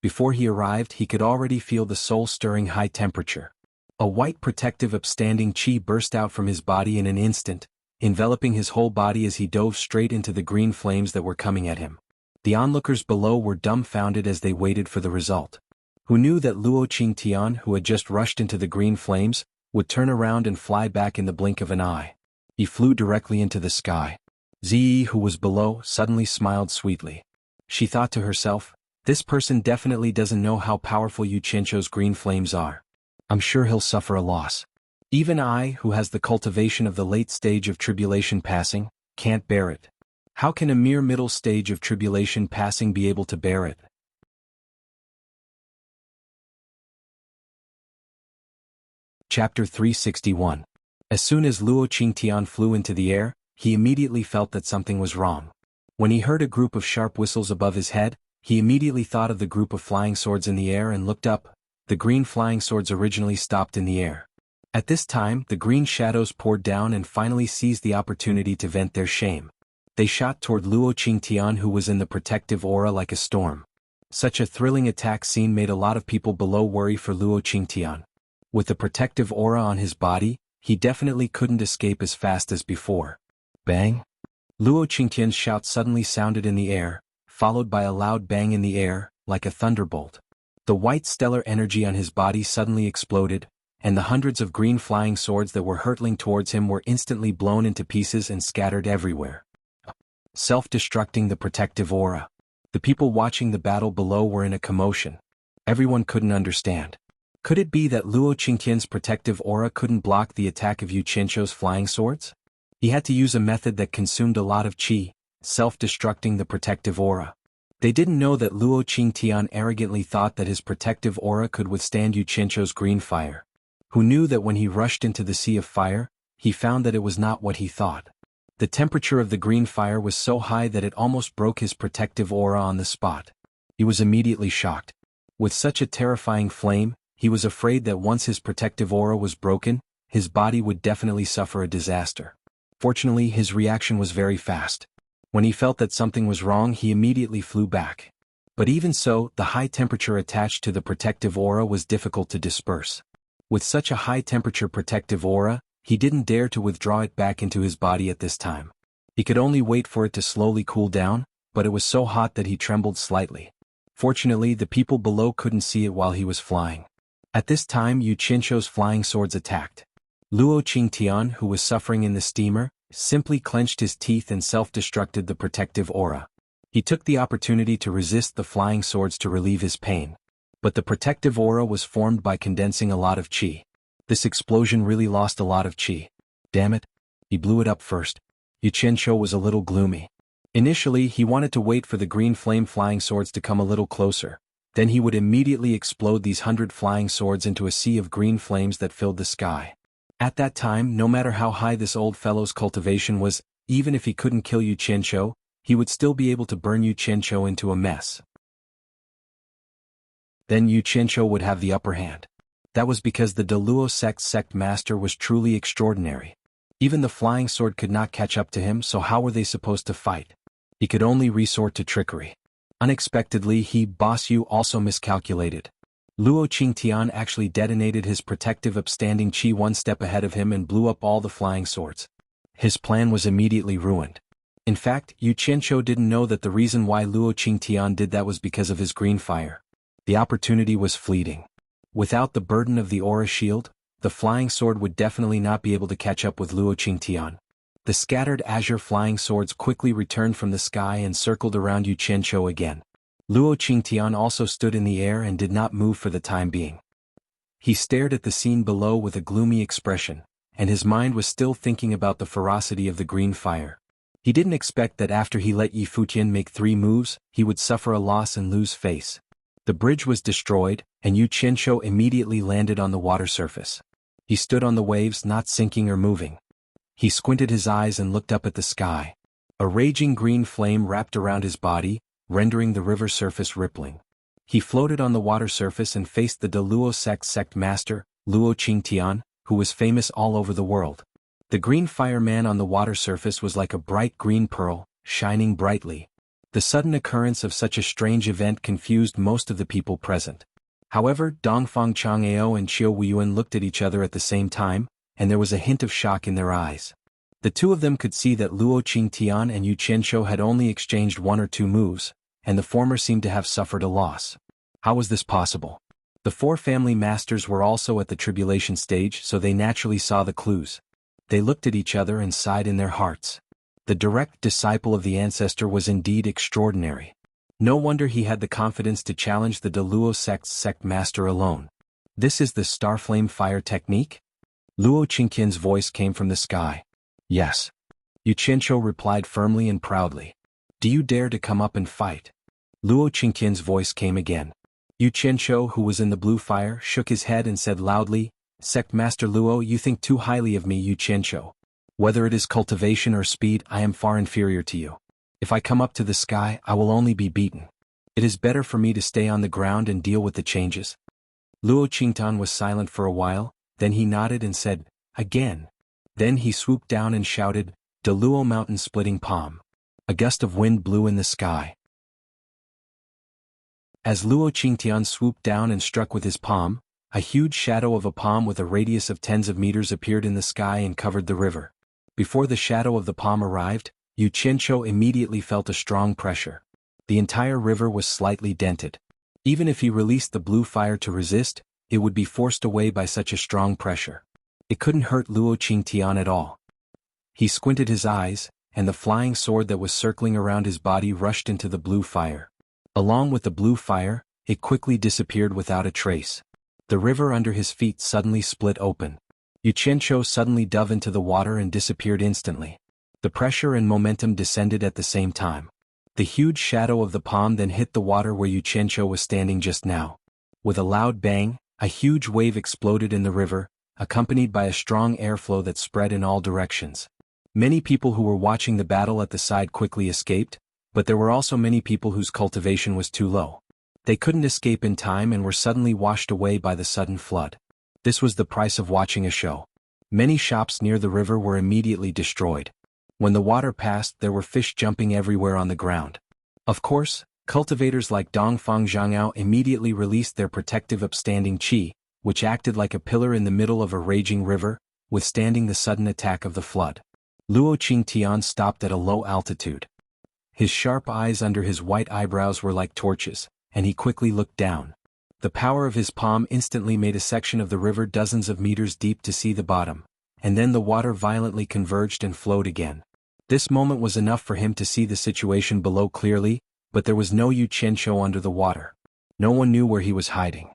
Before he arrived, he could already feel the soul-stirring high temperature. A white protective upstanding chi burst out from his body in an instant, enveloping his whole body as he dove straight into the green flames that were coming at him. The onlookers below were dumbfounded as they waited for the result. Who knew that Luo Qingtian, who had just rushed into the green flames, would turn around and fly back in the blink of an eye? He flew directly into the sky. Ziyi, who was below, suddenly smiled sweetly. She thought to herself, this person definitely doesn't know how powerful Yu Qianqiu's green flames are. I'm sure he'll suffer a loss. Even I, who has the cultivation of the late stage of tribulation passing, can't bear it. How can a mere middle stage of tribulation passing be able to bear it? Chapter 361. As soon as Luo Qingtian flew into the air, he immediately felt that something was wrong. When he heard a group of sharp whistles above his head, he immediately thought of the group of flying swords in the air and looked up. The green flying swords originally stopped in the air. At this time, the green shadows poured down and finally seized the opportunity to vent their shame. They shot toward Luo Qingtian, who was in the protective aura like a storm. Such a thrilling attack scene made a lot of people below worry for Luo Qingtian. With the protective aura on his body, he definitely couldn't escape as fast as before. Bang! Luo Qingtian's shout suddenly sounded in the air, followed by a loud bang in the air, like a thunderbolt. The white stellar energy on his body suddenly exploded, and the hundreds of green flying swords that were hurtling towards him were instantly blown into pieces and scattered everywhere. self-destructing the protective aura. The people watching the battle below were in a commotion. Everyone couldn't understand. Could it be that Luo Qingtian's protective aura couldn't block the attack of Yu Qianzhou's flying swords? He had to use a method that consumed a lot of qi, self-destructing the protective aura. They didn't know that Luo Qingtian arrogantly thought that his protective aura could withstand Yu Qianzhou's green fire. Who knew that when he rushed into the sea of fire, he found that it was not what he thought. The temperature of the green fire was so high that it almost broke his protective aura on the spot. He was immediately shocked. With such a terrifying flame, he was afraid that once his protective aura was broken, his body would definitely suffer a disaster. Fortunately, his reaction was very fast. When he felt that something was wrong, he immediately flew back. But even so, the high temperature attached to the protective aura was difficult to disperse. With such a high temperature protective aura, he didn't dare to withdraw it back into his body at this time. He could only wait for it to slowly cool down, but it was so hot that he trembled slightly. Fortunately, the people below couldn't see it while he was flying. At this time, Yu Qianzhou's flying swords attacked. Luo Qingtian, who was suffering in the steamer, simply clenched his teeth and self-destructed the protective aura. He took the opportunity to resist the flying swords to relieve his pain. But the protective aura was formed by condensing a lot of qi. This explosion really lost a lot of qi. Damn it. He blew it up first. Yu Qianzhou was a little gloomy. Initially, he wanted to wait for the green flame flying swords to come a little closer. Then he would immediately explode these 100 flying swords into a sea of green flames that filled the sky. At that time, no matter how high this old fellow's cultivation was, even if he couldn't kill Yu Qianzhou, he would still be able to burn Yu Qianzhou into a mess. Then Yu Qianzhou would have the upper hand. That was because the Deluo sect master was truly extraordinary. Even the flying sword could not catch up to him, so how were they supposed to fight? He could only resort to trickery. Unexpectedly, Boss Yu also miscalculated. Luo Qingtian actually detonated his protective upstanding qi one step ahead of him and blew up all the flying swords. His plan was immediately ruined. In fact, Yu Qianzhou didn't know that the reason why Luo Qingtian did that was because of his green fire. The opportunity was fleeting. Without the burden of the aura shield, the flying sword would definitely not be able to catch up with Luo Qingtian. The scattered azure flying swords quickly returned from the sky and circled around Yu Qianzhou again. Luo Qingtian also stood in the air and did not move for the time being. He stared at the scene below with a gloomy expression, and his mind was still thinking about the ferocity of the green fire. He didn't expect that after he let Yi Futian make 3 moves, he would suffer a loss and lose face. The bridge was destroyed, and Yu Qianzhou immediately landed on the water surface. He stood on the waves, not sinking or moving. He squinted his eyes and looked up at the sky. A raging green flame wrapped around his body, rendering the river surface rippling. He floated on the water surface and faced the Deluo sect master, Luo Qingtian, who was famous all over the world. The green fireman on the water surface was like a bright green pearl, shining brightly. The sudden occurrence of such a strange event confused most of the people present. However, Dongfang Chang'ao and Qiu Weiyuan looked at each other at the same time, and there was a hint of shock in their eyes. The two of them could see that Luo Qingtian and Yu Qianzhou had only exchanged 1 or 2 moves, and the former seemed to have suffered a loss. How was this possible? The 4 family masters were also at the tribulation stage, so they naturally saw the clues. They looked at each other and sighed in their hearts. The direct disciple of the ancestor was indeed extraordinary. No wonder he had the confidence to challenge the Deluo sect master alone. This is the Starflame Fire technique? Luo Qingtian's voice came from the sky. Yes. Yu Qianzhou replied firmly and proudly. Do you dare to come up and fight? Luo Qingtian's voice came again. Yu Qianzhou, who was in the blue fire, shook his head and said loudly, Sect Master Luo, you think too highly of me, Yu Qianzhou. Whether it is cultivation or speed, I am far inferior to you. If I come up to the sky, I will only be beaten. It is better for me to stay on the ground and deal with the changes. Luo Qingtian was silent for a while, then he nodded and said, Again. Then he swooped down and shouted, Deluo Mountain Splitting Palm. A gust of wind blew in the sky. As Luo Qingtian swooped down and struck with his palm, a huge shadow of a palm with a radius of tens of meters appeared in the sky and covered the river. Before the shadow of the palm arrived, Yu Qianzhou immediately felt a strong pressure. The entire river was slightly dented. Even if he released the blue fire to resist, it would be forced away by such a strong pressure. It couldn't hurt Luo Qingtian at all. He squinted his eyes, and the flying sword that was circling around his body rushed into the blue fire. Along with the blue fire, it quickly disappeared without a trace. The river under his feet suddenly split open. Yu Qianqiu suddenly dove into the water and disappeared instantly. The pressure and momentum descended at the same time. The huge shadow of the palm then hit the water where Yu Qianqiu was standing just now. With a loud bang, a huge wave exploded in the river, accompanied by a strong airflow that spread in all directions. Many people who were watching the battle at the side quickly escaped, but there were also many people whose cultivation was too low. They couldn't escape in time and were suddenly washed away by the sudden flood. This was the price of watching a show. Many shops near the river were immediately destroyed. When the water passed, there were fish jumping everywhere on the ground. Of course, cultivators like Dongfang Zhangao immediately released their protective upstanding qi, which acted like a pillar in the middle of a raging river, withstanding the sudden attack of the flood. Luo Qingtian stopped at a low altitude. His sharp eyes under his white eyebrows were like torches, and he quickly looked down. The power of his palm instantly made a section of the river dozens of meters deep to see the bottom, and then the water violently converged and flowed again. This moment was enough for him to see the situation below clearly, but there was no Yu Qianqiu under the water. No one knew where he was hiding.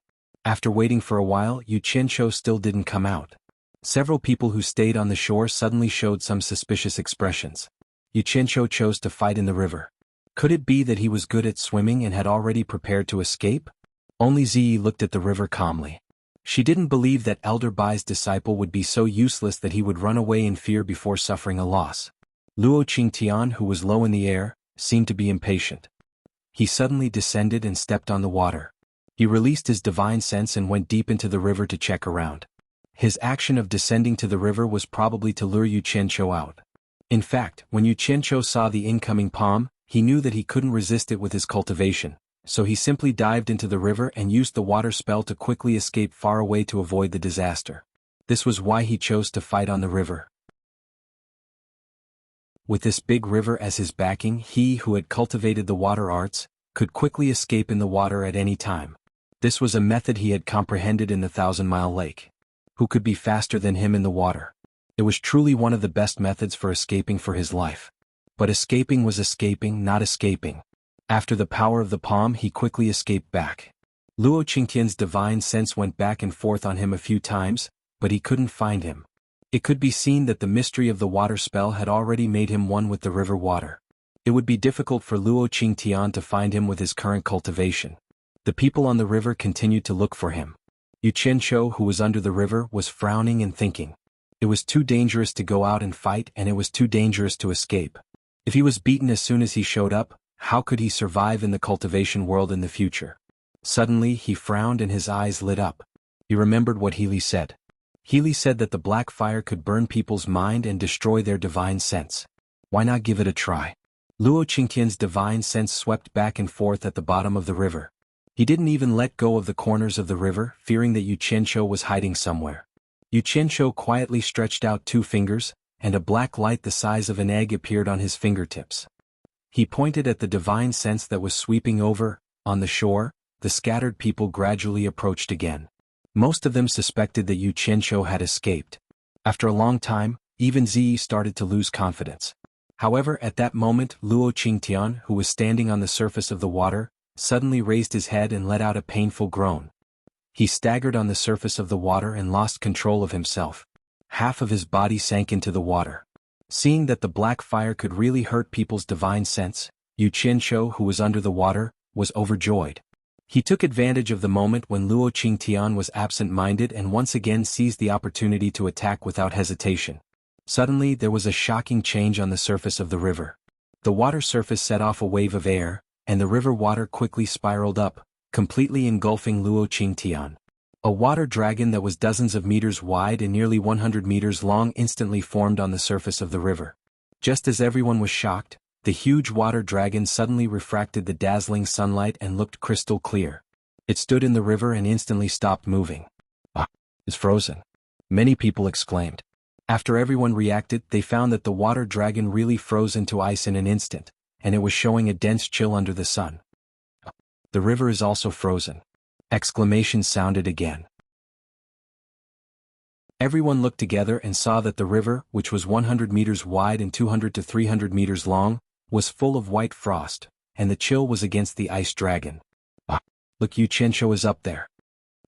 After waiting for a while, Yu Qianqiu still didn't come out. Several people who stayed on the shore suddenly showed some suspicious expressions. Yu Qianqiu chose to fight in the river. Could it be that he was good at swimming and had already prepared to escape? Only Ziyi looked at the river calmly. She didn't believe that Elder Bai's disciple would be so useless that he would run away in fear before suffering a loss. Luo Qingtian, who was low in the air, seemed to be impatient. He suddenly descended and stepped on the water. He released his divine sense and went deep into the river to check around. His action of descending to the river was probably to lure Yu Qianqiu out. In fact, when Yu Qianqiu saw the incoming palm, he knew that he couldn't resist it with his cultivation, so he simply dived into the river and used the water spell to quickly escape far away to avoid the disaster. This was why he chose to fight on the river. With this big river as his backing, he who had cultivated the water arts could quickly escape in the water at any time. This was a method he had comprehended in the 1,000-mile lake. Who could be faster than him in the water? It was truly one of the best methods for escaping for his life. But escaping was escaping, not escaping. After the power of the palm, he quickly escaped back. Luo Qingtian's divine sense went back and forth on him a few times, but he couldn't find him. It could be seen that the mystery of the water spell had already made him one with the river water. It would be difficult for Luo Qingtian to find him with his current cultivation. The people on the river continued to look for him. Yu Qianqiu, who was under the river, was frowning and thinking. It was too dangerous to go out and fight, and it was too dangerous to escape. If he was beaten as soon as he showed up, how could he survive in the cultivation world in the future? Suddenly he frowned and his eyes lit up. He remembered what Healy said. Healy said that the black fire could burn people's mind and destroy their divine sense. Why not give it a try? Luo Qingtian's divine sense swept back and forth at the bottom of the river. He didn't even let go of the corners of the river, fearing that Yu Qianqiu was hiding somewhere. Yu Qianqiu quietly stretched out 2 fingers, and a black light the size of an egg appeared on his fingertips. He pointed at the divine sense that was sweeping over. On the shore, the scattered people gradually approached again. Most of them suspected that Yu Qianqiu had escaped. After a long time, even Ziyi started to lose confidence. However, at that moment, Luo Qingtian, who was standing on the surface of the water, suddenly raised his head and let out a painful groan. He staggered on the surface of the water and lost control of himself. Half of his body sank into the water. Seeing that the black fire could really hurt people's divine sense, Yu Qianqiu, who was under the water, was overjoyed. He took advantage of the moment when Luo Qingtian was absent-minded and once again seized the opportunity to attack without hesitation. Suddenly there was a shocking change on the surface of the river. The water surface set off a wave of air, and the river water quickly spiraled up, completely engulfing Luo Qingtian. A water dragon that was dozens of meters wide and nearly 100 meters long instantly formed on the surface of the river. Just as everyone was shocked, the huge water dragon suddenly refracted the dazzling sunlight and looked crystal clear. It stood in the river and instantly stopped moving. "Ah, it's frozen," many people exclaimed. After everyone reacted, they found that the water dragon really froze into ice in an instant, and it was showing a dense chill under the sun. "The river is also frozen." Exclamations sounded again. Everyone looked together and saw that the river, which was 100 meters wide and 200 to 300 meters long, was full of white frost, and the chill was against the ice dragon. "Ah, look, Yu Qianzhou is up there."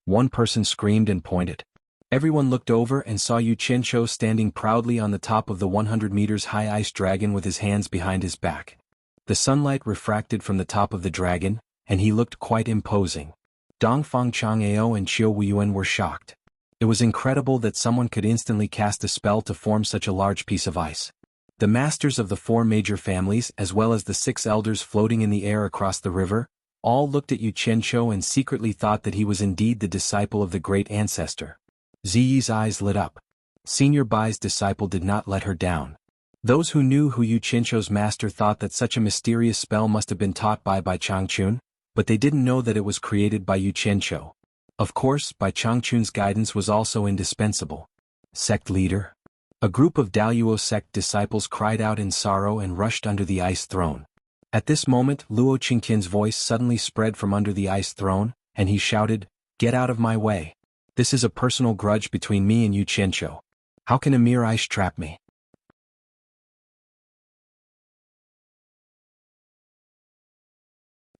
One person screamed and pointed. Everyone looked over and saw Yu Qianzhou standing proudly on the top of the 100 meters high ice dragon with his hands behind his back. The sunlight refracted from the top of the dragon, and he looked quite imposing. Dongfang Chang'ao and Qiu Wuyuan were shocked. It was incredible that someone could instantly cast a spell to form such a large piece of ice. The masters of the 4 major families as well as the 6 elders floating in the air across the river, all looked at Yu Qianzhou and secretly thought that he was indeed the disciple of the great ancestor. Ziyi's eyes lit up. Senior Bai's disciple did not let her down. Those who knew who Yu Qianzhou's master thought that such a mysterious spell must have been taught by Changchun, but they didn't know that it was created by Yu Qianzhou. Of course, Bai Changchun's guidance was also indispensable. Sect leader? A group of Daluo sect disciples cried out in sorrow and rushed under the ice throne. At this moment, Luo Qingtian's voice suddenly spread from under the ice throne, and he shouted, "Get out of my way. This is a personal grudge between me and Yu Qianzhou. How can a mere ice trap me?"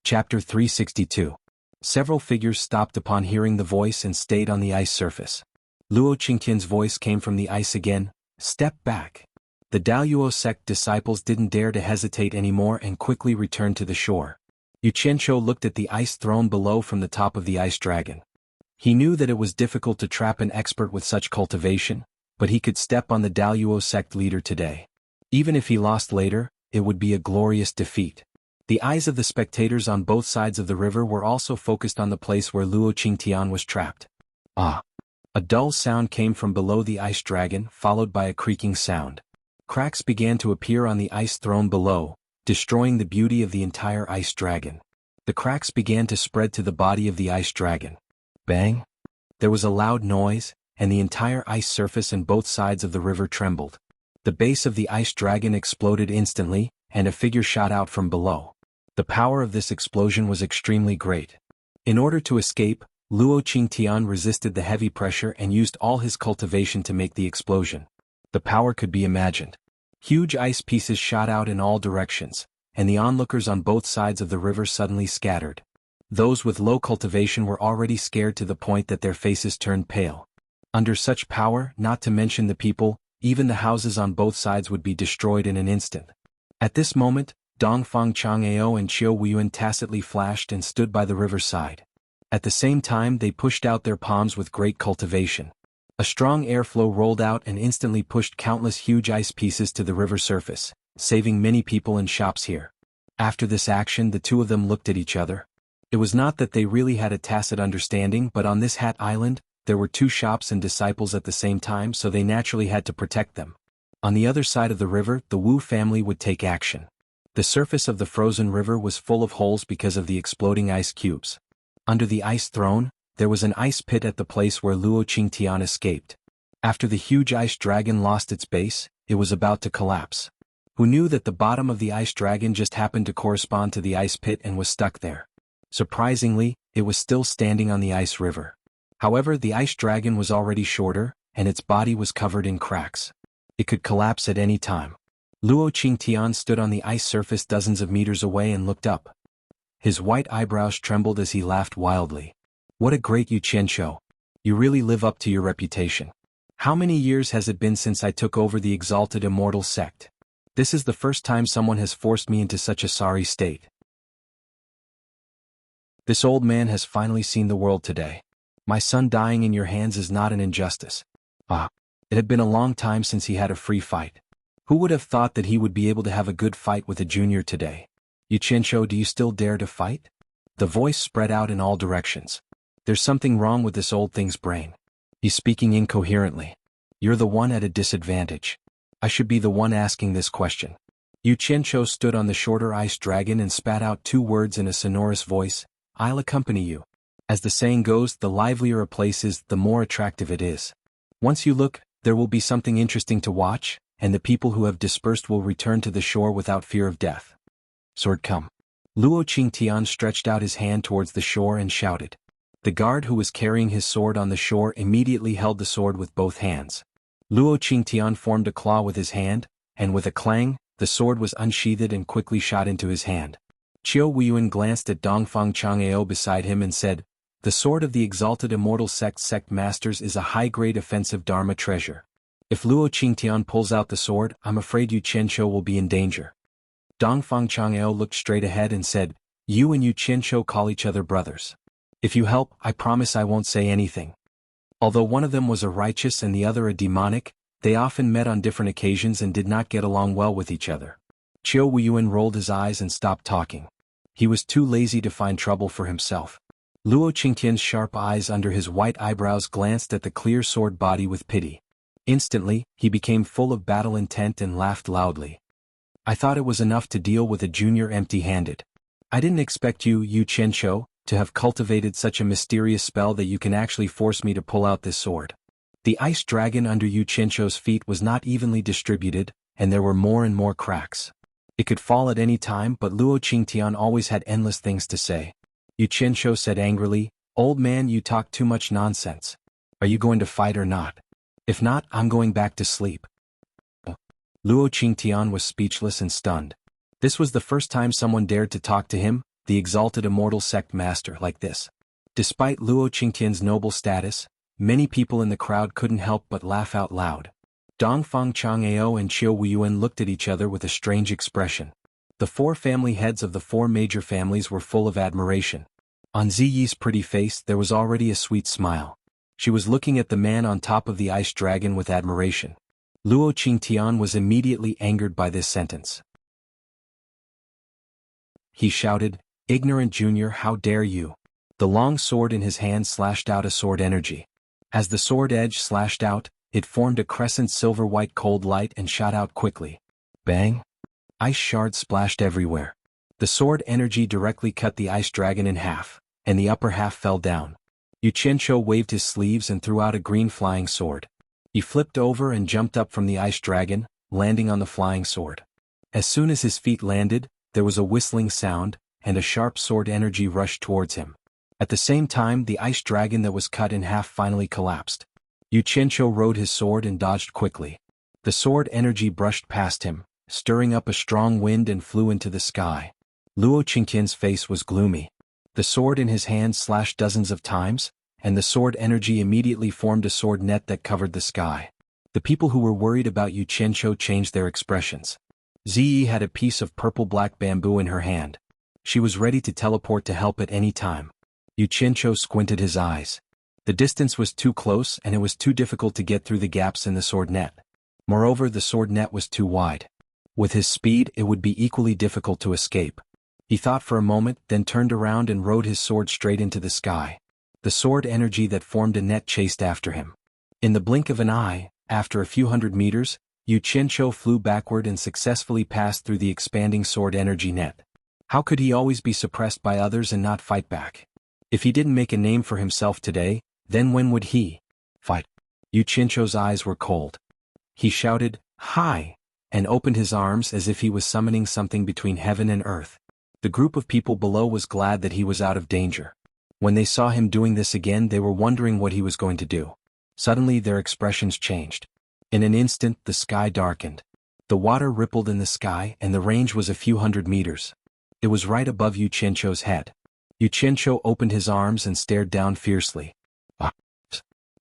Chapter 362. Several figures stopped upon hearing the voice and stayed on the ice surface. Luo Qingtian's voice came from the ice again, "Step back." The Daluo sect disciples didn't dare to hesitate anymore and quickly returned to the shore. Yu Qianzhou looked at the ice throne below from the top of the ice dragon. He knew that it was difficult to trap an expert with such cultivation, but he could step on the Daluo sect leader today. Even if he lost later, it would be a glorious defeat. The eyes of the spectators on both sides of the river were also focused on the place where Luo Qingtian was trapped. Ah! A dull sound came from below the ice dragon, followed by a creaking sound. Cracks began to appear on the ice throne below, destroying the beauty of the entire ice dragon. The cracks began to spread to the body of the ice dragon. Bang! There was a loud noise, and the entire ice surface and both sides of the river trembled. The base of the ice dragon exploded instantly, and a figure shot out from below. The power of this explosion was extremely great. In order to escape, Luo Qingtian resisted the heavy pressure and used all his cultivation to make the explosion. The power could be imagined. Huge ice pieces shot out in all directions, and the onlookers on both sides of the river suddenly scattered. Those with low cultivation were already scared to the point that their faces turned pale. Under such power, not to mention the people, even the houses on both sides would be destroyed in an instant. At this moment, Dongfang Chang'ao and Qiu Wuyuan tacitly flashed and stood by the riverside. At the same time they pushed out their palms with great cultivation. A strong airflow rolled out and instantly pushed countless huge ice pieces to the river surface, saving many people and shops here. After this action the two of them looked at each other. It was not that they really had a tacit understanding, but on this Hat Island, there were 2 shops and disciples at the same time, so they naturally had to protect them. On the other side of the river, the Wu family would take action. The surface of the frozen river was full of holes because of the exploding ice cubes. Under the ice throne, there was an ice pit at the place where Luo Qingtian escaped. After the huge ice dragon lost its base, it was about to collapse. Who knew that the bottom of the ice dragon just happened to correspond to the ice pit and was stuck there? Surprisingly, it was still standing on the ice river. However, the ice dragon was already shorter, and its body was covered in cracks. It could collapse at any time. Luo Qingtian stood on the ice surface dozens of meters away and looked up. His white eyebrows trembled as he laughed wildly. "What a great Yu Qianzhou! You really live up to your reputation. How many years has it been since I took over the exalted immortal sect? This is the first time someone has forced me into such a sorry state. This old man has finally seen the world today. My son dying in your hands is not an injustice. Ah, it had been a long time since he had a free fight. Who would have thought that he would be able to have a good fight with a junior today? Yu Qianzhou, do you still dare to fight?" The voice spread out in all directions. "There's something wrong with this old thing's brain. He's speaking incoherently. You're the one at a disadvantage. I should be the one asking this question." Yu Qianzhou stood on the shorter ice dragon and spat out 2 words in a sonorous voice, "I'll accompany you." As the saying goes, the livelier a place is, the more attractive it is. Once you look, there will be something interesting to watch, and the people who have dispersed will return to the shore without fear of death. Sword, come. Luo Qingtian stretched out his hand towards the shore and shouted. The guard who was carrying his sword on the shore immediately held the sword with both hands. Luo Qingtian formed a claw with his hand, and with a clang, the sword was unsheathed and quickly shot into his hand. Qiu Weiyuan glanced at Dongfang Chang'ao beside him and said, "The sword of the exalted immortal sect masters is a high-grade offensive Dharma treasure. If Luo Qingtian pulls out the sword, I'm afraid Yu Qianshou will be in danger." Dongfang Chang'ao looked straight ahead and said, "You and Yu Qianshou call each other brothers. If you help, I promise I won't say anything." Although one of them was a righteous and the other a demonic, they often met on different occasions and did not get along well with each other. Qiu Weiyuan rolled his eyes and stopped talking. He was too lazy to find trouble for himself. Luo Qingtian's sharp eyes under his white eyebrows glanced at the clear sword body with pity. Instantly, he became full of battle intent and laughed loudly. "I thought it was enough to deal with a junior empty-handed. I didn't expect you, Yu Qianshou, to have cultivated such a mysterious spell that you can actually force me to pull out this sword." The ice dragon under Yu Qianshou's feet was not evenly distributed, and there were more and more cracks. It could fall at any time, but Luo Qingtian always had endless things to say. Yu Qianshou said angrily, "Old man, you talk too much nonsense. Are you going to fight or not? If not, I'm going back to sleep." Luo Qingtian was speechless and stunned. This was the first time someone dared to talk to him, the exalted immortal sect master, like this. Despite Luo Qingtian's noble status, many people in the crowd couldn't help but laugh out loud. Dongfang Chang'ao and Qiu Weiyuan looked at each other with a strange expression. The four family heads of the four major families were full of admiration. On Ziyi's pretty face there was already a sweet smile. She was looking at the man on top of the ice dragon with admiration. Luo Qingtian was immediately angered by this sentence. He shouted, "Ignorant junior, how dare you!" The long sword in his hand slashed out a sword energy. As the sword edge slashed out, it formed a crescent silver-white cold light and shot out quickly. Bang! Ice shards splashed everywhere. The sword energy directly cut the ice dragon in half, and the upper half fell down. Yu Qianshou waved his sleeves and threw out a green flying sword. He flipped over and jumped up from the ice dragon, landing on the flying sword. As soon as his feet landed, there was a whistling sound, and a sharp sword energy rushed towards him. At the same time, the ice dragon that was cut in half finally collapsed. Yu Qianshou rode his sword and dodged quickly. The sword energy brushed past him, stirring up a strong wind and flew into the sky. Luo Qingtian's face was gloomy. The sword in his hand slashed dozens of times, and the sword energy immediately formed a sword net that covered the sky. The people who were worried about Yu Qianshou changed their expressions. Ziyi had a piece of purple-black bamboo in her hand. She was ready to teleport to help at any time. Yu Qianshou squinted his eyes. The distance was too close and it was too difficult to get through the gaps in the sword net. Moreover, the sword net was too wide. With his speed, it would be equally difficult to escape. He thought for a moment, then turned around and rode his sword straight into the sky. The sword energy that formed a net chased after him. In the blink of an eye, after a few hundred meters, Yu Qianshou flew backward and successfully passed through the expanding sword energy net. How could he always be suppressed by others and not fight back? If he didn't make a name for himself today, then when would he fight? Yu Qianshou's eyes were cold. He shouted, "Hi!" and opened his arms as if he was summoning something between heaven and earth. The group of people below was glad that he was out of danger. When they saw him doing this again, they were wondering what he was going to do. Suddenly their expressions changed. In an instant, the sky darkened. The water rippled in the sky and the range was a few hundred meters. It was right above Yu Qianshou's head. Yu Qianshou opened his arms and stared down fiercely. "Ah!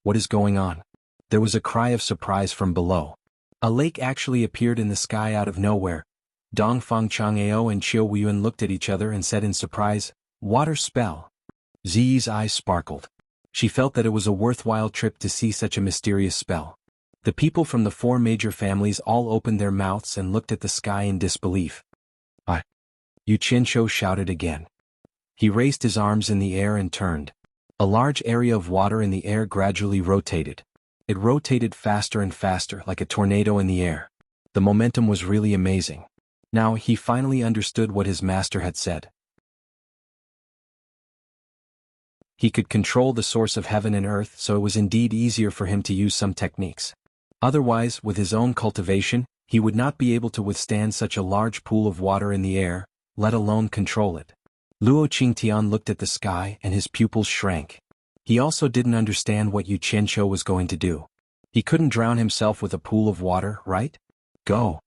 What is going on?" There was a cry of surprise from below. A lake actually appeared in the sky out of nowhere. Dongfang Chang'ao and Qiu Weiyuan looked at each other and said in surprise, "Water spell." Ziyi's eyes sparkled. She felt that it was a worthwhile trip to see such a mysterious spell. The people from the four major families all opened their mouths and looked at the sky in disbelief. "Ah!" Yu Qianshou shouted again. He raised his arms in the air and turned. A large area of water in the air gradually rotated. It rotated faster and faster like a tornado in the air. The momentum was really amazing. Now he finally understood what his master had said. He could control the source of heaven and earth, so it was indeed easier for him to use some techniques. Otherwise, with his own cultivation, he would not be able to withstand such a large pool of water in the air, let alone control it. Luo Qingtian looked at the sky and his pupils shrank. He also didn't understand what Yu Qianqiu was going to do. He couldn't drown himself with a pool of water, right? Go.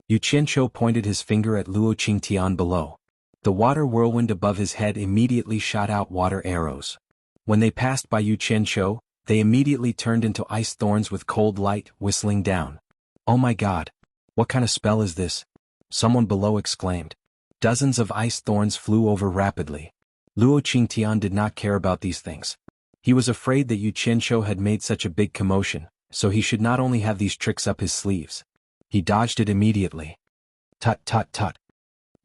Yu Qianqiu pointed his finger at Luo Qingtian below. The water whirlwind above his head immediately shot out water arrows. When they passed by Yu Qianqiu, they immediately turned into ice thorns with cold light whistling down. Oh my god! What kind of spell is this? Someone below exclaimed. Dozens of ice thorns flew over rapidly. Luo Qingtian did not care about these things. He was afraid that Yu Qianqiu had made such a big commotion, so he should not only have these tricks up his sleeves. He dodged it immediately. Tut tut tut.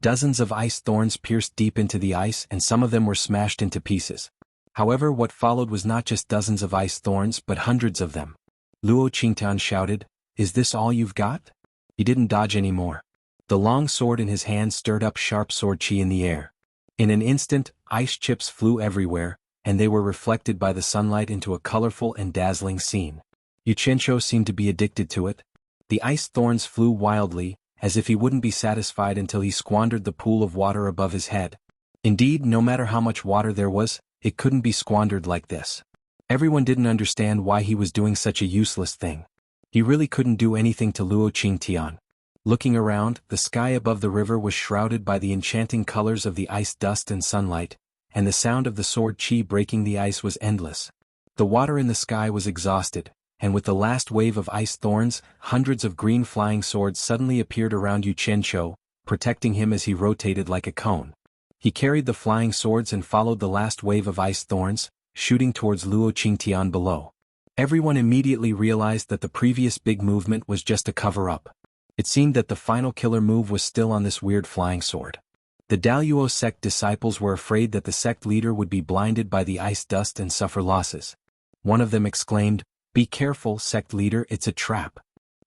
Dozens of ice thorns pierced deep into the ice and some of them were smashed into pieces. However, what followed was not just dozens of ice thorns but hundreds of them. Luo Qingtian shouted, "Is this all you've got?" He didn't dodge anymore. The long sword in his hand stirred up sharp sword chi in the air. In an instant, ice chips flew everywhere, and they were reflected by the sunlight into a colorful and dazzling scene. Yu Qianqiu seemed to be addicted to it. The ice thorns flew wildly, as if he wouldn't be satisfied until he squandered the pool of water above his head. Indeed, no matter how much water there was, it couldn't be squandered like this. Everyone didn't understand why he was doing such a useless thing. He really couldn't do anything to Luo Qingtian. Looking around, the sky above the river was shrouded by the enchanting colors of the ice dust and sunlight, and the sound of the sword chi breaking the ice was endless. The water in the sky was exhausted, and with the last wave of ice thorns, hundreds of green flying swords suddenly appeared around Yu Qianqiu, protecting him as he rotated like a cone. He carried the flying swords and followed the last wave of ice thorns, shooting towards Luo Qingtian below. Everyone immediately realized that the previous big movement was just a cover-up. It seemed that the final killer move was still on this weird flying sword. The Daluo sect disciples were afraid that the sect leader would be blinded by the ice dust and suffer losses. One of them exclaimed, "Be careful, sect leader, it's a trap."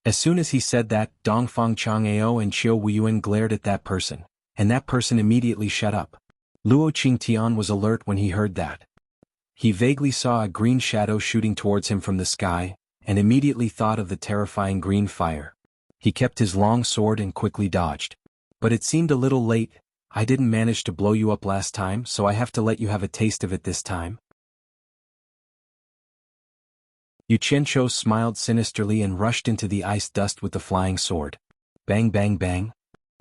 As soon as he said that, Dongfang Chang'ao and Qiu Wuyuan glared at that person, and that person immediately shut up. Luo Qingtian was alert when he heard that. He vaguely saw a green shadow shooting towards him from the sky, and immediately thought of the terrifying green fire. He kept his long sword and quickly dodged. But it seemed a little late. "I didn't manage to blow you up last time, so I have to let you have a taste of it this time." Yu Qianqiu smiled sinisterly and rushed into the ice dust with the flying sword. Bang bang bang.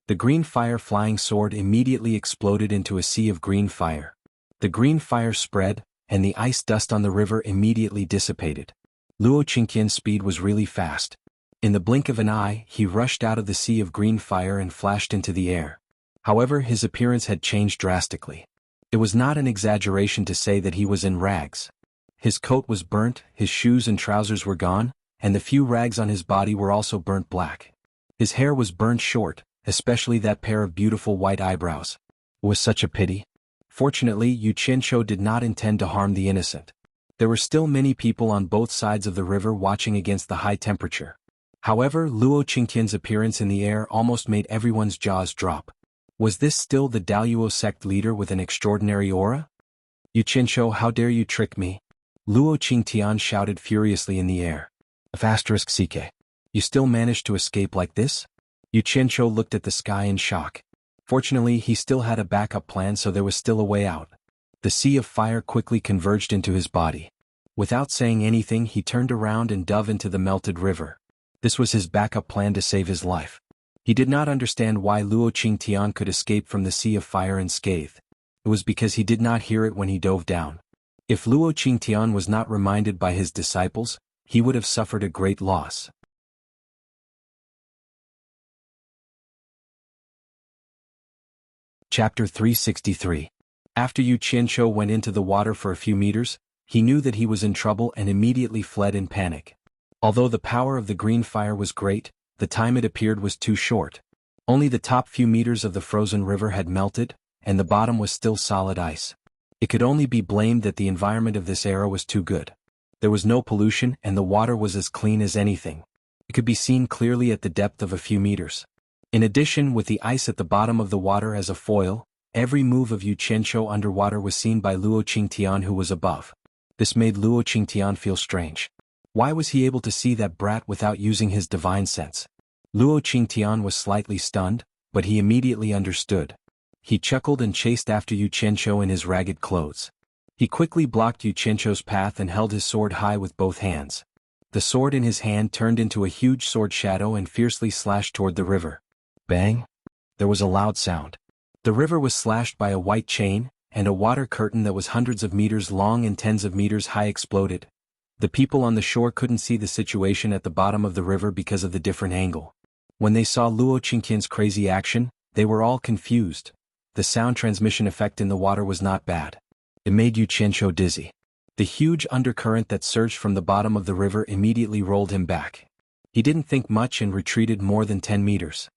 The green fire flying sword immediately exploded into a sea of green fire. The green fire spread, and the ice dust on the river immediately dissipated. Luo Qingtian's speed was really fast. In the blink of an eye, he rushed out of the sea of green fire and flashed into the air. However, his appearance had changed drastically. It was not an exaggeration to say that he was in rags. His coat was burnt, his shoes and trousers were gone, and the few rags on his body were also burnt black. His hair was burned short, especially that pair of beautiful white eyebrows. It was such a pity. Fortunately, Yu Qianqiu did not intend to harm the innocent. There were still many people on both sides of the river watching against the high temperature. However, Luo Qingtian's appearance in the air almost made everyone's jaws drop. Was this still the Daluo sect leader with an extraordinary aura? "Yu Qianqiu, how dare you trick me?" Luo Qingtian shouted furiously in the air. *CK. You still managed to escape like this? Yu Qianqiu looked at the sky in shock. Fortunately, he still had a backup plan, so there was still a way out. The sea of fire quickly converged into his body. Without saying anything, he turned around and dove into the melted river. This was his backup plan to save his life. He did not understand why Luo Qingtian could escape from the sea of fire unscathed. It was because he did not hear it when he dove down. If Luo Qingtian was not reminded by his disciples, he would have suffered a great loss. Chapter 363. After Yu Qianqiu went into the water for a few meters, he knew that he was in trouble and immediately fled in panic. Although the power of the green fire was great, the time it appeared was too short. Only the top few meters of the frozen river had melted, and the bottom was still solid ice. It could only be blamed that the environment of this era was too good. There was no pollution and the water was as clean as anything. It could be seen clearly at the depth of a few meters. In addition, with the ice at the bottom of the water as a foil, every move of Yu Qianqiu underwater was seen by Luo Qingtian, who was above. This made Luo Qingtian feel strange. Why was he able to see that brat without using his divine sense? Luo Qingtian was slightly stunned, but he immediately understood. He chuckled and chased after Yu Qianqiu in his ragged clothes. He quickly blocked Yu Qianqiu's path and held his sword high with both hands. The sword in his hand turned into a huge sword shadow and fiercely slashed toward the river. Bang! There was a loud sound. The river was slashed by a white chain, and a water curtain that was hundreds of meters long and tens of meters high exploded. The people on the shore couldn't see the situation at the bottom of the river because of the different angle. When they saw Luo Qingqian's crazy action, they were all confused. The sound transmission effect in the water was not bad. It made Yu Qianqiu dizzy. The huge undercurrent that surged from the bottom of the river immediately rolled him back. He didn't think much and retreated more than 10 meters.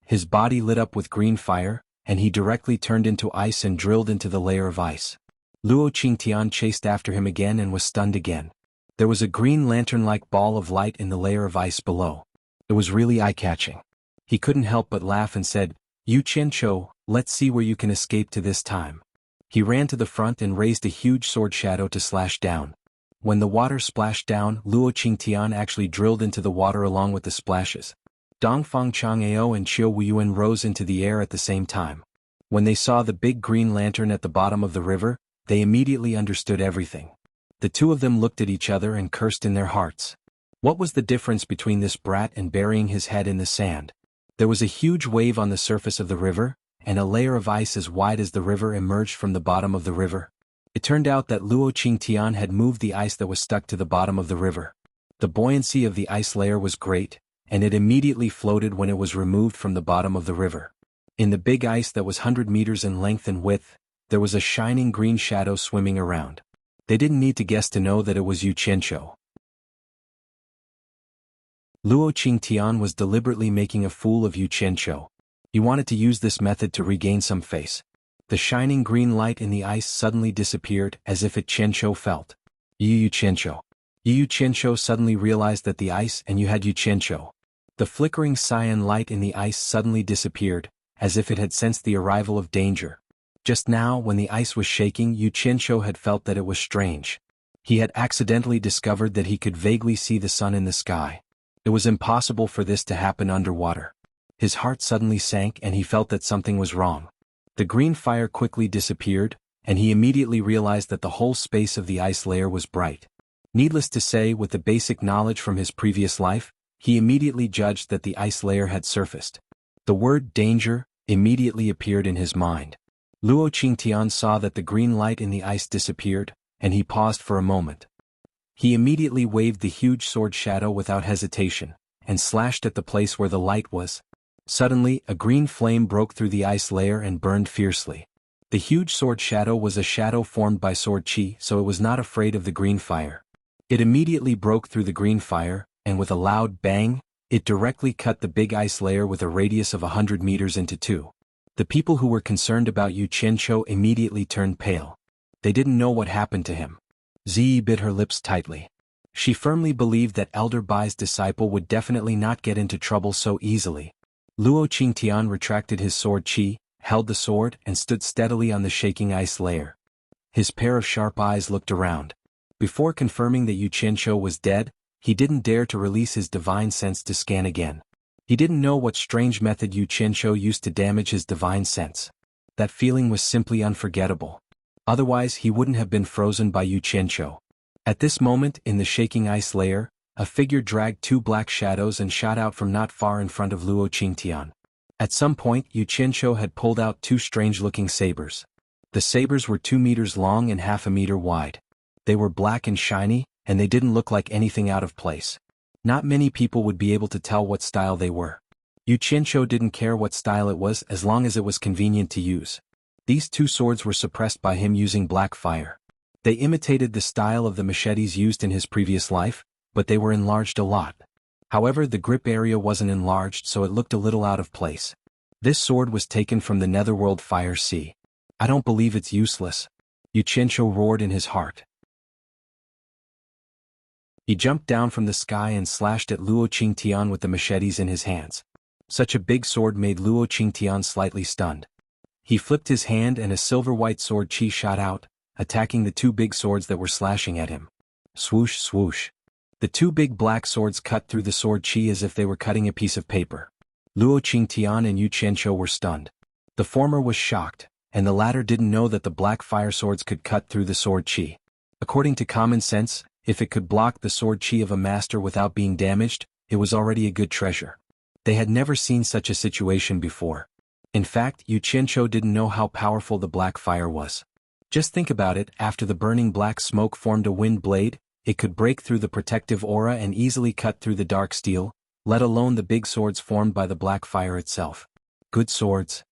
His body lit up with green fire, and he directly turned into ice and drilled into the layer of ice. Luo Qingtian chased after him again and was stunned again. There was a green lantern-like ball of light in the layer of ice below. It was really eye-catching. He couldn't help but laugh and said, "Yu Qianqiu, let's see where you can escape to this time." He ran to the front and raised a huge sword shadow to slash down. When the water splashed down, Luo Qingtian actually drilled into the water along with the splashes. Dongfang Chang'ao and Qiu Wuyuan rose into the air at the same time. When they saw the big green lantern at the bottom of the river, they immediately understood everything. The two of them looked at each other and cursed in their hearts. What was the difference between this brat and burying his head in the sand? There was a huge wave on the surface of the river, and a layer of ice as wide as the river emerged from the bottom of the river. It turned out that Luo Qingtian had moved the ice that was stuck to the bottom of the river. The buoyancy of the ice layer was great, and it immediately floated when it was removed from the bottom of the river. In the big ice that was 100 meters in length and width, there was a shining green shadow swimming around. They didn't need to guess to know that it was Yu Qianqiu. Luo Qingtian was deliberately making a fool of Yu Qianqiu. He wanted to use this method to regain some face. The shining green light in the ice suddenly disappeared as if it Qianqiu felt. Yu Qianqiu. Yu Qianqiu suddenly realized that the ice and you had Yu Qianqiu. The flickering cyan light in the ice suddenly disappeared, as if it had sensed the arrival of danger. Just now, when the ice was shaking, Yu Qianqiu had felt that it was strange. He had accidentally discovered that he could vaguely see the sun in the sky. It was impossible for this to happen underwater. His heart suddenly sank and he felt that something was wrong. The green fire quickly disappeared, and he immediately realized that the whole space of the ice layer was bright. Needless to say, with the basic knowledge from his previous life, he immediately judged that the ice layer had surfaced. The word danger immediately appeared in his mind. Luo Qingtian saw that the green light in the ice disappeared, and he paused for a moment. He immediately waved the huge sword shadow without hesitation, and slashed at the place where the light was. Suddenly, a green flame broke through the ice layer and burned fiercely. The huge sword shadow was a shadow formed by sword chi, so it was not afraid of the green fire. It immediately broke through the green fire, and with a loud bang, it directly cut the big ice layer with a radius of 100 meters into two. The people who were concerned about Yu Qianqiu immediately turned pale. They didn't know what happened to him. Ziyi bit her lips tightly. She firmly believed that Elder Bai's disciple would definitely not get into trouble so easily. Luo Qingtian retracted his sword chi, held the sword, and stood steadily on the shaking ice layer. His pair of sharp eyes looked around. Before confirming that Yu Qianqiu was dead, he didn't dare to release his divine sense to scan again. He didn't know what strange method Yu Qianqiu used to damage his divine sense. That feeling was simply unforgettable. Otherwise he wouldn't have been frozen by Yu Qianqiu. At this moment, in the shaking ice layer, a figure dragged two black shadows and shot out from not far in front of Luo Qingtian. At some point, Yu Qianqiu had pulled out two strange-looking sabers. The sabers were 2 meters long and half a meter wide. They were black and shiny, and they didn't look like anything out of place. Not many people would be able to tell what style they were. Yu Qianqiu didn't care what style it was as long as it was convenient to use. These two swords were suppressed by him using black fire. They imitated the style of the machetes used in his previous life, but they were enlarged a lot. However, the grip area wasn't enlarged, so it looked a little out of place. This sword was taken from the Netherworld Fire Sea. I don't believe it's useless. Yu Qianqiu roared in his heart. He jumped down from the sky and slashed at Luo Qingtian with the machetes in his hands. Such a big sword made Luo Qingtian slightly stunned. He flipped his hand and a silver-white sword chi shot out, attacking the two big swords that were slashing at him. Swoosh, swoosh. The two big black swords cut through the sword chi as if they were cutting a piece of paper. Luo Qingtian and Yu Qianqiu were stunned. The former was shocked, and the latter didn't know that the black fire swords could cut through the sword chi. According to common sense, if it could block the sword chi of a master without being damaged, it was already a good treasure. They had never seen such a situation before. In fact, Yu Qianqiu didn't know how powerful the black fire was. Just think about it, after the burning black smoke formed a wind blade, it could break through the protective aura and easily cut through the dark steel, let alone the big swords formed by the black fire itself. Good swords.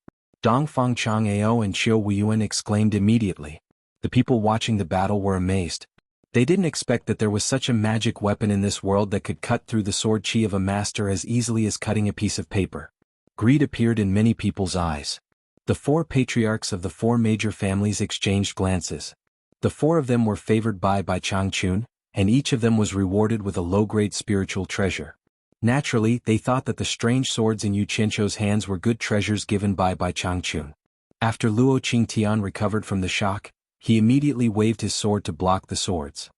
Dongfang Chang'ao and Qiu Weiyuan exclaimed immediately. The people watching the battle were amazed. They didn't expect that there was such a magic weapon in this world that could cut through the sword chi of a master as easily as cutting a piece of paper. Greed appeared in many people's eyes. The 4 patriarchs of the 4 major families exchanged glances. The 4 of them were favored by Changchun, and each of them was rewarded with a low-grade spiritual treasure. Naturally, they thought that the strange swords in Yu Qianqiu's hands were good treasures given by Changchun. After Luo Qingtian recovered from the shock, he immediately waved his sword to block the swords.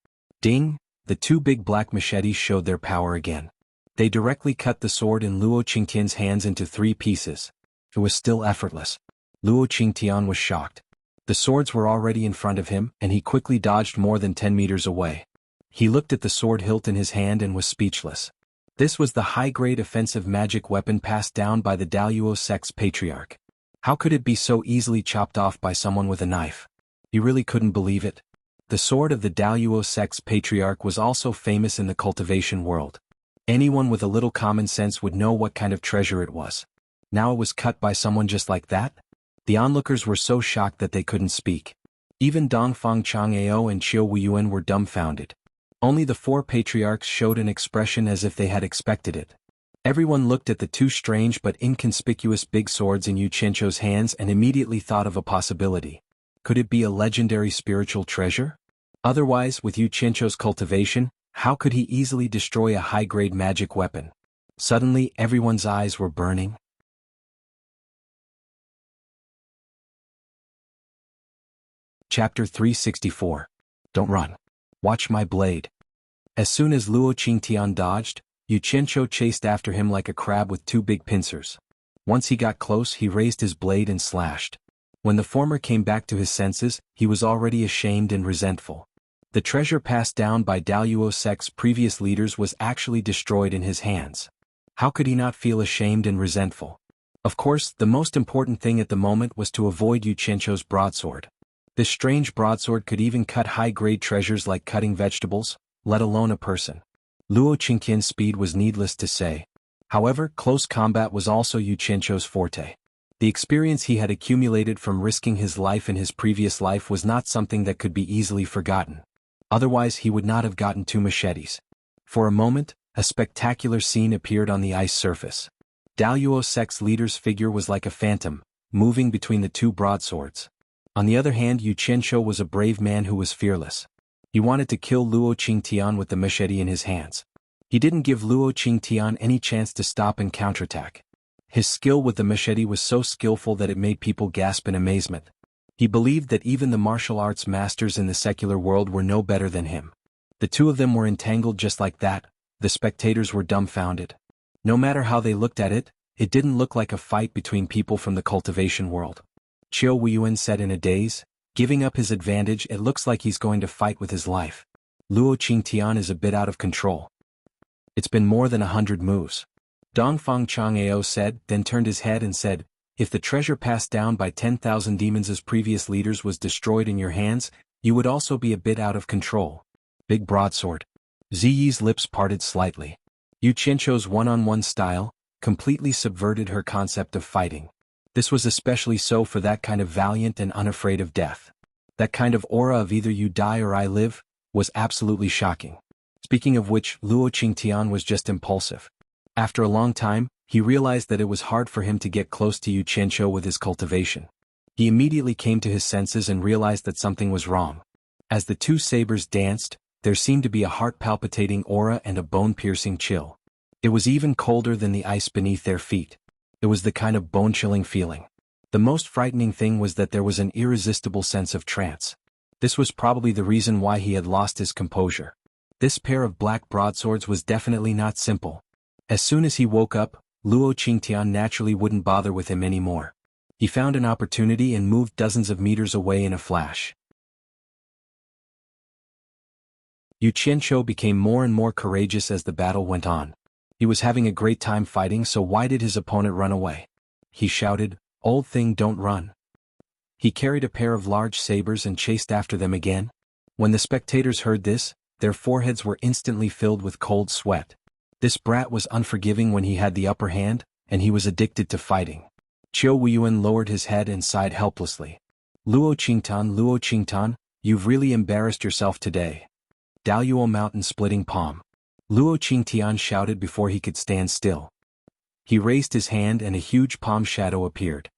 Ding! The 2 big black machetes showed their power again. They directly cut the sword in Luo Qingtian's hands into 3 pieces. It was still effortless. Luo Qingtian was shocked. The swords were already in front of him, and he quickly dodged more than 10 meters away. He looked at the sword hilt in his hand and was speechless. This was the high-grade offensive magic weapon passed down by the Daluo sect's patriarch. How could it be so easily chopped off by someone with a knife? He really couldn't believe it. The sword of the Daluo sect's patriarch was also famous in the cultivation world. Anyone with a little common sense would know what kind of treasure it was. Now it was cut by someone just like that? The onlookers were so shocked that they couldn't speak. Even Dongfang Chang'ao and Qiu Weiyuan were dumbfounded. Only the 4 patriarchs showed an expression as if they had expected it. Everyone looked at the 2 strange but inconspicuous big swords in Yu Qianqiu's hands and immediately thought of a possibility. Could it be a legendary spiritual treasure? Otherwise, with Yu Qianqiu's cultivation, how could he easily destroy a high-grade magic weapon? Suddenly, everyone's eyes were burning. Chapter 364. Don't run. Watch my blade. As soon as Luo Qingtian dodged, Yu Qianqiu chased after him like a crab with 2 big pincers. Once he got close, he raised his blade and slashed. When the former came back to his senses, he was already ashamed and resentful. The treasure passed down by Daluo sect's previous leaders was actually destroyed in his hands. How could he not feel ashamed and resentful? Of course, the most important thing at the moment was to avoid Yu Qianqiu's broadsword. This strange broadsword could even cut high-grade treasures like cutting vegetables, let alone a person. Luo Qingtian's speed was needless to say. However, close combat was also Yu Qianqiu's forte. The experience he had accumulated from risking his life in his previous life was not something that could be easily forgotten. Otherwise he would not have gotten 2 machetes. For a moment, a spectacular scene appeared on the ice surface. Daluo sect's leader's figure was like a phantom, moving between the 2 broadswords. On the other hand, Yu Qianqiu was a brave man who was fearless. He wanted to kill Luo Qingtian with the machete in his hands. He didn't give Luo Qingtian any chance to stop and counterattack. His skill with the machete was so skillful that it made people gasp in amazement. He believed that even the martial arts masters in the secular world were no better than him. The 2 of them were entangled just like that. The spectators were dumbfounded. No matter how they looked at it, it didn't look like a fight between people from the cultivation world. Qiu Weiyuan said in a daze, giving up his advantage. It looks like he's going to fight with his life. Luo Qingtian is a bit out of control. It's been more than 100 moves. Dongfang Chang'ao said, then turned his head and said, if the treasure passed down by 10,000 demons as previous leaders was destroyed in your hands, you would also be a bit out of control. Big broadsword. Ziyi's lips parted slightly. Yu Qianqiu's one-on-one style completely subverted her concept of fighting. This was especially so for that kind of valiant and unafraid of death. That kind of aura of either you die or I live was absolutely shocking. Speaking of which, Luo Qingtian was just impulsive. After a long time, he realized that it was hard for him to get close to Yu Qianqiu with his cultivation. He immediately came to his senses and realized that something was wrong. As the 2 sabers danced, there seemed to be a heart-palpitating aura and a bone-piercing chill. It was even colder than the ice beneath their feet. It was the kind of bone-chilling feeling. The most frightening thing was that there was an irresistible sense of trance. This was probably the reason why he had lost his composure. This pair of black broadswords was definitely not simple. As soon as he woke up, Luo Qingtian naturally wouldn't bother with him anymore. He found an opportunity and moved dozens of meters away in a flash. Yu Qianqiu became more and more courageous as the battle went on. He was having a great time fighting, so why did his opponent run away? He shouted, "Old thing, don't run." He carried a pair of large sabers and chased after them again. When the spectators heard this, their foreheads were instantly filled with cold sweat. This brat was unforgiving when he had the upper hand, and he was addicted to fighting. Qiu Wuyuan lowered his head and sighed helplessly. Luo Qingtan, you've really embarrassed yourself today. Daluo mountain splitting palm. Luo Qingtian shouted before he could stand still. He raised his hand and a huge palm shadow appeared.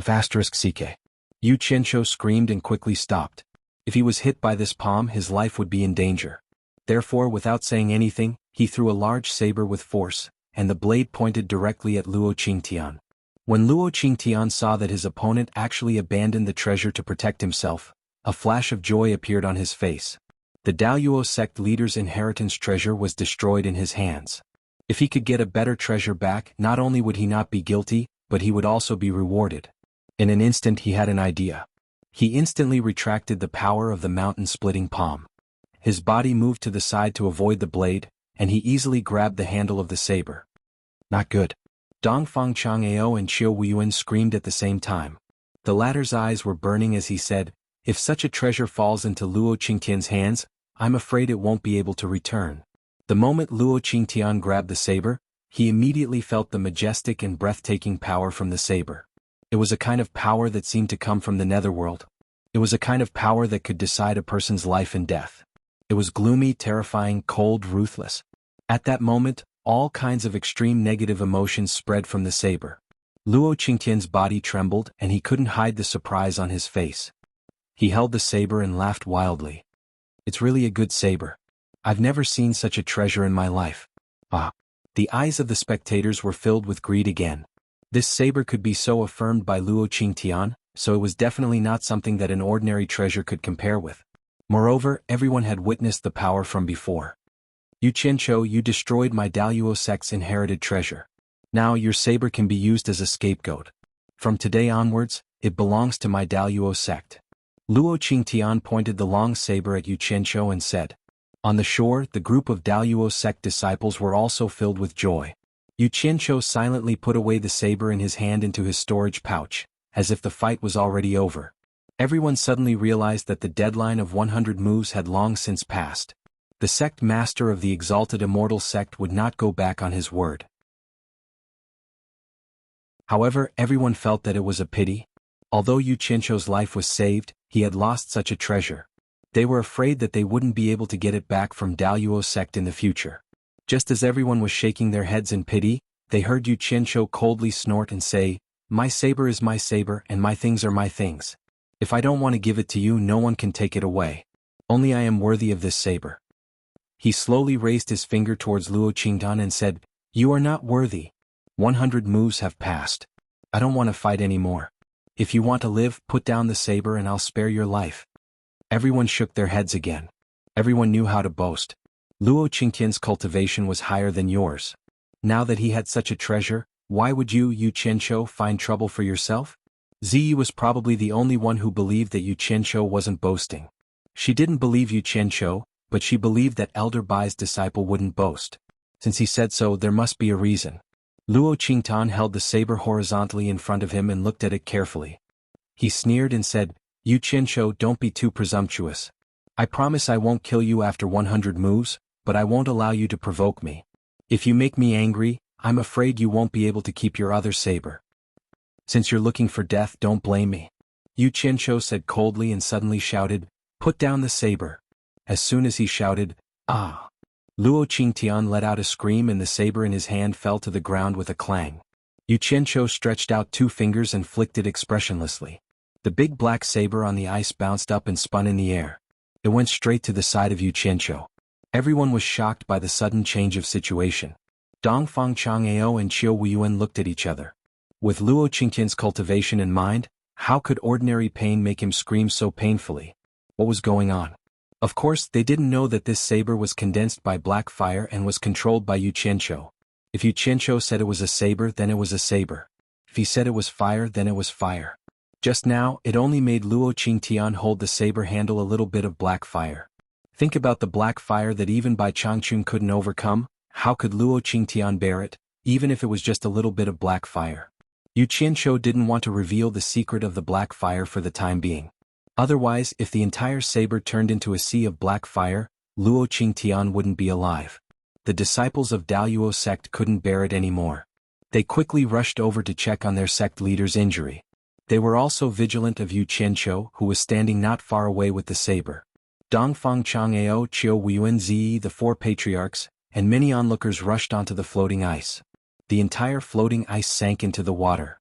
*CK. Yu Qianqiu screamed and quickly stopped. If he was hit by this palm, his life would be in danger. Therefore, without saying anything, he threw a large saber with force, and the blade pointed directly at Luo Qingtian. When Luo Qingtian saw that his opponent actually abandoned the treasure to protect himself, a flash of joy appeared on his face. The Daluo sect leader's inheritance treasure was destroyed in his hands. If he could get a better treasure back, not only would he not be guilty, but he would also be rewarded. In an instant he had an idea. He instantly retracted the power of the mountain-splitting palm. His body moved to the side to avoid the blade, and he easily grabbed the handle of the saber. Not good. Dongfang Chang'ao and Qiu Wuyuan screamed at the same time. The latter's eyes were burning as he said, "If such a treasure falls into Luo Qingtian's hands, I'm afraid it won't be able to return." The moment Luo Qingtian grabbed the saber, he immediately felt the majestic and breathtaking power from the saber. It was a kind of power that seemed to come from the netherworld. It was a kind of power that could decide a person's life and death. It was gloomy, terrifying, cold, ruthless. At that moment, all kinds of extreme negative emotions spread from the saber. Luo Qingtian's body trembled and he couldn't hide the surprise on his face. He held the saber and laughed wildly. "It's really a good saber. I've never seen such a treasure in my life." Ah! The eyes of the spectators were filled with greed again. This saber could be so affirmed by Luo Qingtian, so it was definitely not something that an ordinary treasure could compare with. Moreover, everyone had witnessed the power from before. "Yu Qianqiu, you destroyed my Daluo sect's inherited treasure. Now your saber can be used as a scapegoat. From today onwards, it belongs to my Daluo sect." Luo Qingtian pointed the long saber at Yu Qianqiu and said. On the shore, the group of Daluo sect disciples were also filled with joy. Yu Qianqiu silently put away the saber in his hand into his storage pouch, as if the fight was already over. Everyone suddenly realized that the deadline of 100 moves had long since passed. The sect master of the exalted immortal sect would not go back on his word. However, everyone felt that it was a pity. Although Yu Qianqiu's life was saved, he had lost such a treasure. They were afraid that they wouldn't be able to get it back from Daluo sect in the future. Just as everyone was shaking their heads in pity, they heard Yu Qianqiu coldly snort and say, "My saber is my saber and my things are my things. If I don't want to give it to you, no one can take it away. Only I am worthy of this saber." He slowly raised his finger towards Luo Qingtian and said, "You are not worthy. 100 moves have passed. I don't want to fight anymore. If you want to live, put down the saber and I'll spare your life." Everyone shook their heads again. Everyone knew how to boast. Luo Qingtian's cultivation was higher than yours. Now that he had such a treasure, why would you, Yu Qianqiu, find trouble for yourself? Ziyi was probably the only one who believed that Yu Qianqiu wasn't boasting. She didn't believe Yu Qianqiu, but she believed that Elder Bai's disciple wouldn't boast. Since he said so, there must be a reason. Luo Qingtian held the saber horizontally in front of him and looked at it carefully. He sneered and said, "Yu Qianqiu, don't be too presumptuous. I promise I won't kill you after 100 moves, but I won't allow you to provoke me. If you make me angry, I'm afraid you won't be able to keep your other saber. Since you're looking for death, don't blame me." Yu Qianqiu said coldly and suddenly shouted, "Put down the saber." As soon as he shouted, "Ah!" Luo Qingtian let out a scream and the saber in his hand fell to the ground with a clang. Yu Qianqiu stretched out 2 fingers and flicked it expressionlessly. The big black saber on the ice bounced up and spun in the air. It went straight to the side of Yu Qianqiu. Everyone was shocked by the sudden change of situation. Dongfang Chang'ao and Qiu Wuyuan looked at each other. With Luo Qingtian's cultivation in mind, how could ordinary pain make him scream so painfully? What was going on? Of course, they didn't know that this saber was condensed by black fire and was controlled by Yu Qianqiu. If Yu Qianqiu said it was a saber, then it was a saber. If he said it was fire, then it was fire. Just now, it only made Luo Qingtian hold the saber handle a little bit of black fire. Think about the black fire that even Bai Changchun couldn't overcome. How could Luo Qingtian bear it, even if it was just a little bit of black fire? Yu Qianqiu didn't want to reveal the secret of the black fire for the time being. Otherwise, if the entire saber turned into a sea of black fire, Luo Qingtian wouldn't be alive. The disciples of Daluo sect couldn't bear it anymore. They quickly rushed over to check on their sect leader's injury. They were also vigilant of Yu Qianqiu, who was standing not far away with the saber. Dongfang Chang'ao Qiu Weiyuan Zi, the four patriarchs, and many onlookers rushed onto the floating ice. The entire floating ice sank into the water.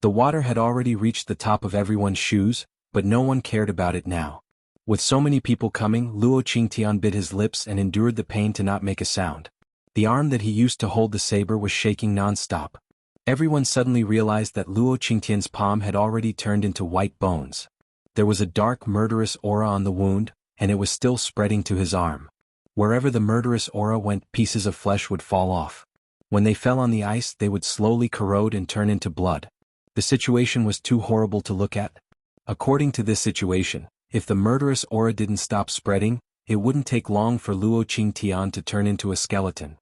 The water had already reached the top of everyone's shoes, but no one cared about it now. With so many people coming, Luo Qingtian bit his lips and endured the pain to not make a sound. The arm that he used to hold the saber was shaking non-stop. Everyone suddenly realized that Luo Qingtian's palm had already turned into white bones. There was a dark murderous aura on the wound, and it was still spreading to his arm. Wherever the murderous aura went, pieces of flesh would fall off. When they fell on the ice, they would slowly corrode and turn into blood. The situation was too horrible to look at. According to this situation, if the murderous aura didn't stop spreading, it wouldn't take long for Luo Qingtian to turn into a skeleton.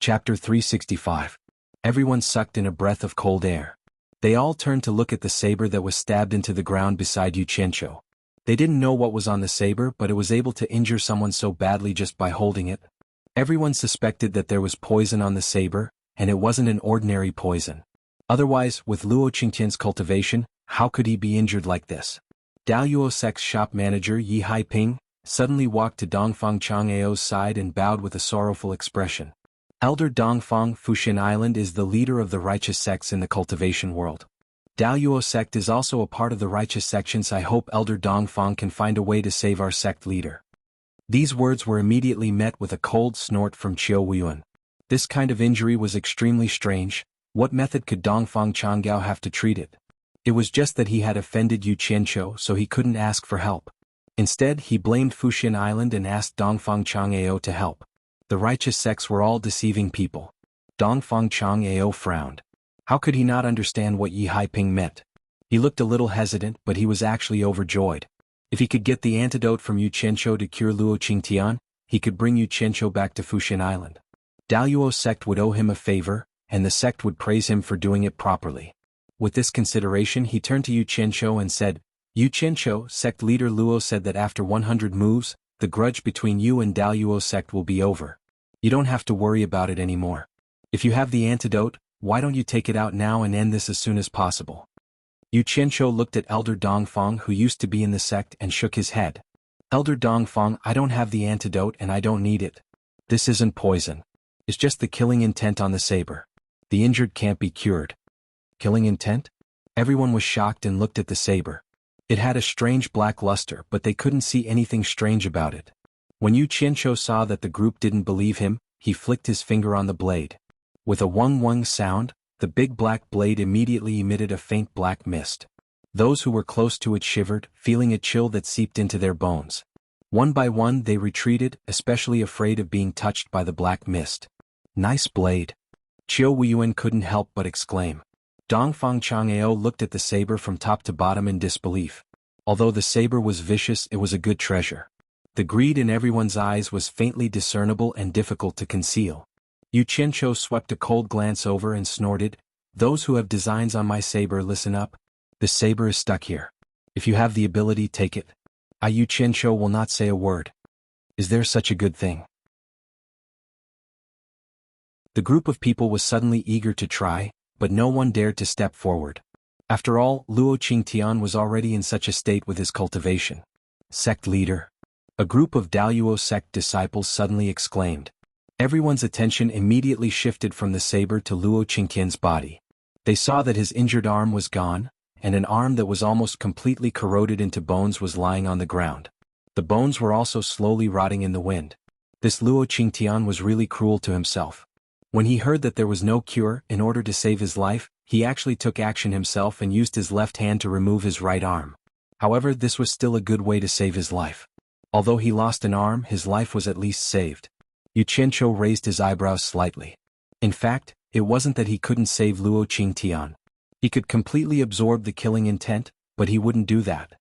Chapter 365. Everyone sucked in a breath of cold air. They all turned to look at the saber that was stabbed into the ground beside Yu Qianqiu. They didn't know what was on the saber, but it was able to injure someone so badly just by holding it. Everyone suspected that there was poison on the saber, and it wasn't an ordinary poison. Otherwise, with Luo Qingtian's cultivation, how could he be injured like this? Daluo sect's shop manager Yi Haiping suddenly walked to Dongfang Chang'ao's side and bowed with a sorrowful expression. Elder Dongfang Fuxin Island is the leader of the righteous sects in the cultivation world. Daluo sect is also a part of the righteous sections. I hope Elder Dongfang can find a way to save our sect leader. These words were immediately met with a cold snort from Qiu Weiyuan. This kind of injury was extremely strange. What method could Dongfang Changgao have to treat it? It was just that he had offended Yu Qianqiu, so he couldn't ask for help. Instead, he blamed Fuxin Island and asked Dongfang Chang'ao to help. The righteous sects were all deceiving people. Dongfang Chang'ao frowned. How could he not understand what Yi Haiping meant? He looked a little hesitant, but he was actually overjoyed. If he could get the antidote from Yu Qianqiu to cure Luo Qingtian, he could bring Yu Qianqiu back to Fuxin Island. Daluo sect would owe him a favor, and the sect would praise him for doing it properly. With this consideration, he turned to Yu Qianqiu and said, Yu Qianqiu, sect leader Luo said that after 100 moves, the grudge between you and Daluo sect will be over. You don't have to worry about it anymore. If you have the antidote, why don't you take it out now and end this as soon as possible? Yu Qianqiu looked at Elder Dongfang, who used to be in the sect, and shook his head. Elder Dongfang, I don't have the antidote and I don't need it. This isn't poison. It's just the killing intent on the saber. The injured can't be cured. Killing intent? Everyone was shocked and looked at the saber. It had a strange black luster, but they couldn't see anything strange about it. When Yu Qianqiu saw that the group didn't believe him, he flicked his finger on the blade. With a wung-wung sound, the big black blade immediately emitted a faint black mist. Those who were close to it shivered, feeling a chill that seeped into their bones. One by one they retreated, especially afraid of being touched by the black mist. Nice blade. Qiu Weiyuan couldn't help but exclaim. Dongfang Chang'ao looked at the saber from top to bottom in disbelief. Although the saber was vicious, it was a good treasure. The greed in everyone's eyes was faintly discernible and difficult to conceal. Yu Qianqiu swept a cold glance over and snorted, Those who have designs on my saber, listen up. The saber is stuck here. If you have the ability, take it. I, Yu Qianqiu, will not say a word. Is there such a good thing? The group of people was suddenly eager to try, but no one dared to step forward. After all, Luo Qingtian was already in such a state with his cultivation. Sect leader. A group of Daluo sect disciples suddenly exclaimed. Everyone's attention immediately shifted from the saber to Luo Qingtian's body. They saw that his injured arm was gone, and an arm that was almost completely corroded into bones was lying on the ground. The bones were also slowly rotting in the wind. This Luo Qingtian was really cruel to himself. When he heard that there was no cure, in order to save his life, he actually took action himself and used his left hand to remove his right arm. However, this was still a good way to save his life. Although he lost an arm, his life was at least saved. Yu Qianqiu raised his eyebrows slightly. In fact, it wasn't that he couldn't save Luo Qingtian. He could completely absorb the killing intent, but he wouldn't do that.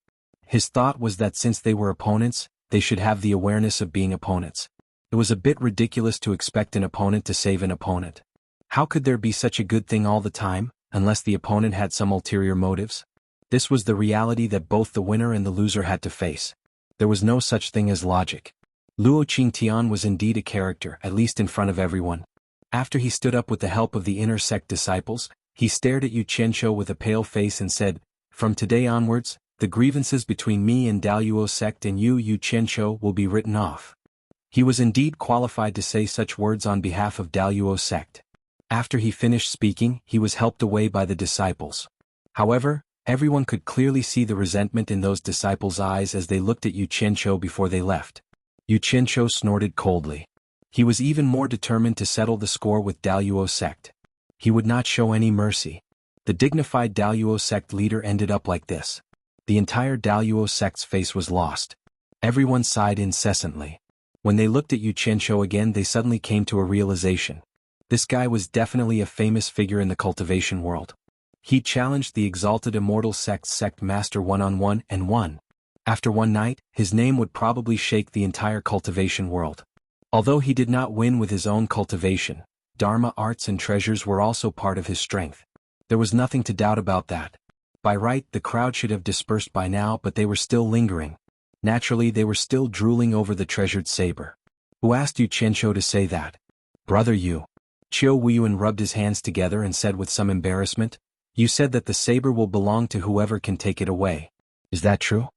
His thought was that since they were opponents, they should have the awareness of being opponents. It was a bit ridiculous to expect an opponent to save an opponent. How could there be such a good thing all the time, unless the opponent had some ulterior motives? This was the reality that both the winner and the loser had to face. There was no such thing as logic. Luo Qingtian was indeed a character, at least in front of everyone. After he stood up with the help of the inner sect disciples, he stared at Yu Qianqiu with a pale face and said, "From today onwards, the grievances between me and Daluo sect and you, Yu Qianqiu, will be written off." He was indeed qualified to say such words on behalf of Daluo sect. After he finished speaking, he was helped away by the disciples. However, everyone could clearly see the resentment in those disciples' eyes as they looked at Yu Qianqiu before they left. Yu Qianqiu snorted coldly. He was even more determined to settle the score with Daluo sect. He would not show any mercy. The dignified Daluo sect leader ended up like this. The entire Daluo sect's face was lost. Everyone sighed incessantly. When they looked at Yu Qianqiu again, they suddenly came to a realization. This guy was definitely a famous figure in the cultivation world. He challenged the exalted immortal sect's sect master one-on-one and won. After one night, his name would probably shake the entire cultivation world. Although he did not win with his own cultivation, Dharma arts and treasures were also part of his strength. There was nothing to doubt about that. By right, the crowd should have dispersed by now, but they were still lingering. Naturally, they were still drooling over the treasured saber. Who asked Yu Qianqiu to say that? Brother Yu. Qiu Weiyuan rubbed his hands together and said with some embarrassment, "You said that the saber will belong to whoever can take it away. Is that true?"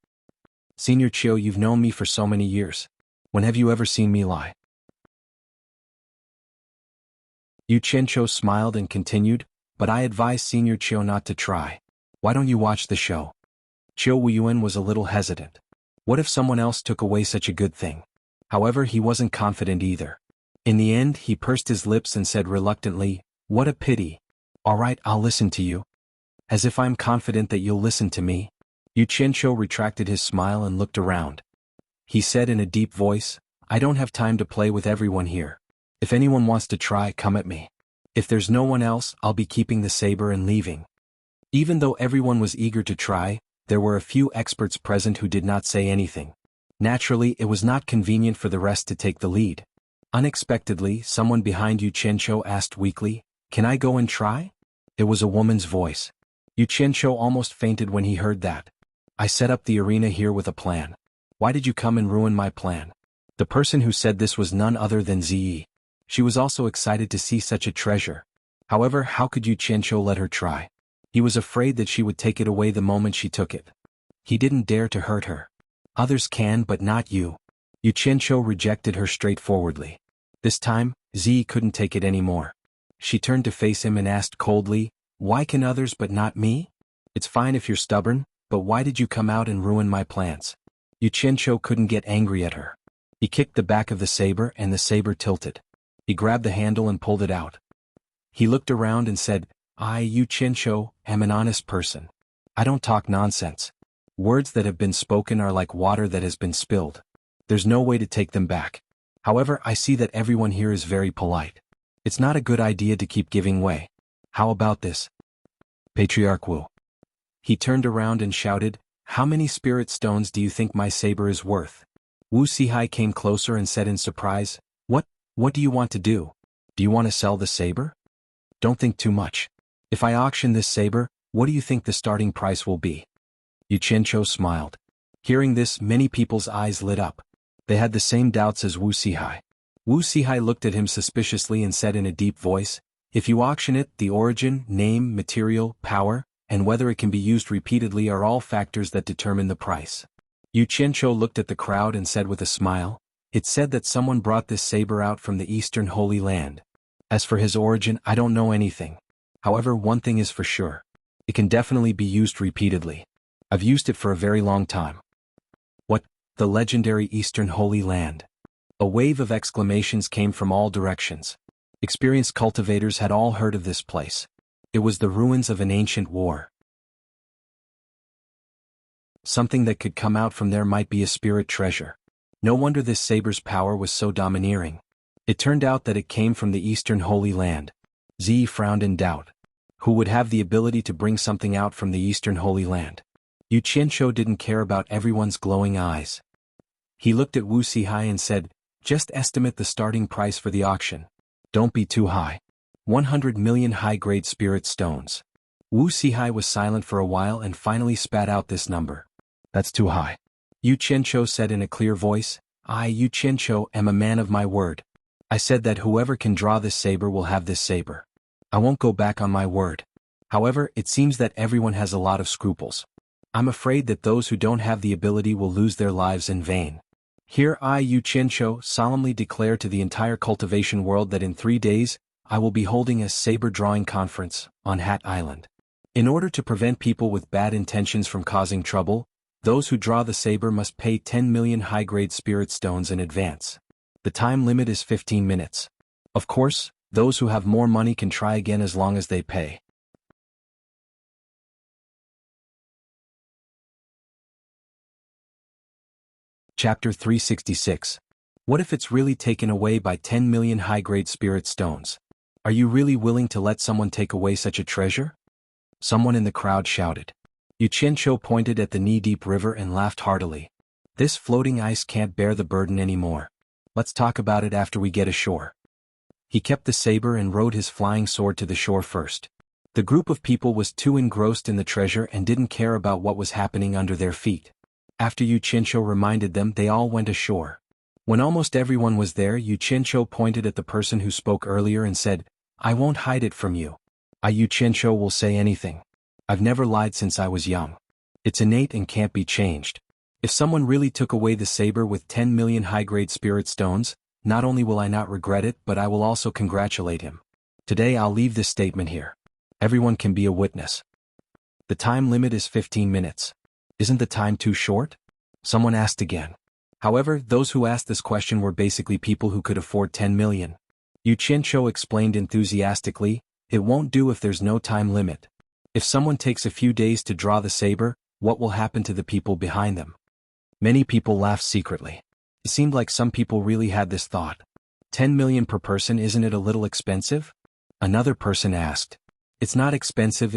Senior Qiu, you've known me for so many years. When have you ever seen me lie? Yu Qianqiu smiled and continued, "But I advise Senior Qiu not to try. Why don't you watch the show?" Qiu Weiyuan was a little hesitant. What if someone else took away such a good thing? However, he wasn't confident either. In the end, he pursed his lips and said reluctantly, "What a pity. All right, I'll listen to you." As if I'm confident that you'll listen to me. Yu Qianqiu retracted his smile and looked around. He said in a deep voice, "I don't have time to play with everyone here. If anyone wants to try, come at me. If there's no one else, I'll be keeping the saber and leaving." Even though everyone was eager to try, there were a few experts present who did not say anything. Naturally, it was not convenient for the rest to take the lead. Unexpectedly, someone behind Yu Qianqiu asked weakly, "Can I go and try?" It was a woman's voice. Yu Qianqiu almost fainted when he heard that. "I set up the arena here with a plan. Why did you come and ruin my plan?" The person who said this was none other than Ziyi. She was also excited to see such a treasure. However, how could Yu Qianqiu let her try? He was afraid that she would take it away the moment she took it. He didn't dare to hurt her. Others can, but not you. Yu Qianqiu rejected her straightforwardly. This time, Ziyi couldn't take it anymore. She turned to face him and asked coldly, "Why can others but not me? It's fine if you're stubborn, but why did you come out and ruin my plans?" Yu Qianqiu couldn't get angry at her. He kicked the back of the saber and the saber tilted. He grabbed the handle and pulled it out. He looked around and said, "I, Yu Qianqiu, am an honest person. I don't talk nonsense. Words that have been spoken are like water that has been spilled. There's no way to take them back. However, I see that everyone here is very polite. It's not a good idea to keep giving way. How about this? Patriarch Wu." He turned around and shouted, "How many spirit stones do you think my saber is worth?" Wu Sihai came closer and said in surprise, What do you want to do? Do you want to sell the saber? Don't think too much. If I auction this saber, what do you think the starting price will be?" Yu Qianqiu smiled. Hearing this, many people's eyes lit up. They had the same doubts as Wu Sihai. Wu Sihai looked at him suspiciously and said in a deep voice, "If you auction it, the origin, name, material, power, and whether it can be used repeatedly are all factors that determine the price." Yu Qianqiu looked at the crowd and said with a smile, "It's said that someone brought this saber out from the Eastern Holy Land. As for his origin, I don't know anything. However, one thing is for sure. It can definitely be used repeatedly. I've used it for a very long time." "What? The legendary Eastern Holy Land?" A wave of exclamations came from all directions. Experienced cultivators had all heard of this place. It was the ruins of an ancient war. Something that could come out from there might be a spirit treasure. No wonder this saber's power was so domineering. It turned out that it came from the Eastern Holy Land. Zi frowned in doubt. Who would have the ability to bring something out from the Eastern Holy Land? Yu Qianqiu didn't care about everyone's glowing eyes. He looked at Wuxia and said, "Just estimate the starting price for the auction. Don't be too high. 100 million high-grade spirit stones." Wuxia was silent for a while and finally spat out this number. "That's too high." Yu Qianqiu said in a clear voice, "I, Yu Qianqiu, am a man of my word. I said that whoever can draw this saber will have this saber. I won't go back on my word. However, it seems that everyone has a lot of scruples. I'm afraid that those who don't have the ability will lose their lives in vain. Here I, Yu Qianqiu, solemnly declare to the entire cultivation world that in 3 days, I will be holding a saber drawing conference on Hat Island. In order to prevent people with bad intentions from causing trouble, those who draw the saber must pay 10 million high-grade spirit stones in advance. The time limit is 15 minutes. Of course, those who have more money can try again as long as they pay." Chapter 366. What if it's really taken away by 10 million high-grade spirit stones? Are you really willing to let someone take away such a treasure? Someone in the crowd shouted. Yu Qianqiu pointed at the knee-deep river and laughed heartily. "This floating ice can't bear the burden anymore. Let's talk about it after we get ashore." He kept the saber and rode his flying sword to the shore first. The group of people was too engrossed in the treasure and didn't care about what was happening under their feet. After Yu Qianqiu reminded them, they all went ashore. When almost everyone was there, Yu Qianqiu pointed at the person who spoke earlier and said, "I won't hide it from you. I, Yu Qianqiu, will say anything. I've never lied since I was young. It's innate and can't be changed. If someone really took away the saber with 10 million high-grade spirit stones, not only will I not regret it, but I will also congratulate him. Today I'll leave this statement here. Everyone can be a witness. The time limit is 15 minutes. Isn't the time too short?" Someone asked again. However, those who asked this question were basically people who could afford 10 million. Yu Qianqiu explained enthusiastically, "It won't do if there's no time limit. If someone takes a few days to draw the saber, what will happen to the people behind them?" Many people laughed secretly. It seemed like some people really had this thought. 10 million per person, isn't it a little expensive? Another person asked. It's not expensive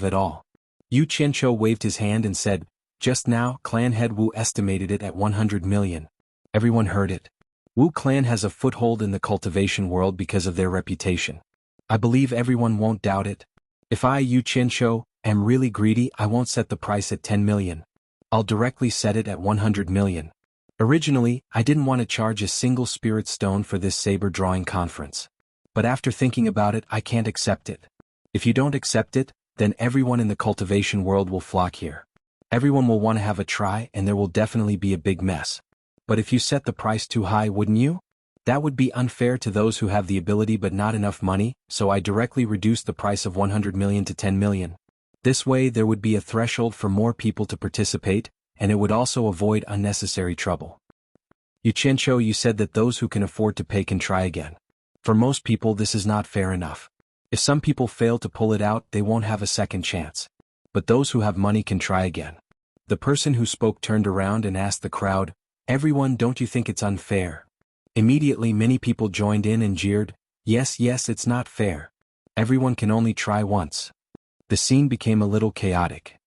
at all." Yu Qianqiu waved his hand and said, "Just now, Clan Head Wu estimated it at 100 million. Everyone heard it. Wu Clan has a foothold in the cultivation world because of their reputation. I believe everyone won't doubt it. If I, Yu Qianqiu, am really greedy, I won't set the price at 10 million. I'll directly set it at 100 million. Originally, I didn't want to charge a single spirit stone for this saber drawing conference. But after thinking about it, I can't accept it. If you don't accept it, then everyone in the cultivation world will flock here. Everyone will want to have a try and there will definitely be a big mess. But if you set the price too high, wouldn't you? That would be unfair to those who have the ability but not enough money, so I directly reduced the price of 100 million to 10 million. This way there would be a threshold for more people to participate, and it would also avoid unnecessary trouble. Yu Qianqiu, you said that those who can afford to pay can try again. For most people this is not fair enough. If some people fail to pull it out, they won't have a second chance. But those who have money can try again." The person who spoke turned around and asked the crowd, "Everyone, don't you think it's unfair?" Immediately many people joined in and jeered, Yes, it's not fair. Everyone can only try once." The scene became a little chaotic.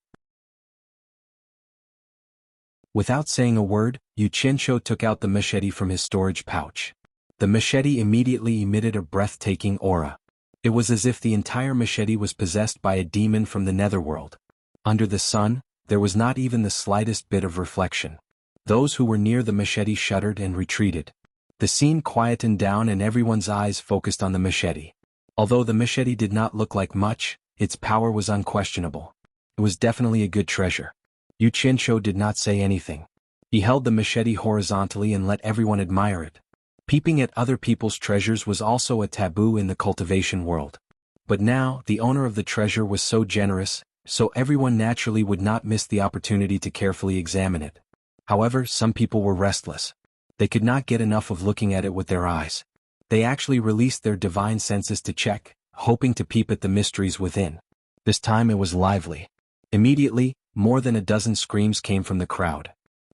Without saying a word, Yu Qianqiu took out the machete from his storage pouch. The machete immediately emitted a breathtaking aura. It was as if the entire machete was possessed by a demon from the netherworld. Under the sun, there was not even the slightest bit of reflection. Those who were near the machete shuddered and retreated. The scene quietened down and everyone's eyes focused on the machete. Although the machete did not look like much, its power was unquestionable. It was definitely a good treasure. Yu Qianqiu did not say anything. He held the machete horizontally and let everyone admire it. Peeping at other people's treasures was also a taboo in the cultivation world. But now, the owner of the treasure was so generous, so everyone naturally would not miss the opportunity to carefully examine it. However, some people were restless. They could not get enough of looking at it with their eyes. They actually released their divine senses to check, hoping to peep at the mysteries within. This time it was lively. Immediately, more than a dozen screams came from the crowd.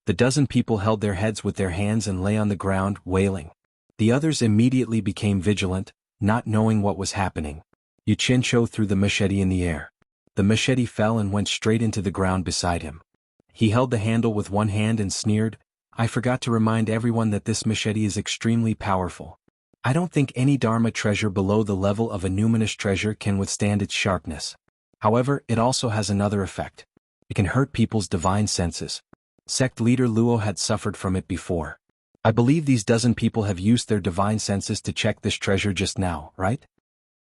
The dozen people held their heads with their hands and lay on the ground, wailing. The others immediately became vigilant, not knowing what was happening. Yu Qianqiu threw the machete in the air. The machete fell and went straight into the ground beside him. He held the handle with one hand and sneered, "I forgot to remind everyone that this machete is extremely powerful. I don't think any Dharma treasure below the level of a numinous treasure can withstand its sharpness. However, it also has another effect. It can hurt people's divine senses. Sect leader Luo had suffered from it before. I believe these dozen people have used their divine senses to check this treasure just now, right?"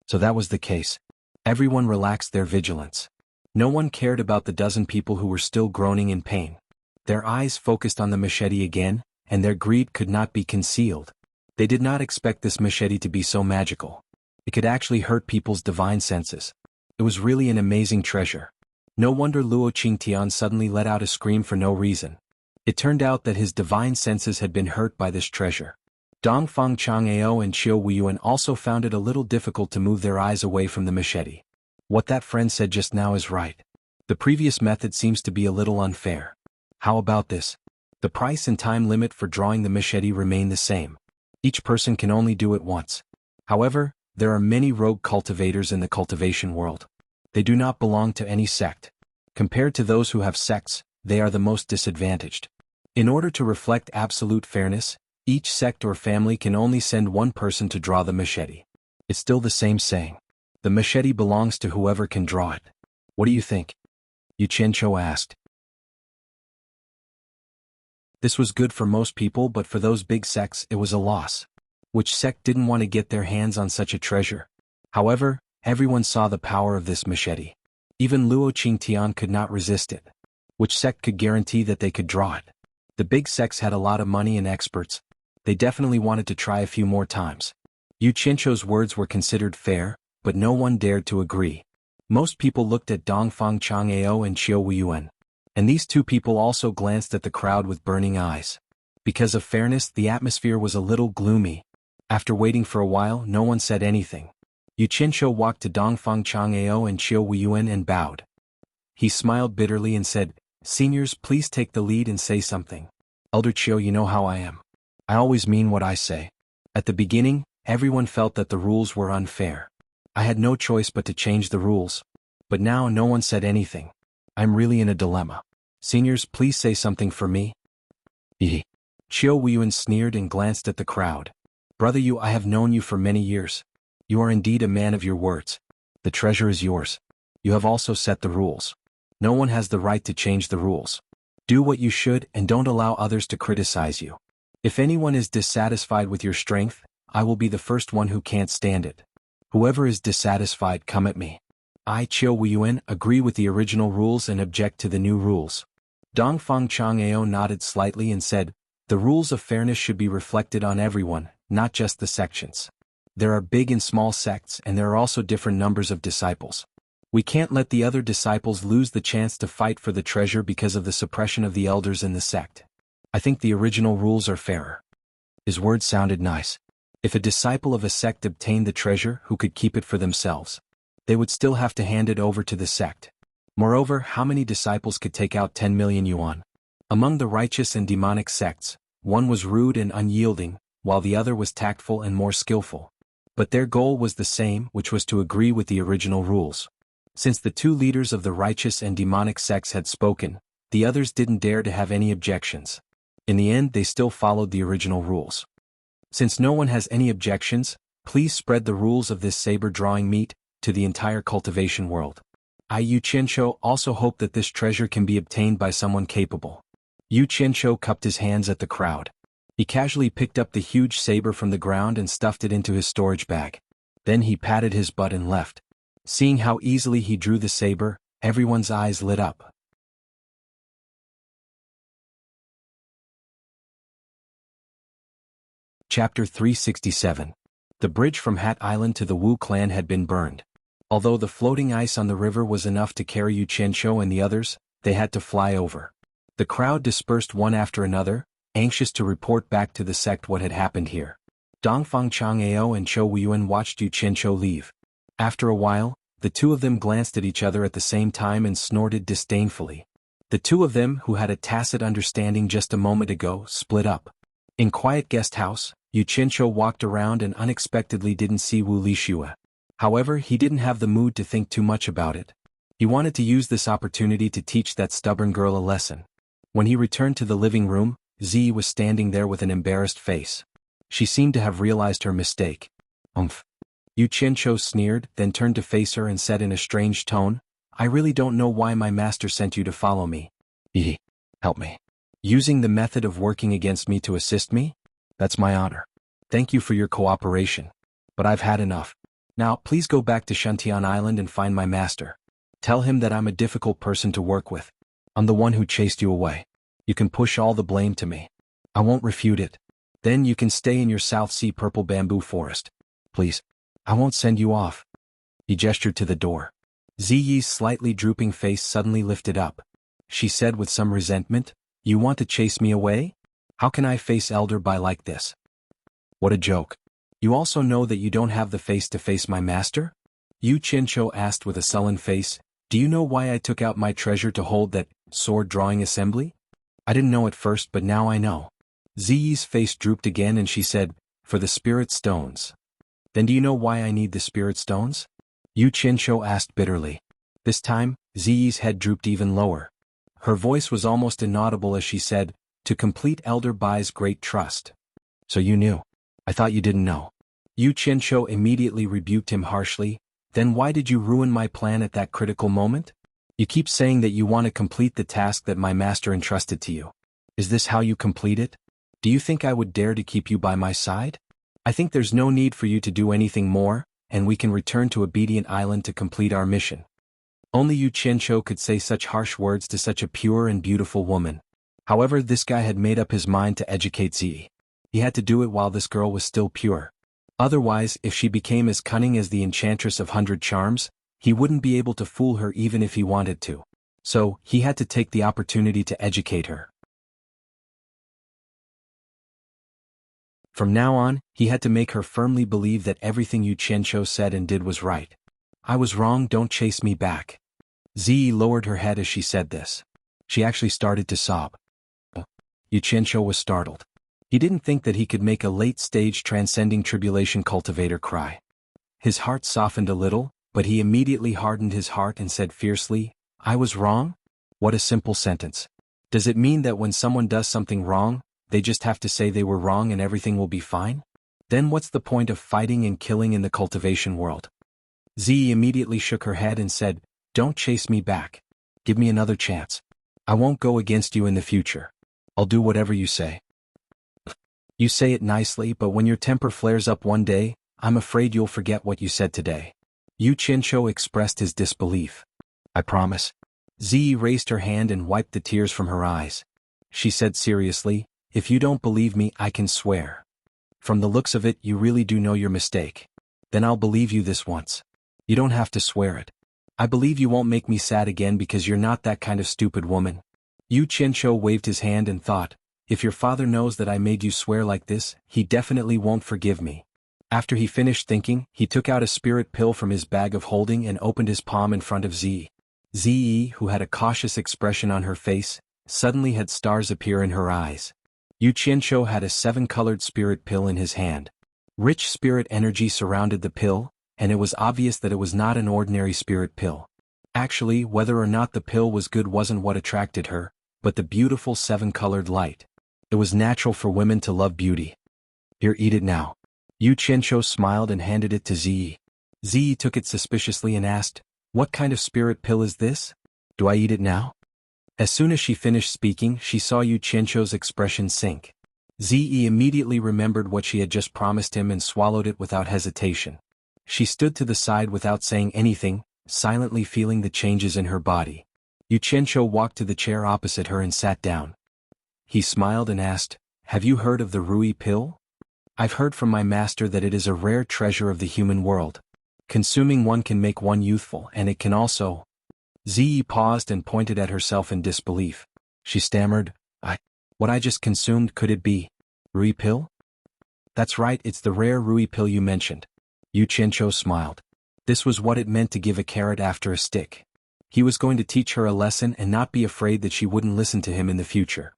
So that was the case. Everyone relaxed their vigilance. No one cared about the dozen people who were still groaning in pain. Their eyes focused on the machete again, and their greed could not be concealed. They did not expect this machete to be so magical. It could actually hurt people's divine senses. It was really an amazing treasure. No wonder Luo Qingtian suddenly let out a scream for no reason. It turned out that his divine senses had been hurt by this treasure. Dongfang Chang'ao and Qiu Wuyuan also found it a little difficult to move their eyes away from the machete. What that friend said just now is right. The previous method seems to be a little unfair. How about this? The price and time limit for drawing the machete remain the same. Each person can only do it once. However, there are many rogue cultivators in the cultivation world. They do not belong to any sect. Compared to those who have sects, they are the most disadvantaged. In order to reflect absolute fairness, each sect or family can only send one person to draw the machete. It's still the same saying. The machete belongs to whoever can draw it. What do you think? Yu Qianqiu asked. This was good for most people, but for those big sects it was a loss. Which sect didn't want to get their hands on such a treasure? However, everyone saw the power of this machete. Even Luo Qingtian could not resist it. Which sect could guarantee that they could draw it? The big sects had a lot of money and experts. They definitely wanted to try a few more times. Yu Qianqiu's words were considered fair, but no one dared to agree. Most people looked at Dongfang Chang'ao and Qiu Wuyuan. And these two people also glanced at the crowd with burning eyes. Because of fairness, the atmosphere was a little gloomy. After waiting for a while, no one said anything. Yu Qianqiu walked to Dongfang Chang'ao and Qiu Wuyuan and bowed. He smiled bitterly and said, "Seniors, please take the lead and say something. Elder Qiu, you know how I am. I always mean what I say." At the beginning, everyone felt that the rules were unfair. I had no choice but to change the rules. But now no one said anything. I'm really in a dilemma. Seniors, please say something for me. Qiu Wuyuan sneered and glanced at the crowd. "Brother Yu, I have known you for many years. You are indeed a man of your words. The treasure is yours. You have also set the rules. No one has the right to change the rules. Do what you should and don't allow others to criticize you. If anyone is dissatisfied with your strength, I will be the first one who can't stand it. Whoever is dissatisfied, come at me. I, Qiu Wuyuan, agree with the original rules and object to the new rules." Dongfang Chang'ao nodded slightly and said, "The rules of fairness should be reflected on everyone, not just the sections. There are big and small sects and there are also different numbers of disciples. We can't let the other disciples lose the chance to fight for the treasure because of the suppression of the elders in the sect. I think the original rules are fairer." His words sounded nice. If a disciple of a sect obtained the treasure who could keep it for themselves, they would still have to hand it over to the sect. Moreover, how many disciples could take out 10 million yuan? Among the righteous and demonic sects, one was rude and unyielding, while the other was tactful and more skillful. But their goal was the same, which was to agree with the original rules. Since the two leaders of the righteous and demonic sects had spoken, the others didn't dare to have any objections. In the end, they still followed the original rules. Since no one has any objections, please spread the rules of this saber-drawing meet to the entire cultivation world. I, Yu Qianqiu, also hope that this treasure can be obtained by someone capable." Yu Qianqiu cupped his hands at the crowd. He casually picked up the huge saber from the ground and stuffed it into his storage bag. Then he patted his butt and left. Seeing how easily he drew the saber, everyone's eyes lit up. Chapter 367. The bridge from Hat Island to the Wu clan had been burned. Although the floating ice on the river was enough to carry Yu Qianqiu and the others, they had to fly over. The crowd dispersed one after another, anxious to report back to the sect what had happened here. Dongfang Chang'ao and Qiu Wuyuan watched Yu Qianqiu leave. After a while, the two of them glanced at each other at the same time and snorted disdainfully. The two of them, who had a tacit understanding just a moment ago, split up. In quiet guest house, Yu Qinshu walked around and unexpectedly didn't see Wu Lixue. However, he didn't have the mood to think too much about it. He wanted to use this opportunity to teach that stubborn girl a lesson. When he returned to the living room, Ziyi was standing there with an embarrassed face. She seemed to have realized her mistake. Yu Qinshu sneered, then turned to face her and said in a strange tone, I really don't know why my master sent you to follow me. Help me. Using the method of working against me to assist me? That's my honor. Thank you for your cooperation. But I've had enough. Now, please go back to Shantian Island and find my master. Tell him that I'm a difficult person to work with. I'm the one who chased you away. You can push all the blame to me. I won't refute it. Then you can stay in your South Sea purple bamboo forest. Please. I won't send you off. He gestured to the door. Ziyi's slightly drooping face suddenly lifted up. She said with some resentment, You want to chase me away? How can I face Elder Bai like this? What a joke. You also know that you don't have the face to face my master? Yu Qinshu asked with a sullen face, Do you know why I took out my treasure to hold that sword drawing assembly? I didn't know at first, but now I know. Ziyi's face drooped again and she said, For the spirit stones. Then do you know why I need the spirit stones? Yu Qinshu asked bitterly. This time, Ziyi's head drooped even lower. Her voice was almost inaudible as she said, To complete Elder Bai's great trust. So you knew. I thought you didn't know. Yu Qinshu immediately rebuked him harshly. Then why did you ruin my plan at that critical moment? You keep saying that you want to complete the task that my master entrusted to you. Is this how you complete it? Do you think I would dare to keep you by my side? I think there's no need for you to do anything more, and we can return to Obedient Island to complete our mission. Only Yu Qinshu could say such harsh words to such a pure and beautiful woman. However, this guy had made up his mind to educate Ziyi. He had to do it while this girl was still pure. Otherwise, if she became as cunning as the Enchantress of 100 Charms, he wouldn't be able to fool her even if he wanted to. So, he had to take the opportunity to educate her. From now on, he had to make her firmly believe that everything Yu Qinshu said and did was right. I was wrong, don't chase me back. Ziyi lowered her head as she said this. She actually started to sob. Yu Qinshu was startled. He didn't think that he could make a late-stage transcending tribulation cultivator cry. His heart softened a little, but he immediately hardened his heart and said fiercely, I was wrong? What a simple sentence. Does it mean that when someone does something wrong, they just have to say they were wrong and everything will be fine? Then what's the point of fighting and killing in the cultivation world? Ziyi immediately shook her head and said, Don't chase me back. Give me another chance. I won't go against you in the future. I'll do whatever you say. You say it nicely, but when your temper flares up one day, I'm afraid you'll forget what you said today. Yu Qinshu expressed his disbelief. I promise. Ziyi raised her hand and wiped the tears from her eyes. She said seriously, If you don't believe me, I can swear. From the looks of it, you really do know your mistake. Then I'll believe you this once. You don't have to swear it. I believe you won't make me sad again because you're not that kind of stupid woman. Yu Qinshu waved his hand and thought, If your father knows that I made you swear like this, he definitely won't forgive me. After he finished thinking, he took out a spirit pill from his bag of holding and opened his palm in front of Ziyi. Ziyi, who had a cautious expression on her face, suddenly had stars appear in her eyes. Yu Qinshu had a 7-colored spirit pill in his hand. Rich spirit energy surrounded the pill, and it was obvious that it was not an ordinary spirit pill. Actually, whether or not the pill was good wasn't what attracted her, but the beautiful 7-colored light. It was natural for women to love beauty. Here, eat it now. Yu Qinshu smiled and handed it to Ziyi. Ziyi took it suspiciously and asked, What kind of spirit pill is this? Do I eat it now? As soon as she finished speaking, she saw Yu Qinshu's expression sink. Ziyi immediately remembered what she had just promised him and swallowed it without hesitation. She stood to the side without saying anything, silently feeling the changes in her body. Yu Qinshu walked to the chair opposite her and sat down. He smiled and asked, Have you heard of the Rui pill? I've heard from my master that it is a rare treasure of the human world. Consuming one can make one youthful, and it can also... Ziyi paused and pointed at herself in disbelief. She stammered, What I just consumed, could it be Rui pill? That's right, it's the rare Rui pill you mentioned. Yu Qinshu smiled. This was what it meant to give a carrot after a stick. He was going to teach her a lesson and not be afraid that she wouldn't listen to him in the future.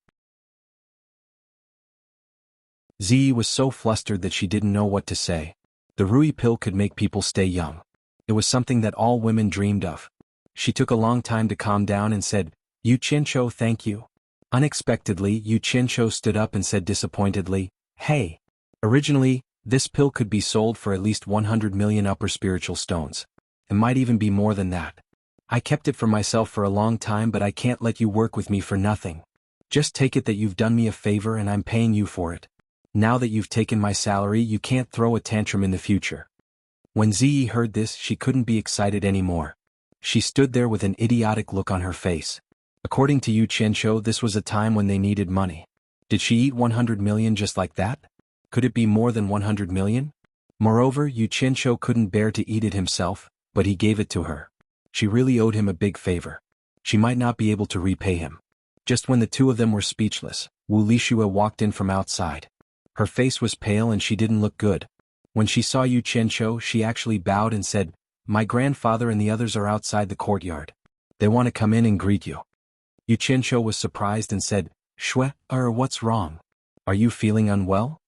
Ziyi was so flustered that she didn't know what to say. The Rui pill could make people stay young. It was something that all women dreamed of. She took a long time to calm down and said, "Yu Qinsho, thank you." Unexpectedly, Yu Qinsho stood up and said disappointedly, "Hey. Originally, this pill could be sold for at least 100 million upper spiritual stones. It might even be more than that. I kept it for myself for a long time, but I can't let you work with me for nothing. Just take it that you've done me a favor and I'm paying you for it. Now that you've taken my salary, you can't throw a tantrum in the future." When Ziyi heard this, she couldn't be excited anymore. She stood there with an idiotic look on her face. According to Yu Qinsho, this was a time when they needed money. Did she eat 100 million just like that? Could it be more than 100 million? Moreover, Yu Qinsho couldn't bear to eat it himself, but he gave it to her. She really owed him a big favor. She might not be able to repay him. Just when the two of them were speechless, Wu Lishue walked in from outside. Her face was pale and she didn't look good. When she saw Yu Qinsho, she actually bowed and said, "My grandfather and the others are outside the courtyard. They want to come in and greet you." Yu Qinsho was surprised and said, "Shue, what's wrong? Are you feeling unwell?"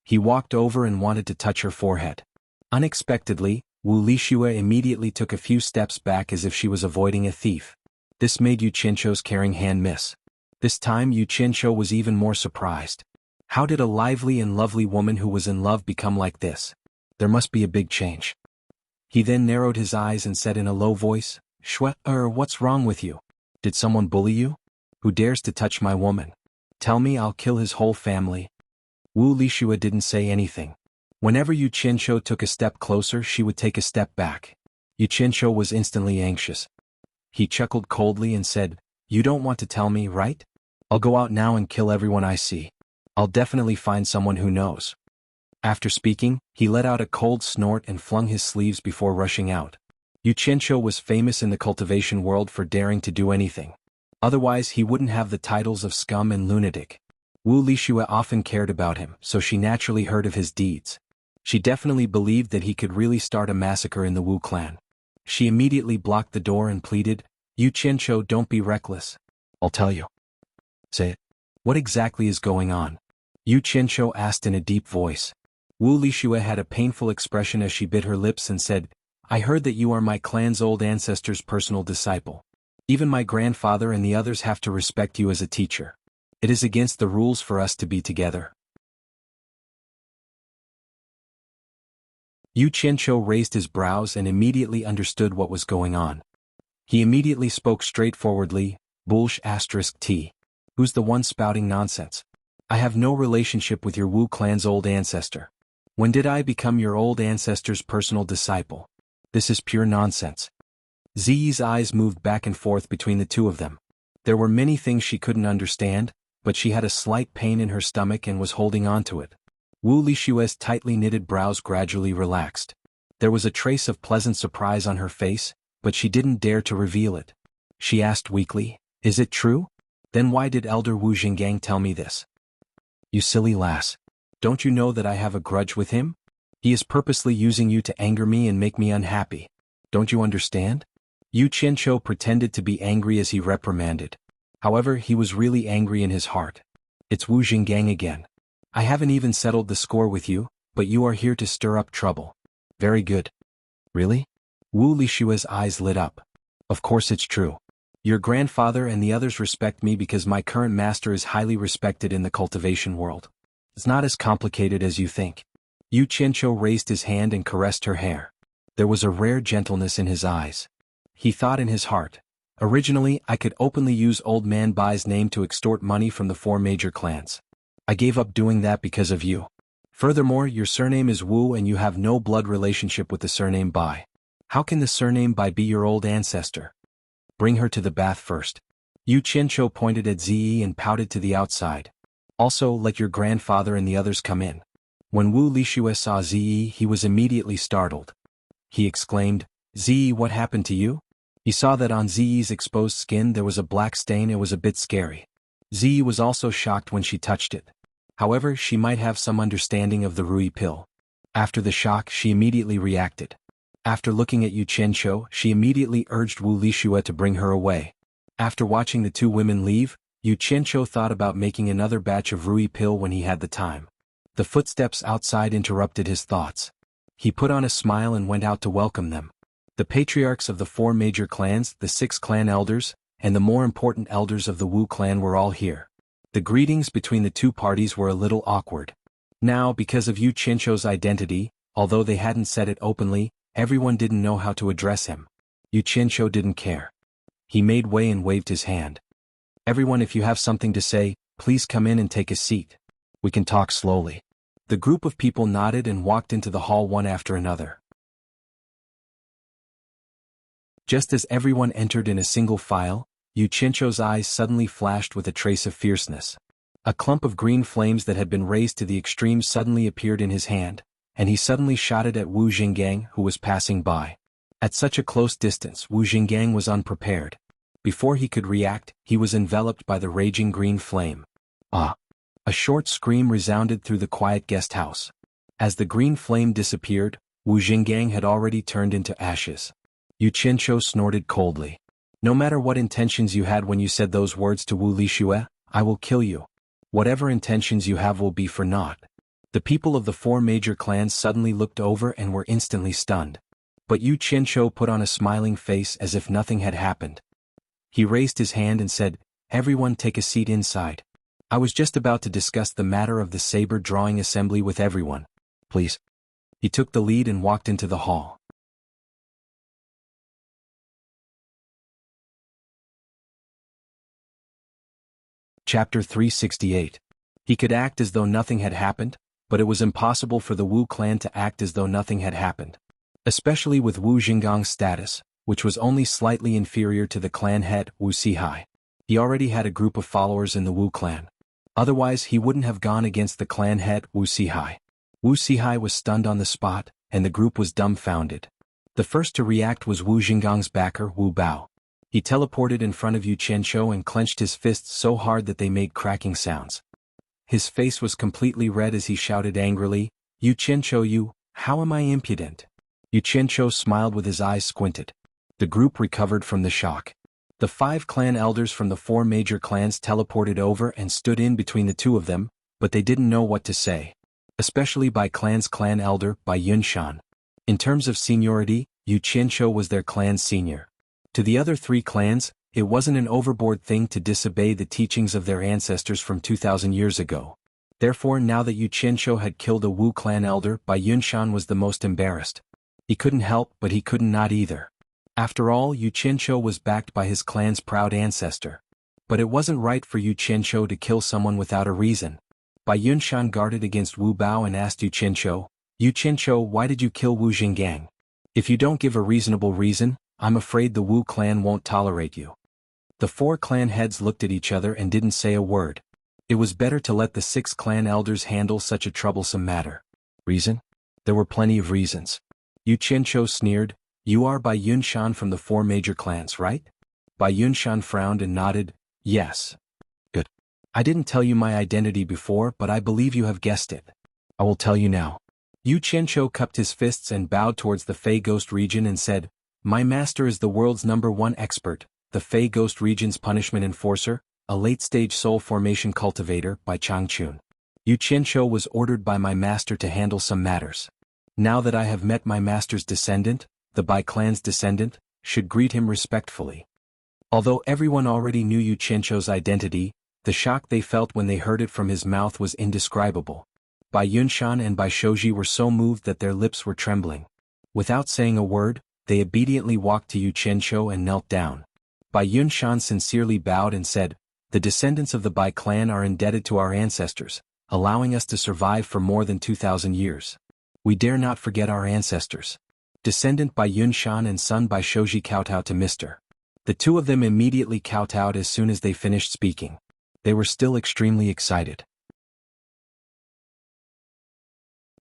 He walked over and wanted to touch her forehead. Unexpectedly, Wu Lishue immediately took a few steps back as if she was avoiding a thief. This made Yu Qinsho's caring hand miss. This time Yu Qinsho was even more surprised. How did a lively and lovely woman who was in love become like this? There must be a big change. He then narrowed his eyes and said in a low voice, "Shue, what's wrong with you? Did someone bully you? Who dares to touch my woman? Tell me, I'll kill his whole family." Wu Lishue didn't say anything. Whenever Yu Qinsho took a step closer, she would take a step back. Yu Qinsho was instantly anxious. He chuckled coldly and said, "You don't want to tell me, right? I'll go out now and kill everyone I see. I'll definitely find someone who knows." After speaking, he let out a cold snort and flung his sleeves before rushing out. Yu Qinsho was famous in the cultivation world for daring to do anything. Otherwise he wouldn't have the titles of scum and lunatic. Wu Lishue often cared about him, so she naturally heard of his deeds. She definitely believed that he could really start a massacre in the Wu clan. She immediately blocked the door and pleaded, "Yu Qinsho, don't be reckless. I'll tell you." "Say it. What exactly is going on?" Yu Qinsho asked in a deep voice. Wu Lishue had a painful expression as she bit her lips and said, "I heard that you are my clan's old ancestor's personal disciple. Even my grandfather and the others have to respect you as a teacher. It is against the rules for us to be together." Yu Qinsho raised his brows and immediately understood what was going on. He immediately spoke straightforwardly, "T. Who's the one spouting nonsense? I have no relationship with your Wu clan's old ancestor. When did I become your old ancestor's personal disciple? This is pure nonsense." Ziyi's eyes moved back and forth between the two of them. There were many things she couldn't understand, but she had a slight pain in her stomach and was holding on to it. Wu Lishue's tightly knitted brows gradually relaxed. There was a trace of pleasant surprise on her face, but she didn't dare to reveal it. She asked weakly, "Is it true? Then why did Elder Wu Jinggang tell me this?" "You silly lass. Don't you know that I have a grudge with him? He is purposely using you to anger me and make me unhappy. Don't you understand?" Yu Qinsho pretended to be angry as he reprimanded. However, he was really angry in his heart. "It's Wu Jinggang again. I haven't even settled the score with you, but you are here to stir up trouble. Very good." "Really?" Wu Lishue's eyes lit up. "Of course it's true. Your grandfather and the others respect me because my current master is highly respected in the cultivation world. It's not as complicated as you think." Yu Qinsho raised his hand and caressed her hair. There was a rare gentleness in his eyes. He thought in his heart, "Originally I could openly use Old Man Bai's name to extort money from the 4 major clans. I gave up doing that because of you. Furthermore, your surname is Wu and you have no blood relationship with the surname Bai. How can the surname Bai be your old ancestor? Bring her to the bath first." Yu Qinsho pointed at Ziyi and pouted to the outside. "Also, let your grandfather and the others come in." When Wu Lishue saw Ziyi, he was immediately startled. He exclaimed, "Ziyi, what happened to you?" He saw that on Ziyi's exposed skin there was a black stain. It was a bit scary. Ziyi was also shocked when she touched it. However, she might have some understanding of the Rui pill. After the shock, she immediately reacted. After looking at Yu Qianqiu, she immediately urged Wu Lixue to bring her away. After watching the two women leave, Yu Qianqiu thought about making another batch of Rui pill when he had the time. The footsteps outside interrupted his thoughts. He put on a smile and went out to welcome them. The patriarchs of the 4 major clans, the 6 clan elders, and the more important elders of the Wu clan were all here. The greetings between the two parties were a little awkward. Now, because of Yu Qianqiu's identity, although they hadn't said it openly, everyone didn't know how to address him. Yu Qianqiu didn't care. He made way and waved his hand. Everyone, if you have something to say, please come in and take a seat. We can talk slowly. The group of people nodded and walked into the hall one after another. Just as everyone entered in a single file, Yu Qianqiu's eyes suddenly flashed with a trace of fierceness. A clump of green flames that had been raised to the extreme suddenly appeared in his hand, and he suddenly shot it at Wu Jinggang, who was passing by. At such a close distance, Wu Jinggang was unprepared. Before he could react, he was enveloped by the raging green flame. Ah! A short scream resounded through the quiet guest house. As the green flame disappeared, Wu Jinggang had already turned into ashes. Yu Qianqiu snorted coldly. No matter what intentions you had when you said those words to Wu Lixue, I will kill you. Whatever intentions you have will be for naught. The people of the 4 major clans suddenly looked over and were instantly stunned. But Yu Qianqiu put on a smiling face as if nothing had happened. He raised his hand and said, "Everyone take a seat inside. I was just about to discuss the matter of the saber drawing assembly with everyone. Please." He took the lead and walked into the hall. Chapter 368. He could act as though nothing had happened, but it was impossible for the Wu clan to act as though nothing had happened. Especially with Wu Jinggang's status, which was only slightly inferior to the clan head, Wu Sihai. He already had a group of followers in the Wu clan. Otherwise he wouldn't have gone against the clan head, Wu Sihai. Wu Sihai was stunned on the spot, and the group was dumbfounded. The first to react was Wu Jinggang's backer, Wu Bao. He teleported in front of Yu Qianqiu and clenched his fists so hard that they made cracking sounds. His face was completely red as he shouted angrily, "Yu Qianqiu, you, how am I impudent?" Yu Qianqiu smiled with his eyes squinted. The group recovered from the shock. The 5 clan elders from the 4 major clans teleported over and stood in between the two of them, but they didn't know what to say. Especially Bai clan's clan elder, Bai Yunshan. In terms of seniority, Yu Qianqiu was their clan's senior. To the other 3 clans, it wasn't an overboard thing to disobey the teachings of their ancestors from 2,000 years ago. Therefore, now that Yu Qianqiu had killed a Wu clan elder, Bai Yunshan was the most embarrassed. He couldn't help, but he couldn't not either. After all, Yu Qianqiu was backed by his clan's proud ancestor. But it wasn't right for Yu Qianqiu to kill someone without a reason. Bai Yunshan guarded against Wu Bao and asked Yu Qianqiu, why did you kill Wu Jinggang? If you don't give a reasonable reason, I'm afraid the Wu clan won't tolerate you. The 4 clan heads looked at each other and didn't say a word. It was better to let the 6 clan elders handle such a troublesome matter. Reason? There were plenty of reasons. Yu Qianqiu sneered, "You are Bai Yunshan from the 4 major clans, right?" Bai Yunshan frowned and nodded, "Yes." "Good. I didn't tell you my identity before, but I believe you have guessed it. I will tell you now." Yu Qianqiu cupped his fists and bowed towards the Fey Ghost region and said, "My master is the world's #1 expert, the Fey Ghost region's punishment enforcer, a late-stage soul formation cultivator, by Changchun. Yu Qianqiu was ordered by my master to handle some matters. Now that I have met my master's descendant, the Bai clan's descendant, should greet him respectfully." Although everyone already knew Yu Qianqiu's identity, the shock they felt when they heard it from his mouth was indescribable. Bai Yunshan and Bai Shouji were so moved that their lips were trembling. Without saying a word, they obediently walked to Yu Qianqiu and knelt down. Bai Yunshan sincerely bowed and said, "The descendants of the Bai clan are indebted to our ancestors, allowing us to survive for more than 2,000 years. We dare not forget our ancestors." Descendant Bai Yunshan and son Bai Shouji kowtowed to Mr. The two of them immediately kowtowed as soon as they finished speaking. They were still extremely excited.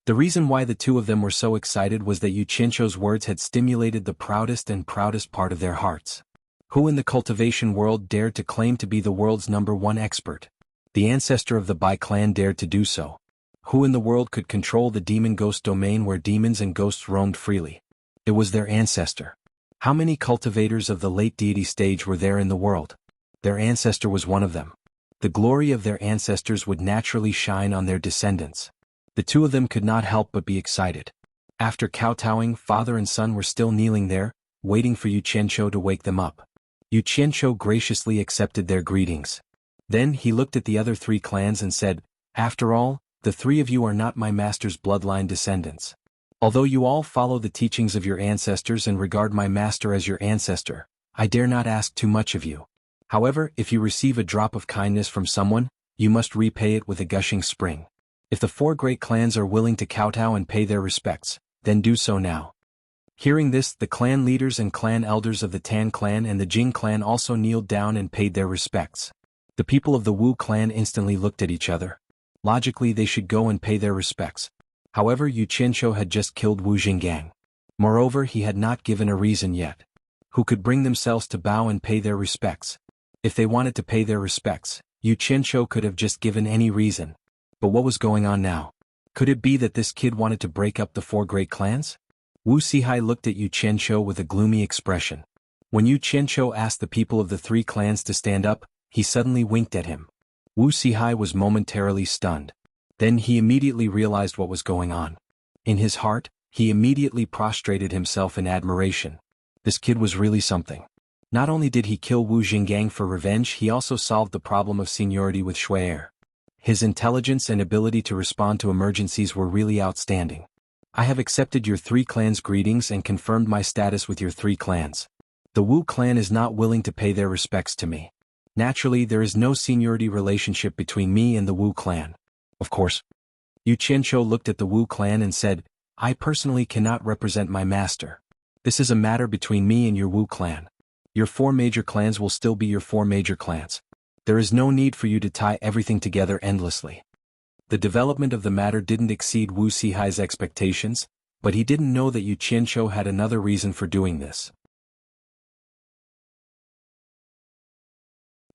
The reason why the two of them were so excited was that Yu Qianqiu's words had stimulated the proudest part of their hearts. Who in the cultivation world dared to claim to be the world's #1 expert? The ancestor of the Bai clan dared to do so. Who in the world could control the demon ghost domain where demons and ghosts roamed freely? It was their ancestor. How many cultivators of the late deity stage were there in the world? Their ancestor was one of them. The glory of their ancestors would naturally shine on their descendants. The two of them could not help but be excited. After kowtowing, father and son were still kneeling there, waiting for Yu Qianqiu to wake them up. Yu Qianqiu graciously accepted their greetings. Then he looked at the other three clans and said, "After all, the three of you are not my master's bloodline descendants. Although you all follow the teachings of your ancestors and regard my master as your ancestor, I dare not ask too much of you. However, if you receive a drop of kindness from someone, you must repay it with a gushing spring. If the four great clans are willing to kowtow and pay their respects, then do so now." Hearing this, the clan leaders and clan elders of the Tan clan and the Jing clan also kneeled down and paid their respects. The people of the Wu clan instantly looked at each other. Logically, they should go and pay their respects. However, Yu Qianqiu had just killed Wu Jinggang. Moreover, he had not given a reason yet. Who could bring themselves to bow and pay their respects? If they wanted to pay their respects, Yu Qianqiu could have just given any reason. But what was going on now? Could it be that this kid wanted to break up the four great clans? Wu Sihai looked at Yu Qianqiu with a gloomy expression. When Yu Qianqiu asked the people of the three clans to stand up, he suddenly winked at him. Wu Sihai was momentarily stunned. Then he immediately realized what was going on. In his heart, he immediately prostrated himself in admiration. This kid was really something. Not only did he kill Wu Jinggang for revenge, he also solved the problem of seniority with Shui'er. His intelligence and ability to respond to emergencies were really outstanding. I have accepted your three clans' greetings and confirmed my status with your three clans. The Wu clan is not willing to pay their respects to me. Naturally, there is no seniority relationship between me and the Wu clan. Of course. Yu Qianqiu looked at the Wu clan and said, "I personally cannot represent my master. This is a matter between me and your Wu clan. Your four major clans will still be your four major clans. There is no need for you to tie everything together endlessly." The development of the matter didn't exceed Wu Sihai's expectations, but he didn't know that Yu Qianqiu had another reason for doing this.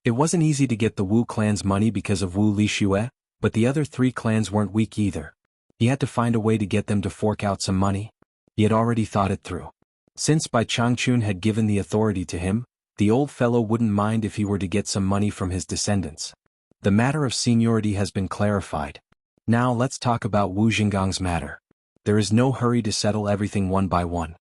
It wasn't easy to get the Wu clan's money because of Wu Lixue, but the other three clans weren't weak either. He had to find a way to get them to fork out some money. He had already thought it through. Since Bai Changchun had given the authority to him, the old fellow wouldn't mind if he were to get some money from his descendants. The matter of seniority has been clarified. Now let's talk about Wu Jingang's matter. There is no hurry to settle everything one by one.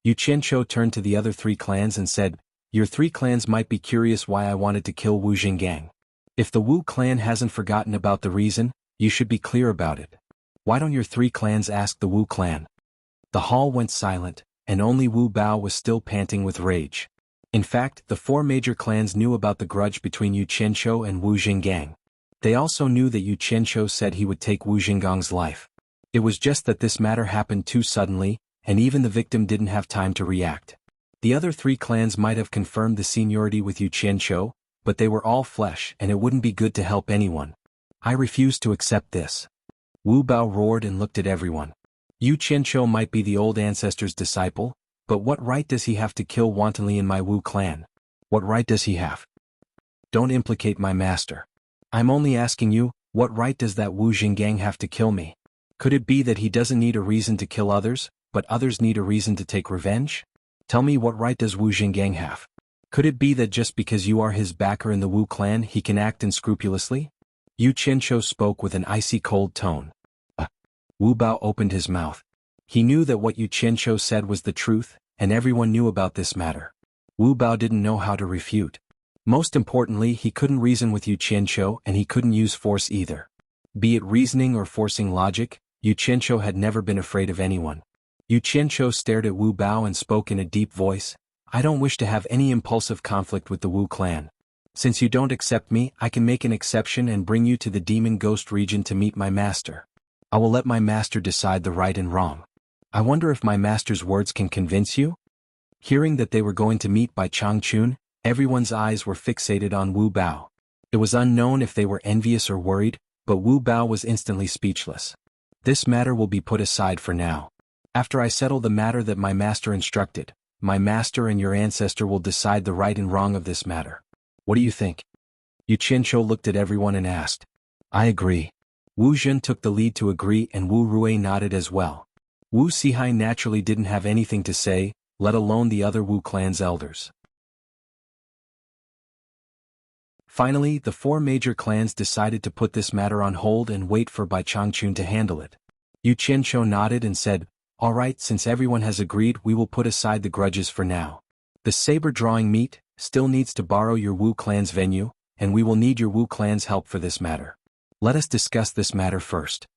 Yu Qianqiu turned to the other three clans and said, "Your three clans might be curious why I wanted to kill Wu Jinggang. If the Wu clan hasn't forgotten about the reason, you should be clear about it. Why don't your three clans ask the Wu clan?" The hall went silent, and only Wu Bao was still panting with rage. In fact, the four major clans knew about the grudge between Yu Qianqiu and Wu Jinggang. They also knew that Yu Qianqiu said he would take Wu Jingang's life. It was just that this matter happened too suddenly, and even the victim didn't have time to react. The other three clans might have confirmed the seniority with Yu Qianqiu, but they were all flesh and it wouldn't be good to help anyone. I refuse to accept this. Wu Bao roared and looked at everyone. Yu Qianqiu might be the old ancestor's disciple, but what right does he have to kill wantonly in my Wu clan? What right does he have? Don't implicate my master. I'm only asking you, what right does that Wu Jinggang have to kill me? Could it be that he doesn't need a reason to kill others, but others need a reason to take revenge? Tell me, what right does Wu Jinggang have? Could it be that just because you are his backer in the Wu clan he can act unscrupulously? Yu Qianqiu spoke with an icy cold tone. Wu Bao opened his mouth. He knew that what Yu Qianqiu said was the truth, and everyone knew about this matter. Wu Bao didn't know how to refute. Most importantly, he couldn't reason with Yu Qianqiu and he couldn't use force either. Be it reasoning or forcing logic, Yu Qianqiu had never been afraid of anyone. Yu Qianqiu stared at Wu Bao and spoke in a deep voice. "I don't wish to have any impulsive conflict with the Wu clan. Since you don't accept me, I can make an exception and bring you to the Demon Ghost region to meet my master. I will let my master decide the right and wrong. I wonder if my master's words can convince you?" Hearing that they were going to meet Bai Changchun, everyone's eyes were fixated on Wu Bao. It was unknown if they were envious or worried, but Wu Bao was instantly speechless. "This matter will be put aside for now. After I settle the matter that my master instructed, my master and your ancestor will decide the right and wrong of this matter. What do you think?" Yu Qianqiu looked at everyone and asked. "I agree." Wu Zhen took the lead to agree and Wu Rui nodded as well. Wu Sihai naturally didn't have anything to say, let alone the other Wu clan's elders. Finally, the four major clans decided to put this matter on hold and wait for Bai Changchun to handle it. Yu Qianqiu nodded and said, "All right, since everyone has agreed, we will put aside the grudges for now. The saber-drawing meet still needs to borrow your Wu clan's venue, and we will need your Wu clan's help for this matter. Let us discuss this matter first."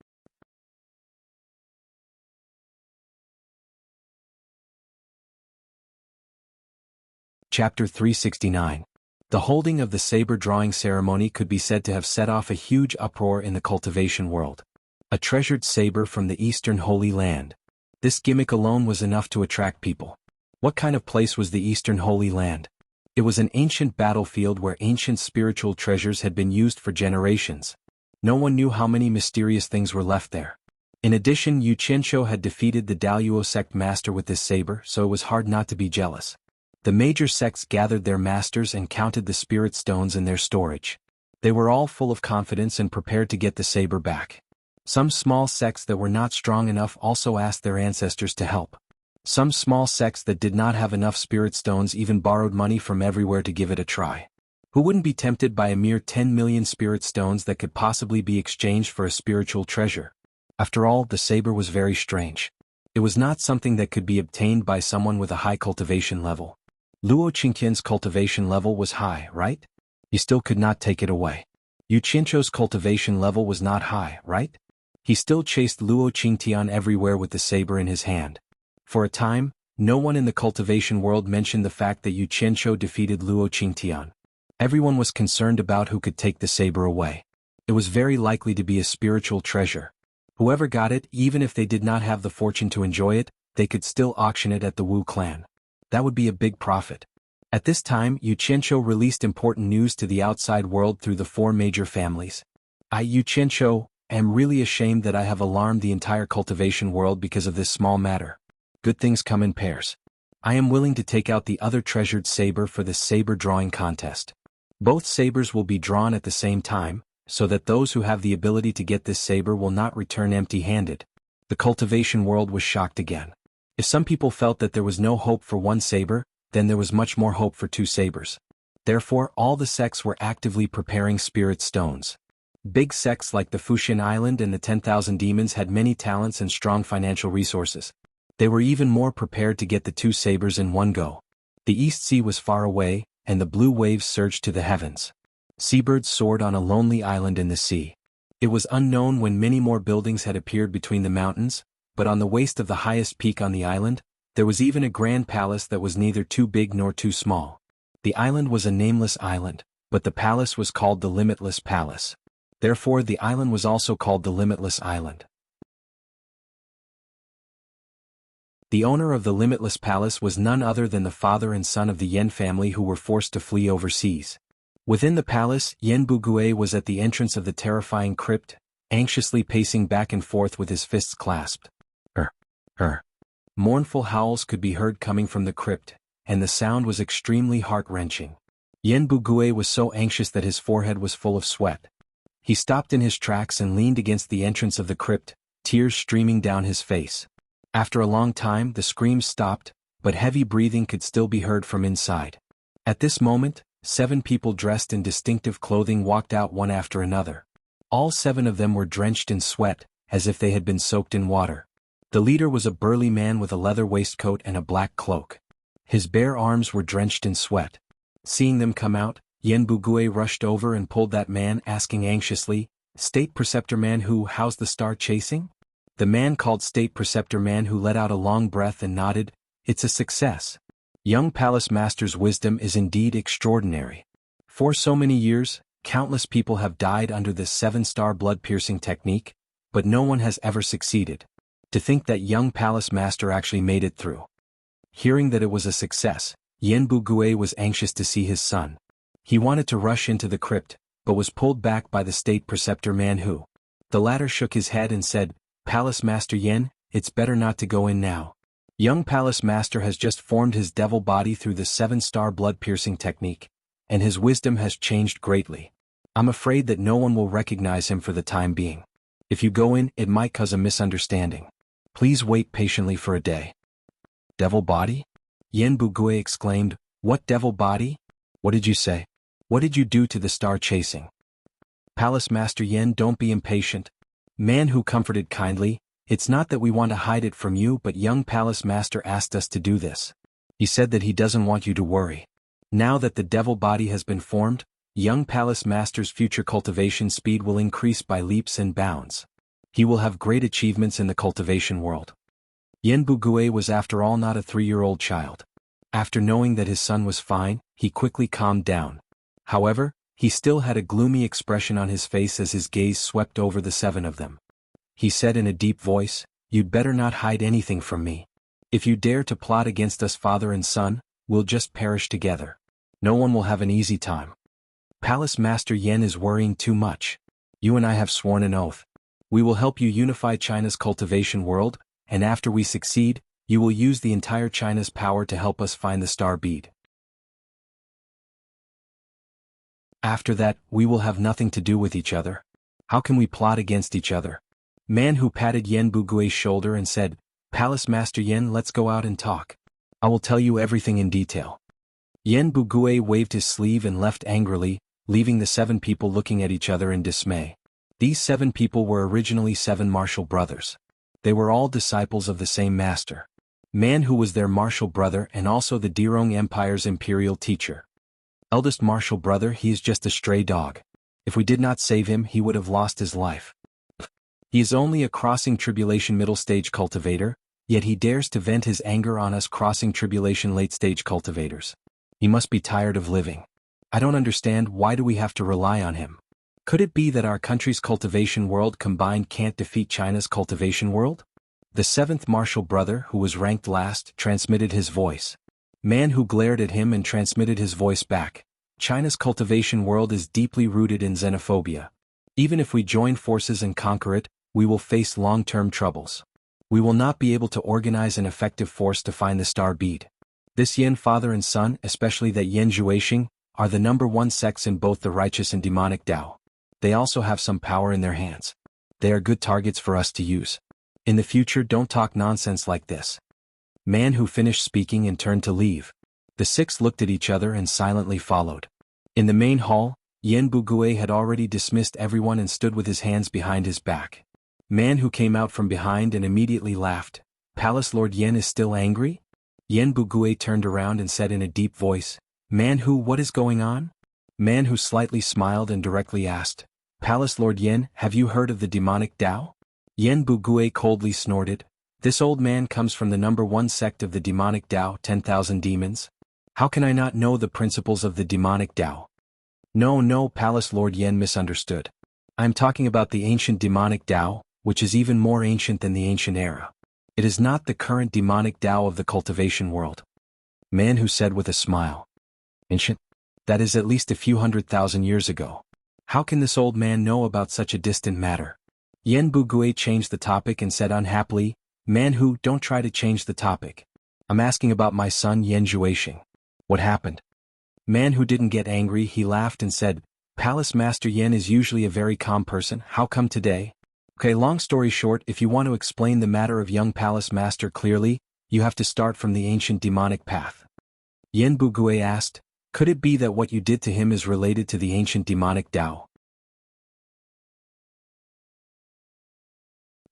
Chapter 369. The holding of the saber-drawing ceremony could be said to have set off a huge uproar in the cultivation world. A treasured saber from the Eastern Holy Land. This gimmick alone was enough to attract people. What kind of place was the Eastern Holy Land? It was an ancient battlefield where ancient spiritual treasures had been used for generations. No one knew how many mysterious things were left there. In addition, Yu Qianqiu had defeated the Daluo sect master with this saber, so it was hard not to be jealous. The major sects gathered their masters and counted the spirit stones in their storage. They were all full of confidence and prepared to get the saber back. Some small sects that were not strong enough also asked their ancestors to help. Some small sects that did not have enough spirit stones even borrowed money from everywhere to give it a try. Who wouldn't be tempted by a mere 10 million spirit stones that could possibly be exchanged for a spiritual treasure? After all, the saber was very strange. It was not something that could be obtained by someone with a high cultivation level. Luo Qingqian's cultivation level was high, right? He still could not take it away. Yu Qianqiu's cultivation level was not high, right? He still chased Luo Qingtian everywhere with the saber in his hand. For a time, no one in the cultivation world mentioned the fact that Yu Qianqiu defeated Luo Qingtian. Everyone was concerned about who could take the saber away. It was very likely to be a spiritual treasure. Whoever got it, even if they did not have the fortune to enjoy it, they could still auction it at the Wu clan. That would be a big profit. At this time, Yu Qianqiu released important news to the outside world through the four major families. I, Yu Qianqiu, am really ashamed that I have alarmed the entire cultivation world because of this small matter. Good things come in pairs. I am willing to take out the other treasured saber for this saber drawing contest. Both sabers will be drawn at the same time, so that those who have the ability to get this saber will not return empty-handed. The cultivation world was shocked again. If some people felt that there was no hope for one saber, then there was much more hope for two sabers. Therefore, all the sects were actively preparing spirit stones. Big sects like the Fuxian Island and the 10,000 Demons had many talents and strong financial resources. They were even more prepared to get the two sabers in one go. The East Sea was far away, and the blue waves surged to the heavens. Seabirds soared on a lonely island in the sea. It was unknown when many more buildings had appeared between the mountains, but on the waist of the highest peak on the island, there was even a grand palace that was neither too big nor too small. The island was a nameless island, but the palace was called the Limitless Palace. Therefore, the island was also called the Limitless Island. The owner of the Limitless Palace was none other than the father and son of the Yen family who were forced to flee overseas. Within the palace, Yen Bugui was at the entrance of the terrifying crypt, anxiously pacing back and forth with his fists clasped. Mournful howls could be heard coming from the crypt, and the sound was extremely heart-wrenching. Yen Bugui was so anxious that his forehead was full of sweat. He stopped in his tracks and leaned against the entrance of the crypt, tears streaming down his face. After a long time, the screams stopped, but heavy breathing could still be heard from inside. At this moment, 7 people dressed in distinctive clothing walked out one after another. All 7 of them were drenched in sweat, as if they had been soaked in water. The leader was a burly man with a leather waistcoat and a black cloak. His bare arms were drenched in sweat. Seeing them come out, Yen Bugui rushed over and pulled that man, asking anxiously, "State Preceptor Man Hu, how's the star chasing?" The man called State Preceptor Man Hu let out a long breath and nodded, "It's a success. Young Palace Master's wisdom is indeed extraordinary. For so many years, countless people have died under this 7-star blood-piercing technique, but no one has ever succeeded. To think that young Palace Master actually made it through." Hearing that it was a success, Yen Bugui was anxious to see his son. He wanted to rush into the crypt, but was pulled back by the State Preceptor Man Hu. The latter shook his head and said, "Palace Master Yen, it's better not to go in now. Young Palace Master has just formed his devil body through the 7-star blood-piercing technique, and his wisdom has changed greatly. I'm afraid that no one will recognize him for the time being. If you go in, it might cause a misunderstanding." Please wait patiently for a day. Devil body? Yen Bugui exclaimed, What devil body? What did you say? What did you do to the star chasing? Palace Master Yen, don't be impatient. Man who comforted kindly, it's not that we want to hide it from you, but young Palace Master asked us to do this. He said that he doesn't want you to worry. Now that the devil body has been formed, young Palace Master's future cultivation speed will increase by leaps and bounds. He will have great achievements in the cultivation world. Yen Bugui was after all not a 3-year-old child. After knowing that his son was fine, he quickly calmed down. However, he still had a gloomy expression on his face as his gaze swept over the 7 of them. He said in a deep voice, You'd better not hide anything from me. If you dare to plot against us father and son, we'll just perish together. No one will have an easy time. Palace Master Yen is worrying too much. You and I have sworn an oath. We will help you unify China's cultivation world, and after we succeed, you will use the entire China's power to help us find the star bead. After that, we will have nothing to do with each other. How can we plot against each other? Man who patted Yen Bugui's shoulder and said, Palace Master Yen, let's go out and talk. I will tell you everything in detail. Yen Bugui waved his sleeve and left angrily, leaving the 7 people looking at each other in dismay. These 7 people were originally 7 martial brothers. They were all disciples of the same master. Man who was their martial brother and also the Dirong Empire's imperial teacher. Eldest martial brother, he is just a stray dog. If we did not save him, he would have lost his life. He is only a crossing tribulation middle stage cultivator, yet he dares to vent his anger on us crossing tribulation late stage cultivators. He must be tired of living. I don't understand, why do we have to rely on him? Could it be that our country's cultivation world combined can't defeat China's cultivation world? The 7th martial brother, who was ranked last, transmitted his voice. Man who glared at him and transmitted his voice back. China's cultivation world is deeply rooted in xenophobia. Even if we join forces and conquer it, we will face long-term troubles. We will not be able to organize an effective force to find the star bead. This Yen father and son, especially that Yen Zhuixing, are the #1 sects in both the righteous and demonic Tao. They also have some power in their hands. They are good targets for us to use. In the future, don't talk nonsense like this. Man who finished speaking and turned to leave. The 6 looked at each other and silently followed. In the main hall, Yen Bugui had already dismissed everyone and stood with his hands behind his back. Man who came out from behind and immediately laughed. Palace Lord Yen is still angry? Yen Bugui turned around and said in a deep voice, Man who, what is going on? Man who slightly smiled and directly asked, Palace Lord Yen, have you heard of the demonic Tao? Yen Bugui coldly snorted, This old man comes from the #1 sect of the demonic Tao, 10,000 demons. How can I not know the principles of the demonic Tao? No, Palace Lord Yen misunderstood. I am talking about the ancient demonic Tao, which is even more ancient than the ancient era. It is not the current demonic Tao of the cultivation world. Man who said with a smile, Ancient? That is at least a few 100,000 years ago. How can this old man know about such a distant matter? Yen Bugui changed the topic and said unhappily, Man who, don't try to change the topic. I'm asking about my son Yen Zhuixing. What happened? Man who didn't get angry, he laughed and said, Palace Master Yen is usually a very calm person, how come today? Okay, long story short, if you want to explain the matter of young Palace Master clearly, you have to start from the ancient demonic path. Yen Bugui asked, Could it be that what you did to him is related to the ancient demonic Tao?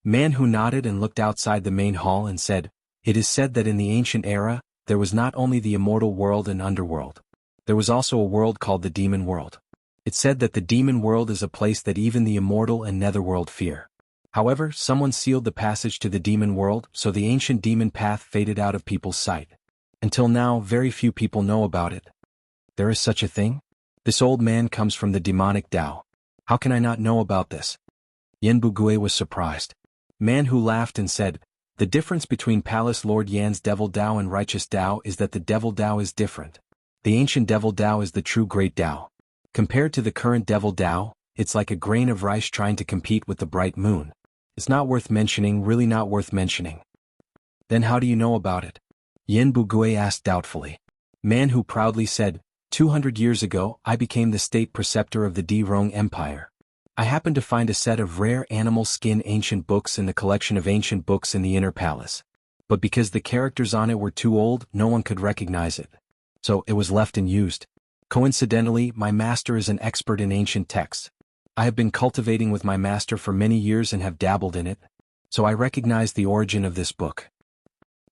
Man who nodded and looked outside the main hall and said, It is said that in the ancient era, there was not only the immortal world and underworld. There was also a world called the demon world. It said that the demon world is a place that even the immortal and netherworld fear. However, someone sealed the passage to the demon world, so the ancient demon path faded out of people's sight. Until now, very few people know about it. There is such a thing? This old man comes from the demonic Tao. How can I not know about this? Yen Bugui was surprised. Man who laughed and said, The difference between Palace Lord Yan's Devil Tao and Righteous Tao is that the Devil Tao is different. The ancient Devil Tao is the true Great Tao. Compared to the current Devil Tao, it's like a grain of rice trying to compete with the bright moon. It's not worth mentioning, really not worth mentioning. Then how do you know about it? Yen Bugui asked doubtfully. Man who proudly said, 200 years ago, I became the state preceptor of the Dirong Empire. I happened to find a set of rare animal skin ancient books in the collection of ancient books in the inner palace. But because the characters on it were too old, no one could recognize it. So it was left unused. Coincidentally, my master is an expert in ancient texts. I have been cultivating with my master for many years and have dabbled in it. So I recognize the origin of this book.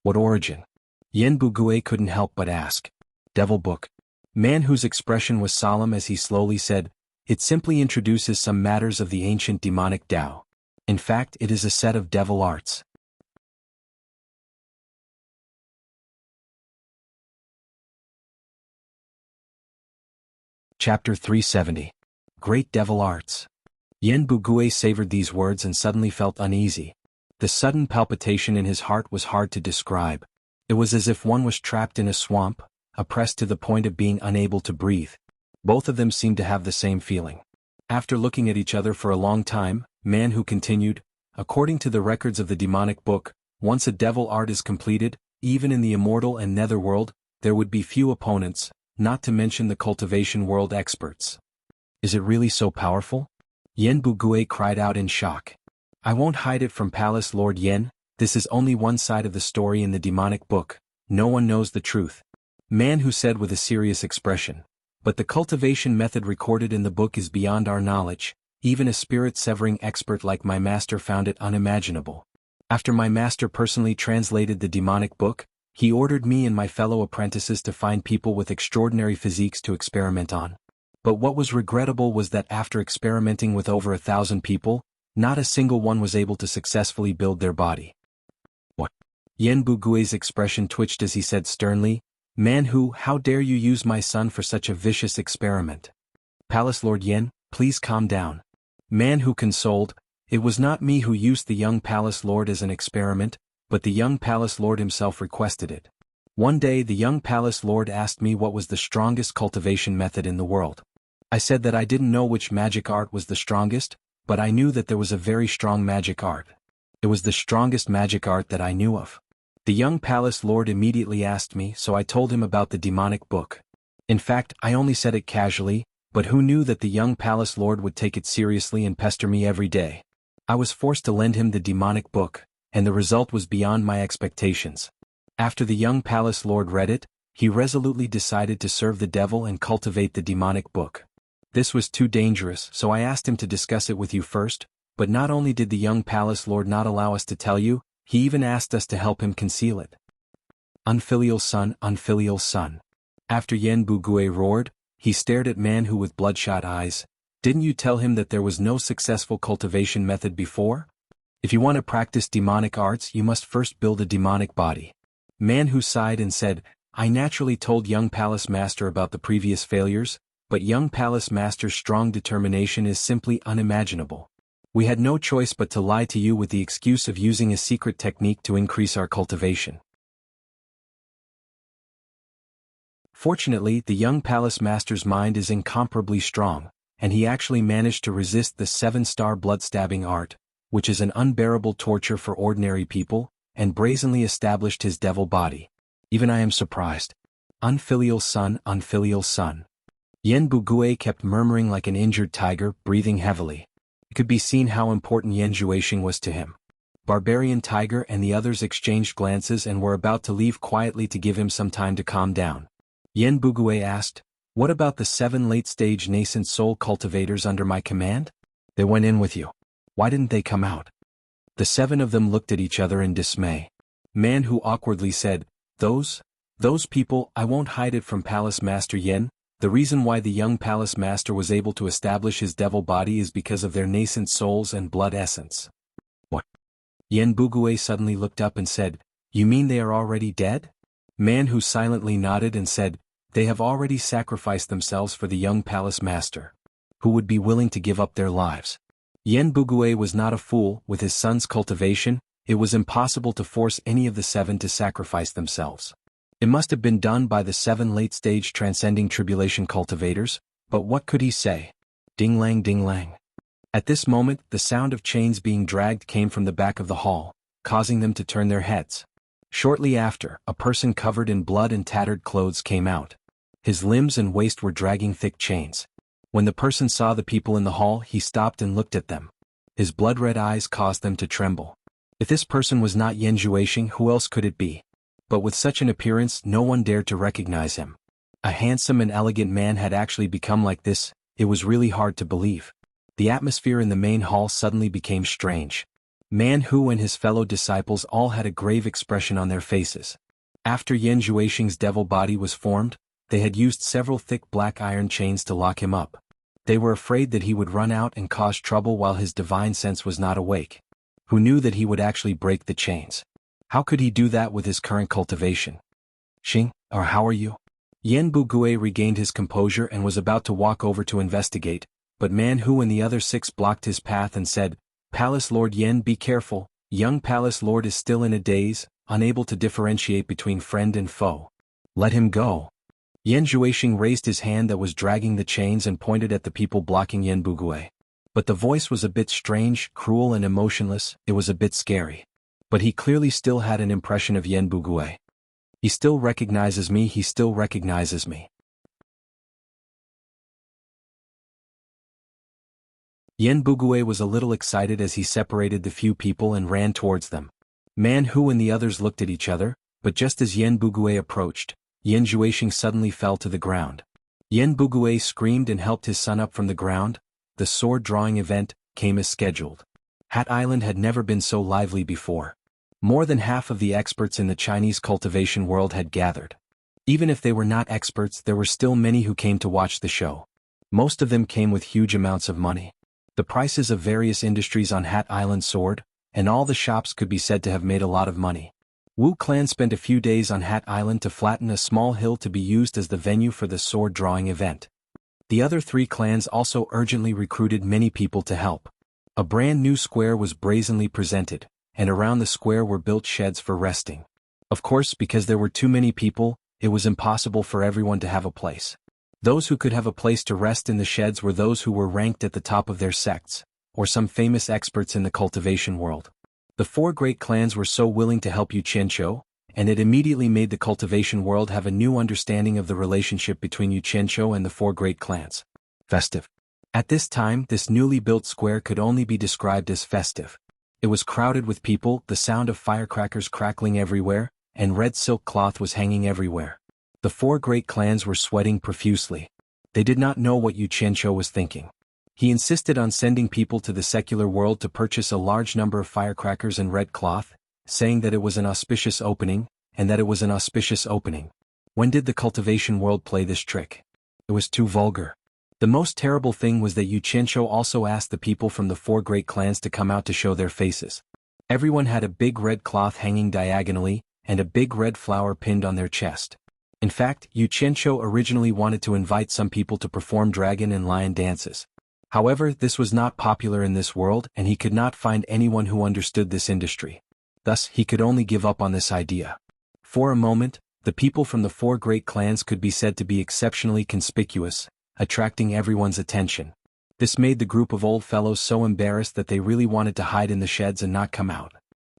What origin? Yen Bugue couldn't help but ask. Devil book. Man, whose expression was solemn as he slowly said, it simply introduces some matters of the ancient demonic Tao. In fact, it is a set of devil arts. Chapter 370. Great Devil Arts. Yen Bugue savored these words and suddenly felt uneasy. The sudden palpitation in his heart was hard to describe. It was as if one was trapped in a swamp, oppressed to the point of being unable to breathe. Both of them seemed to have the same feeling. After looking at each other for a long time, Man Who continued, according to the records of the demonic book, once a devil art is completed, even in the immortal and netherworld, there would be few opponents, not to mention the cultivation world experts. Is it really so powerful? Yen Bugue cried out in shock. I won't hide it from Palace Lord Yen, this is only one side of the story in the demonic book, no one knows the truth. Man Who said with a serious expression, but the cultivation method recorded in the book is beyond our knowledge, even a spirit-severing expert like my master found it unimaginable. After my master personally translated the demonic book, he ordered me and my fellow apprentices to find people with extraordinary physiques to experiment on. But what was regrettable was that after experimenting with over 1,000 people, not a single one was able to successfully build their body. What? Yen Bugue's expression twitched as he said sternly, Man Who, how dare you use my son for such a vicious experiment? Palace Lord Yen, please calm down. Man Who consoled, it was not me who used the young Palace Lord as an experiment, but the young Palace Lord himself requested it. One day the young Palace Lord asked me what was the strongest cultivation method in the world. I said that I didn't know which magic art was the strongest, but I knew that there was a very strong magic art. It was the strongest magic art that I knew of. The young Palace Lord immediately asked me, so I told him about the demonic book. In fact, I only said it casually, but who knew that the young Palace Lord would take it seriously and pester me every day? I was forced to lend him the demonic book, and the result was beyond my expectations. After the young Palace Lord read it, he resolutely decided to serve the devil and cultivate the demonic book. This was too dangerous, so I asked him to discuss it with you first, but not only did the young Palace Lord not allow us to tell you, he even asked us to help him conceal it. Unfilial son, unfilial son. After Yen Bugue roared, he stared at Man Who with bloodshot eyes. Didn't you tell him that there was no successful cultivation method before? If you want to practice demonic arts, you must first build a demonic body. Man Who sighed and said, I naturally told young Palace Master about the previous failures, but young Palace Master's strong determination is simply unimaginable. We had no choice but to lie to you with the excuse of using a secret technique to increase our cultivation. Fortunately, the young Palace Master's mind is incomparably strong, and he actually managed to resist the 7-star blood-stabbing art, which is an unbearable torture for ordinary people, and brazenly established his devil body. Even I am surprised. Unfilial son, unfilial son. Yen Bugue kept murmuring like an injured tiger, breathing heavily. It could be seen how important Yen Zhuixing was to him. Barbarian Tiger and the others exchanged glances and were about to leave quietly to give him some time to calm down. Yen Bugue asked, what about the 7 late-stage nascent soul cultivators under my command? They went in with you. Why didn't they come out? The 7 of them looked at each other in dismay. Man Who awkwardly said, Those people, I won't hide it from Palace Master Yen. The reason why the young Palace Master was able to establish his devil body is because of their nascent souls and blood essence. What? Yen Bugue suddenly looked up and said, You mean they are already dead? Man Who silently nodded and said, They have already sacrificed themselves for the young Palace Master, who would be willing to give up their lives. Yen Bugue was not a fool. With his son's cultivation, it was impossible to force any of the 7 to sacrifice themselves. It must have been done by the 7 late-stage transcending tribulation cultivators, but what could he say? Ding-lang ding-lang. At this moment, the sound of chains being dragged came from the back of the hall, causing them to turn their heads. Shortly after, a person covered in blood and tattered clothes came out. His limbs and waist were dragging thick chains. When the person saw the people in the hall, he stopped and looked at them. His blood-red eyes caused them to tremble. If this person was not Yan Zhuoxing, who else could it be? But with such an appearance, no one dared to recognize him. A handsome and elegant man had actually become like this. It was really hard to believe. The atmosphere in the main hall suddenly became strange. Man Hu and his fellow disciples all had a grave expression on their faces. After Yan Zhuoxing's devil body was formed, they had used several thick black iron chains to lock him up. They were afraid that he would run out and cause trouble while his divine sense was not awake. Who knew that he would actually break the chains? How could he do that with his current cultivation? Xing, or how are you? Yan Bugue regained his composure and was about to walk over to investigate, but Man Hu and the other 6 blocked his path and said, "Palace Lord Yan, be careful. Young Palace Lord is still in a daze, unable to differentiate between friend and foe. Let him go." Yan Zhuoxing raised his hand that was dragging the chains and pointed at the people blocking Yan Bugue. But the voice was a bit strange, cruel and emotionless. It was a bit scary. But he clearly still had an impression of Yan Bugue. He still recognizes me, he still recognizes me. Yan Bugue was a little excited as he separated the few people and ran towards them. Man Hu and the others looked at each other, but just as Yan Bugue approached, Yan Zhuoxing suddenly fell to the ground. Yan Bugue screamed and helped his son up from the ground. The sword-drawing event came as scheduled. Hat Island had never been so lively before. More than half of the experts in the Chinese cultivation world had gathered. Even if they were not experts, there were still many who came to watch the show. Most of them came with huge amounts of money. The prices of various industries on Hat Island soared, and all the shops could be said to have made a lot of money. Wu clan spent a few days on Hat Island to flatten a small hill to be used as the venue for the sword-drawing event. The other 3 clans also urgently recruited many people to help. A brand new square was brazenly presented, and around the square were built sheds for resting. Of course, because there were too many people, it was impossible for everyone to have a place. Those who could have a place to rest in the sheds were those who were ranked at the top of their sects, or some famous experts in the cultivation world. The 4 great clans were so willing to help Yu Qianqiu, and it immediately made the cultivation world have a new understanding of the relationship between Yu Qianqiu and the 4 great clans. Festive. At this time, this newly built square could only be described as festive. It was crowded with people, the sound of firecrackers crackling everywhere, and red silk cloth was hanging everywhere. The 4 great clans were sweating profusely. They did not know what Yu Qianqiu was thinking. He insisted on sending people to the secular world to purchase a large number of firecrackers and red cloth, saying that it was an auspicious opening, and that it was an auspicious opening. When did the cultivation world play this trick? It was too vulgar. The most terrible thing was that Yu Qianqiu also asked the people from the 4 great clans to come out to show their faces. Everyone had a big red cloth hanging diagonally, and a big red flower pinned on their chest. In fact, Yu Qianqiu originally wanted to invite some people to perform dragon and lion dances. However, this was not popular in this world and he could not find anyone who understood this industry. Thus, he could only give up on this idea. For a moment, the people from the 4 great clans could be said to be exceptionally conspicuous, attracting everyone's attention. This made the group of old fellows so embarrassed that they really wanted to hide in the sheds and not come out.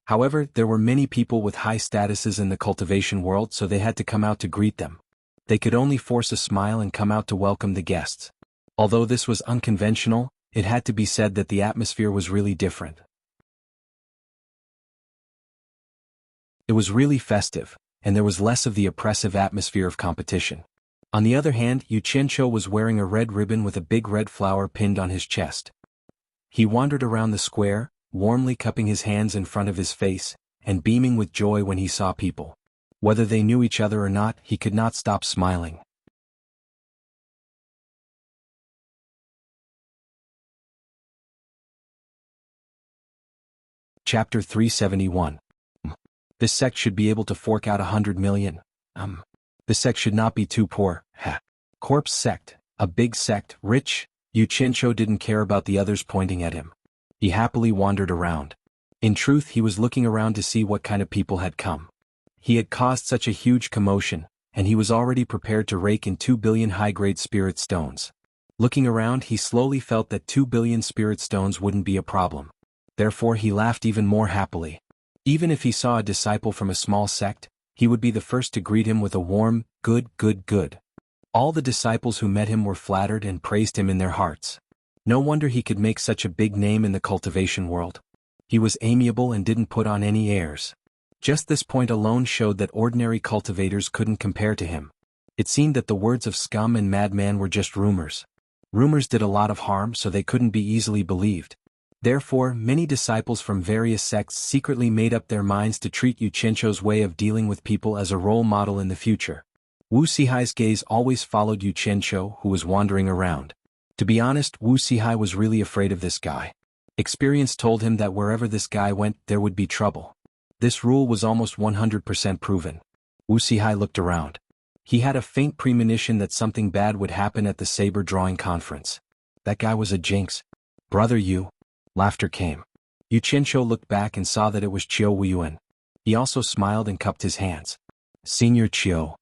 However, there were many people with high statuses in the cultivation world, so they had to come out to greet them. They could only force a smile and come out to welcome the guests. Although this was unconventional, it had to be said that the atmosphere was really different. It was really festive, and there was less of the oppressive atmosphere of competition. On the other hand, Yu Qianqiu was wearing a red ribbon with a big red flower pinned on his chest. He wandered around the square, warmly cupping his hands in front of his face, and beaming with joy when he saw people. Whether they knew each other or not, he could not stop smiling. Chapter 371. This sect should be able to fork out 100 million. This sect should not be too poor. Corpse sect, a big sect, rich. Yu Qianqiu didn't care about the others pointing at him. He happily wandered around. In truth, he was looking around to see what kind of people had come. He had caused such a huge commotion, and he was already prepared to rake in 2 billion high-grade spirit stones. Looking around, he slowly felt that 2 billion spirit stones wouldn't be a problem. Therefore, he laughed even more happily. Even if he saw a disciple from a small sect, he would be the first to greet him with a warm, good. All the disciples who met him were flattered and praised him in their hearts. No wonder he could make such a big name in the cultivation world. He was amiable and didn't put on any airs. Just this point alone showed that ordinary cultivators couldn't compare to him. It seemed that the words of scum and madman were just rumors. Rumors did a lot of harm, so they couldn't be easily believed. Therefore, many disciples from various sects secretly made up their minds to treat Yu Qianzhou's way of dealing with people as a role model in the future. Wu Sihai's gaze always followed Yu Qianzhou, who was wandering around. To be honest, Wu Sihai was really afraid of this guy. Experience told him that wherever this guy went, there would be trouble. This rule was almost 100% proven. Wu Sihai looked around. He had a faint premonition that something bad would happen at the saber drawing conference. That guy was a jinx. Brother Yu. Laughter came. Yu Qianzhou looked back and saw that it was Qiu Wuyuan. He also smiled and cupped his hands. Senior Qiu.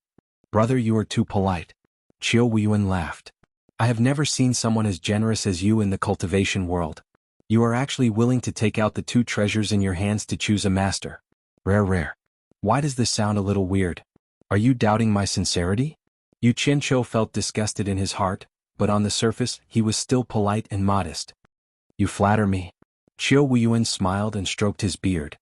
Brother, you are too polite. Qiu Wuyuan laughed. I have never seen someone as generous as you in the cultivation world. You are actually willing to take out the 2 treasures in your hands to choose a master. Rare. Why does this sound a little weird? Are you doubting my sincerity? Yu Qianzhou felt disgusted in his heart, but on the surface, he was still polite and modest. You flatter me. Qiu Wuyuan smiled and stroked his beard.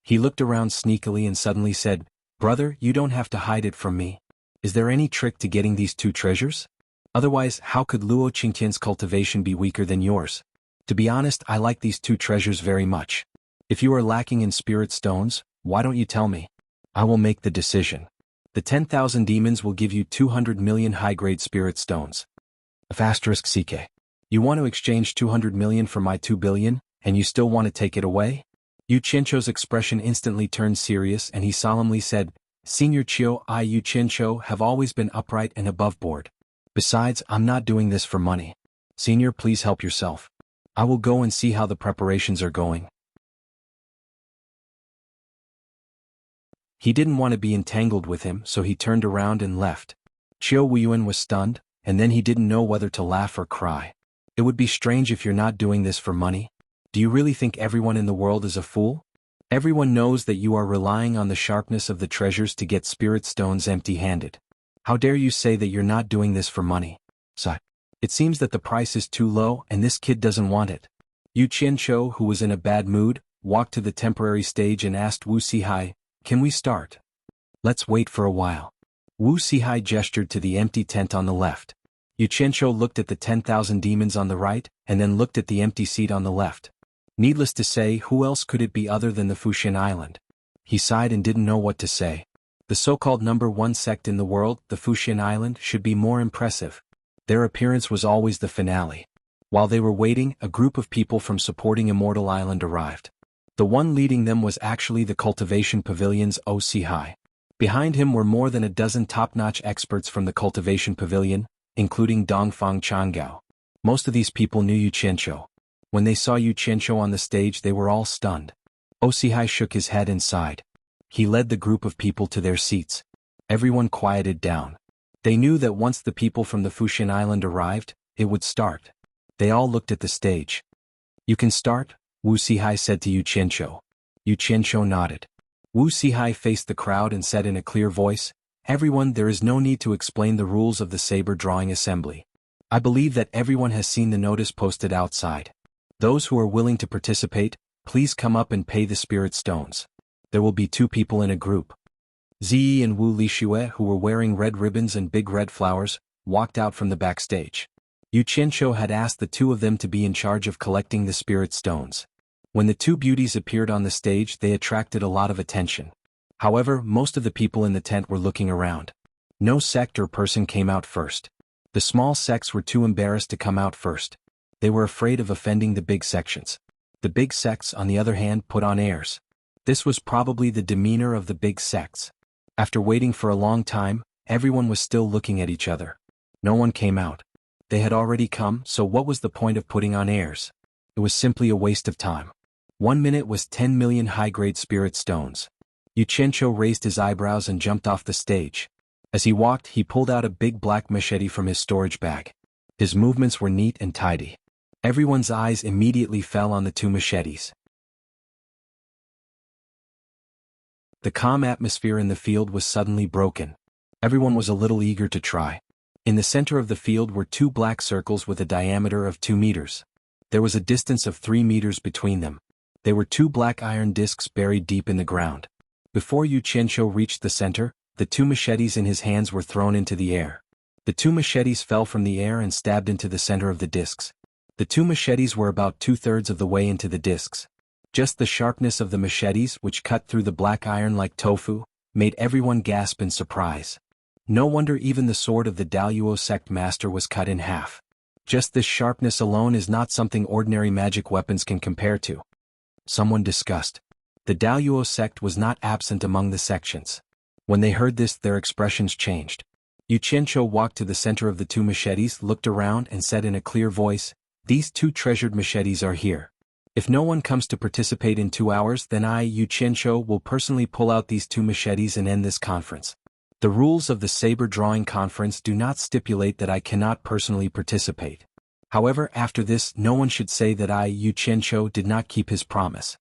He looked around sneakily and suddenly said, Brother, you don't have to hide it from me. Is there any trick to getting these 2 treasures? Otherwise, how could Luo Qingtian's cultivation be weaker than yours? To be honest, I like these 2 treasures very much. If you are lacking in spirit stones, why don't you tell me? I will make the decision. The 10,000 demons will give you 200 million high-grade spirit stones. *CK. You want to exchange 200 million for my 2 billion, and you still want to take it away? Yu Qianzhou's expression instantly turned serious and he solemnly said, Senior Qiu, I Yu Qianzhou have always been upright and above board. Besides, I'm not doing this for money. Senior, please help yourself. I will go and see how the preparations are going. He didn't want to be entangled with him, so he turned around and left. Qiu Wuyuan was stunned, and then he didn't know whether to laugh or cry. It would be strange if you're not doing this for money. Do you really think everyone in the world is a fool? Everyone knows that you are relying on the sharpness of the treasures to get spirit stones empty-handed. How dare you say that you're not doing this for money? Sigh. It seems that the price is too low and this kid doesn't want it. Yu Qianzhou, who was in a bad mood, walked to the temporary stage and asked Wu Sihai, Can we start? Let's wait for a while. Wu Sihai gestured to the empty tent on the left. Yu Qianzhou looked at the 10,000 demons on the right, and then looked at the empty seat on the left. Needless to say, who else could it be other than the Fuxian Island? He sighed and didn't know what to say. The so-called number 1 sect in the world, the Fuxian Island, should be more impressive. Their appearance was always the finale. While they were waiting, a group of people from supporting Immortal Island arrived. The one leading them was actually the Cultivation Pavilion's O Sihai. Behind him were more than a dozen top-notch experts from the Cultivation Pavilion, including Dongfang Changao. Most of these people knew Yu Qianzhou. When they saw Yu Qianzhou on the stage, they were all stunned. O Sihai shook his head and sighed. He led the group of people to their seats. Everyone quieted down. They knew that once the people from the Fuxian Island arrived, it would start. They all looked at the stage. You can start, Wu Sihai said to Yu Qianzhou. Yu Qianzhou nodded. Wu Sihai faced the crowd and said in a clear voice, Everyone, there is no need to explain the rules of the saber drawing assembly. I believe that everyone has seen the notice posted outside. Those who are willing to participate, please come up and pay the spirit stones. There will be 2 people in a group. Ziyi and Wu Lixue, who were wearing red ribbons and big red flowers, walked out from the backstage. Yu Qianzhou had asked the 2 of them to be in charge of collecting the spirit stones. When the 2 beauties appeared on the stage, they attracted a lot of attention. However, most of the people in the tent were looking around. No sect or person came out first. The small sects were too embarrassed to come out first. They were afraid of offending the big sections. The big sects, on the other hand, put on airs. This was probably the demeanor of the big sects. After waiting for a long time, everyone was still looking at each other. No one came out. They had already come, so what was the point of putting on airs? It was simply a waste of time. 1 minute was 10 million high-grade spirit stones. Yu Qianzhou raised his eyebrows and jumped off the stage. As he walked, he pulled out a big black machete from his storage bag. His movements were neat and tidy. Everyone's eyes immediately fell on the 2 machetes. The calm atmosphere in the field was suddenly broken. Everyone was a little eager to try. In the center of the field were 2 black circles with a diameter of 2 meters. There was a distance of 3 meters between them. They were 2 black iron discs buried deep in the ground. Before Yu Qianqiu reached the center, the 2 machetes in his hands were thrown into the air. The 2 machetes fell from the air and stabbed into the center of the discs. The 2 machetes were about 2/3 of the way into the discs. Just the sharpness of the machetes, which cut through the black iron like tofu, made everyone gasp in surprise. No wonder even the sword of the Daluo sect master was cut in half. Just this sharpness alone is not something ordinary magic weapons can compare to. Someone discussed. The Daluo sect was not absent among the sections. When they heard this, their expressions changed. Yu Qianqiu walked to the center of the 2 machetes, looked around and said in a clear voice, "These 2 treasured machetes are here. If no one comes to participate in 2 hours, then I, Yu Qianqiu, will personally pull out these 2 machetes and end this conference. The rules of the saber drawing conference do not stipulate that I cannot personally participate. However, after this, no one should say that I, Yu Qianqiu, did not keep his promise."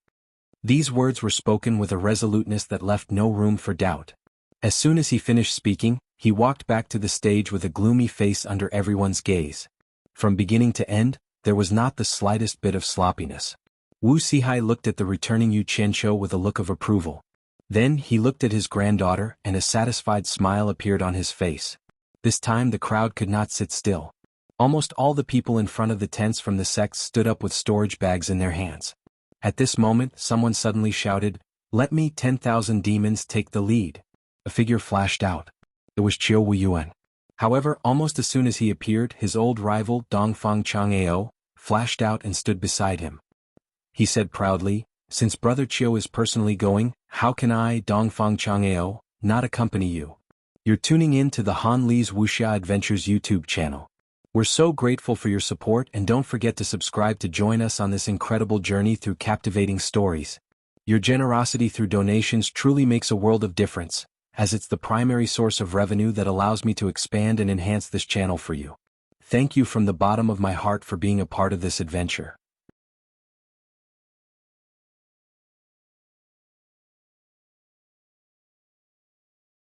These words were spoken with a resoluteness that left no room for doubt. As soon as he finished speaking, he walked back to the stage with a gloomy face under everyone's gaze. From beginning to end, there was not the slightest bit of sloppiness. Wuxia looked at the returning Yu Qianqiu with a look of approval. Then he looked at his granddaughter, and a satisfied smile appeared on his face. This time the crowd could not sit still. Almost all the people in front of the tents from the sects stood up with storage bags in their hands. At this moment, someone suddenly shouted, "Let me 10,000 demons take the lead." A figure flashed out. It was Qiu Wuyuan. However, almost as soon as he appeared, his old rival, Dongfang Chang'ao, flashed out and stood beside him. He said proudly, "Since Brother Qiu is personally going, how can I, Dongfang Chang'ao, not accompany you? You're tuning in to the Han Li's Wuxia Adventures YouTube channel. We're so grateful for your support, and don't forget to subscribe to join us on this incredible journey through captivating stories. Your generosity through donations truly makes a world of difference, as it's the primary source of revenue that allows me to expand and enhance this channel for you. Thank you from the bottom of my heart for being a part of this adventure.